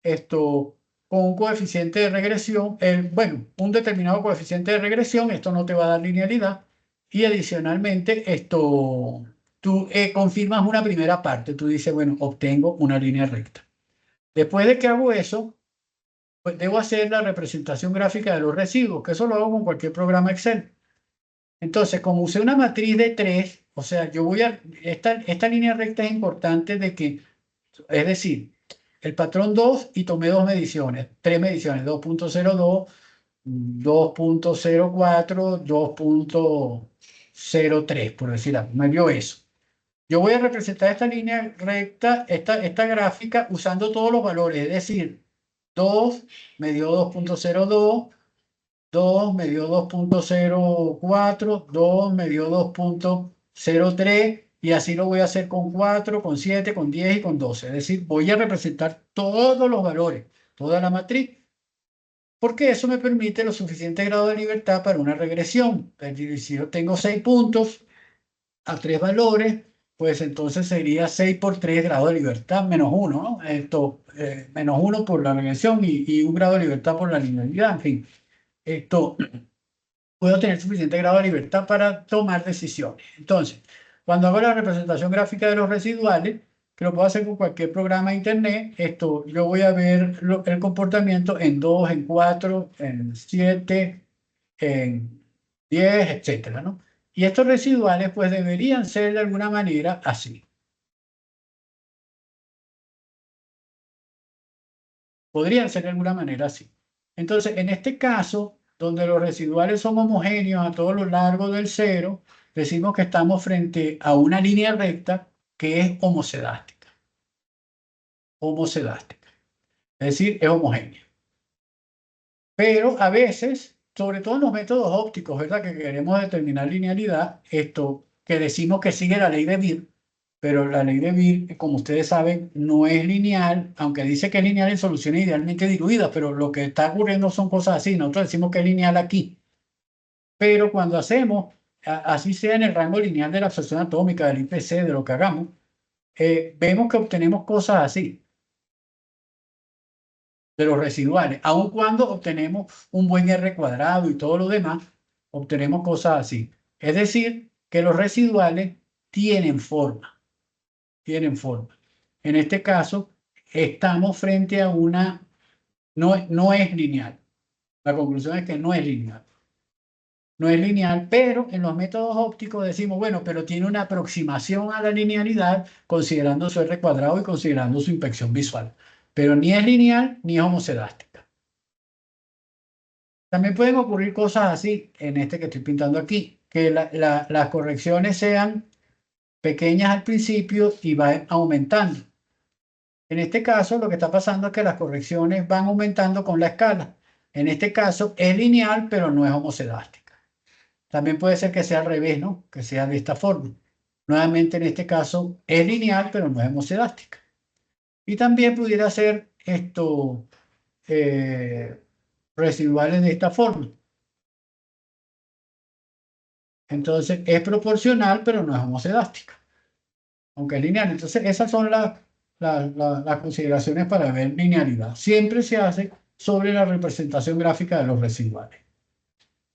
[SPEAKER 2] Esto con un coeficiente de regresión, bueno, un determinado coeficiente de regresión, esto no te va a dar linealidad. Y adicionalmente, tú confirmas una primera parte, tú dices, bueno, obtengo una línea recta. Después de que hago eso, pues debo hacer la representación gráfica de los residuos, que eso lo hago con cualquier programa Excel. Entonces, como usé una matriz de 3, o sea, esta línea recta es importante de que, es decir, el patrón 2 y tomé tres mediciones, 2.02, 2.04, 2.03, por decir algo, me dio eso. Yo voy a representar esta línea recta, esta gráfica, usando todos los valores, es decir, 2 me dio 2.02, 2 me dio 2.04, 2 me dio 2.03, y así lo voy a hacer con 4, con 7, con 10 y con 12. Es decir, voy a representar todos los valores, toda la matriz, porque eso me permite lo suficiente grado de libertad para una regresión. Es decir, si yo tengo 6 puntos a 3 valores, pues entonces sería 6 por 3 grados de libertad menos 1, ¿no? Menos 1 por la regresión y 1 grado de libertad por la linealidad, en fin. Puedo tener suficiente grado de libertad para tomar decisiones. Entonces, cuando hago la representación gráfica de los residuales, que lo puedo hacer con cualquier programa de internet, yo voy a ver el comportamiento en 2, en 4, en 7, en 10, etcétera, ¿no? Y estos residuales, pues, deberían ser de alguna manera así. Podrían ser de alguna manera así. Entonces, en este caso, donde los residuales son homogéneos a todo lo largo del cero, decimos que estamos frente a una línea recta que es homocedástica. Homocedástica. Es decir, es homogénea. Pero a veces, sobre todo en los métodos ópticos, ¿verdad? Que queremos determinar linealidad, que decimos que sigue la ley de Beer, pero la ley de Beer, como ustedes saben, no es lineal, aunque dice que es lineal en soluciones idealmente diluidas, pero lo que está ocurriendo son cosas así. Nosotros decimos que es lineal aquí. Pero cuando hacemos, así sea en el rango lineal de la absorción atómica, del IPC, de lo que hagamos, vemos que obtenemos cosas así, de los residuales. Aun cuando obtenemos un buen R cuadrado y todo lo demás, obtenemos cosas así. Es decir, que los residuales tienen forma. Tienen forma. En este caso, estamos frente a una... No es lineal. La conclusión es que no es lineal. No es lineal, pero en los métodos ópticos decimos, bueno, pero tiene una aproximación a la linealidad considerando su R cuadrado y considerando su inspección visual. Pero ni es lineal ni es homocedástica. También pueden ocurrir cosas así, en este que estoy pintando aquí, que las correcciones sean pequeñas al principio y van aumentando. En este caso, lo que está pasando es que las correcciones van aumentando con la escala. En este caso, es lineal, pero no es homocedástica. También puede ser que sea al revés, ¿no? Que sea de esta forma. Nuevamente, en este caso, es lineal, pero no es homocedástica. Y también pudiera ser residuales de esta forma. Entonces, es proporcional, pero no es homocedástica. Aunque es lineal. Entonces, esas son las consideraciones para ver linealidad. Siempre se hace sobre la representación gráfica de los residuales.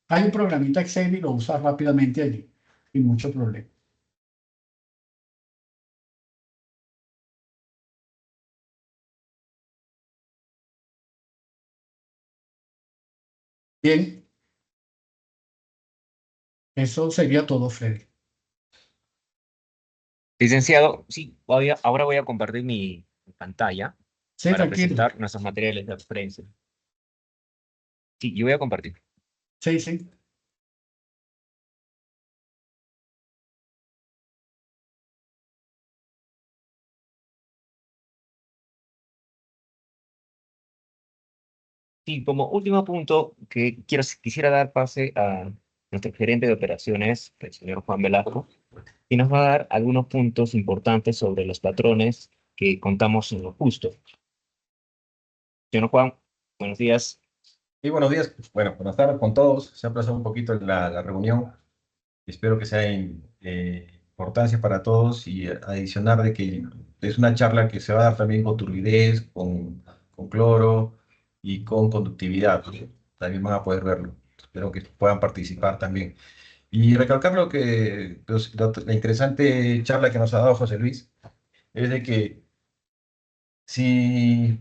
[SPEAKER 2] Hay un programita Excel y lo usa rápidamente allí, sin mucho problema. Bien, eso sería todo, Freddy.
[SPEAKER 1] Licenciado, sí, ahora voy a compartir mi pantalla
[SPEAKER 2] Sí,
[SPEAKER 1] para
[SPEAKER 2] tranquilo.
[SPEAKER 1] presentar nuestros materiales de referencia. Sí, yo voy a compartir.
[SPEAKER 2] Sí, sí.
[SPEAKER 1] Sí, como último punto, que quisiera dar pase a nuestro gerente de operaciones, el señor Juan Velasco, y nos va a dar algunos puntos importantes sobre los patrones que contamos en lo justo. Señor Juan, buenos días.
[SPEAKER 7] Sí, buenos días. Bueno, buenas tardes con todos. Se ha aplazado un poquito la reunión. Espero que sea de importancia para todos y adicionar de que es una charla que se va a dar también con turbidez, con cloro y con conductividad. También van a poder verlo. Espero que puedan participar también. Y recalcar lo que la interesante charla que nos ha dado José Luis es de que si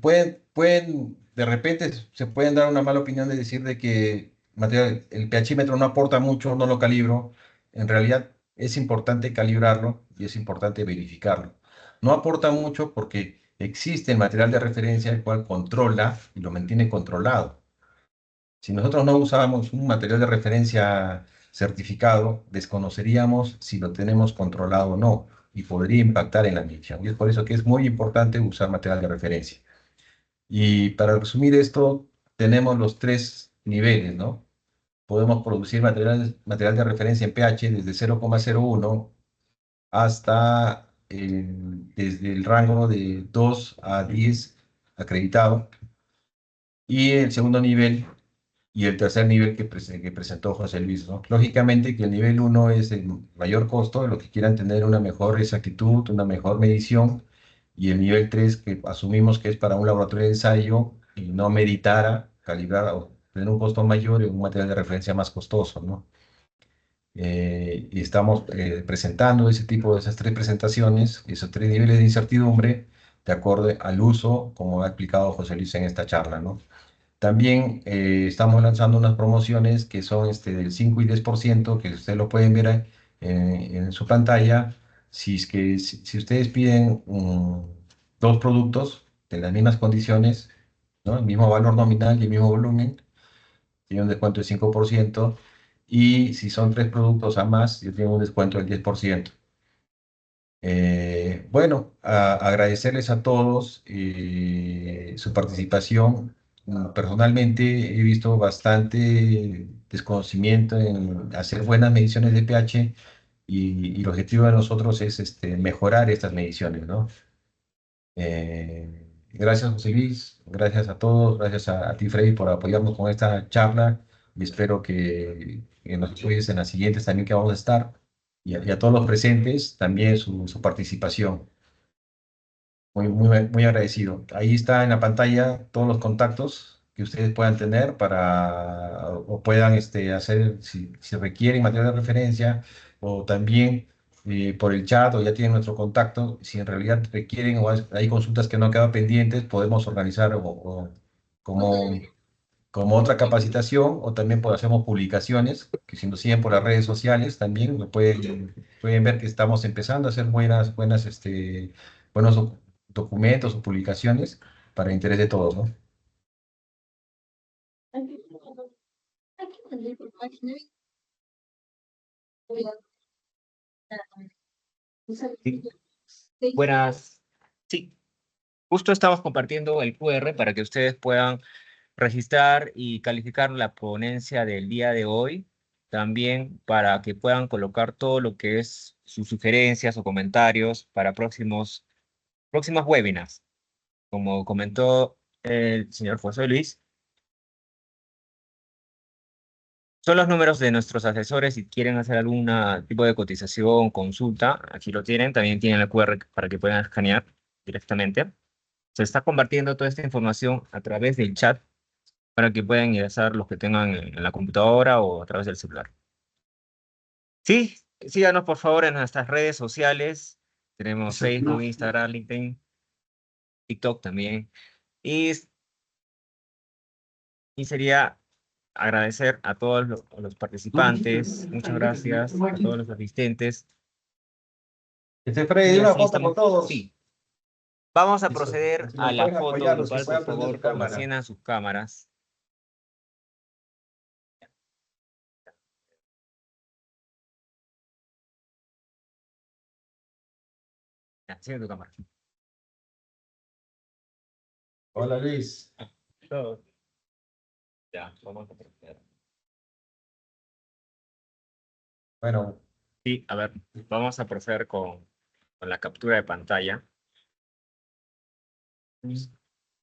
[SPEAKER 7] de repente se pueden dar una mala opinión de decir de que el pHímetro no aporta mucho, no lo calibro. En realidad es importante calibrarlo y es importante verificarlo. No aporta mucho porque existe el material de referencia el cual controla y lo mantiene controlado. Si nosotros no usábamos un material de referencia certificado, desconoceríamos si lo tenemos controlado o no y podría impactar en la medición. Y es por eso que es muy importante usar material de referencia. Y para resumir esto, tenemos los tres niveles, ¿no? Podemos producir material de referencia en pH desde 0,01 hasta desde el rango de 2 a 10 acreditado. Y el segundo nivel y el tercer nivel que presentó José Luis, ¿no? Lógicamente que el nivel 1 es el mayor costo, de los que quieran tener una mejor exactitud, una mejor medición, y el nivel 3 que asumimos que es para un laboratorio de ensayo y no meditar, calibrar o tener un costo mayor y un material de referencia más costoso, ¿no? Y estamos presentando ese tipo de esas tres presentaciones, esos tres niveles de incertidumbre, de acuerdo al uso, como ha explicado José Luis en esta charla, ¿no? También estamos lanzando unas promociones que son del 5 y 10%, que ustedes lo pueden ver en su pantalla. Si ustedes piden dos productos de las mismas condiciones, ¿no? El mismo valor nominal y el mismo volumen, tiene un descuento del 5%. Y si son tres productos a más, yo tengo un descuento del 10%. Bueno, agradecerles a todos su participación. Personalmente he visto bastante desconocimiento en hacer buenas mediciones de pH y el objetivo de nosotros es mejorar estas mediciones, ¿no? Gracias, José Luis, gracias a todos, gracias a ti, Freddy, por apoyarnos con esta charla y espero que nos apoyes en las siguientes también que vamos a estar y a todos los presentes también su participación. Muy agradecido. Ahí está en la pantalla todos los contactos que ustedes puedan tener o puedan hacer, si requieren material de referencia, o también por el chat, o ya tienen nuestro contacto. Si en realidad requieren o hay consultas que no han quedado pendientes, podemos organizar como, como otra capacitación, o también hacemos publicaciones, que si nos siguen por las redes sociales también pueden ver que estamos empezando a hacer buenos documentos o publicaciones para interés de todos, ¿no?
[SPEAKER 1] Sí. Buenas. Sí, justo estamos compartiendo el QR para que ustedes puedan registrar y calificar la ponencia del día de hoy. También para que puedan colocar todo lo que es sus sugerencias o comentarios para próximas webinars. Como comentó el señor José Luis, son los números de nuestros asesores. Si quieren hacer algún tipo de cotización, consulta, aquí lo tienen. También tienen el QR para que puedan escanear directamente. Se está compartiendo toda esta información a través del chat para que puedan ingresar los que tengan en la computadora o a través del celular. Sí, síganos por favor en nuestras redes sociales. Tenemos Facebook, Instagram, LinkedIn, TikTok también. Y sería agradecer a todos los participantes. Muchas gracias a todos los asistentes.
[SPEAKER 7] Freddy,
[SPEAKER 1] Y
[SPEAKER 7] una
[SPEAKER 1] así
[SPEAKER 7] foto con todos.
[SPEAKER 1] Sí. Vamos a
[SPEAKER 7] Listo.
[SPEAKER 1] proceder
[SPEAKER 7] Si
[SPEAKER 1] a
[SPEAKER 7] nos
[SPEAKER 1] la
[SPEAKER 7] pueden
[SPEAKER 1] foto
[SPEAKER 7] apoyar, los que
[SPEAKER 1] grupal, por
[SPEAKER 7] puedan prender
[SPEAKER 1] favor,
[SPEAKER 7] su cámara.
[SPEAKER 1] enciendan sus cámaras. Ya, enciende tu cámara.
[SPEAKER 7] Hola, Luis.
[SPEAKER 1] Todos. Ya, vamos a proceder.
[SPEAKER 7] Bueno,
[SPEAKER 1] Sí, a ver, vamos a proceder con la captura de pantalla.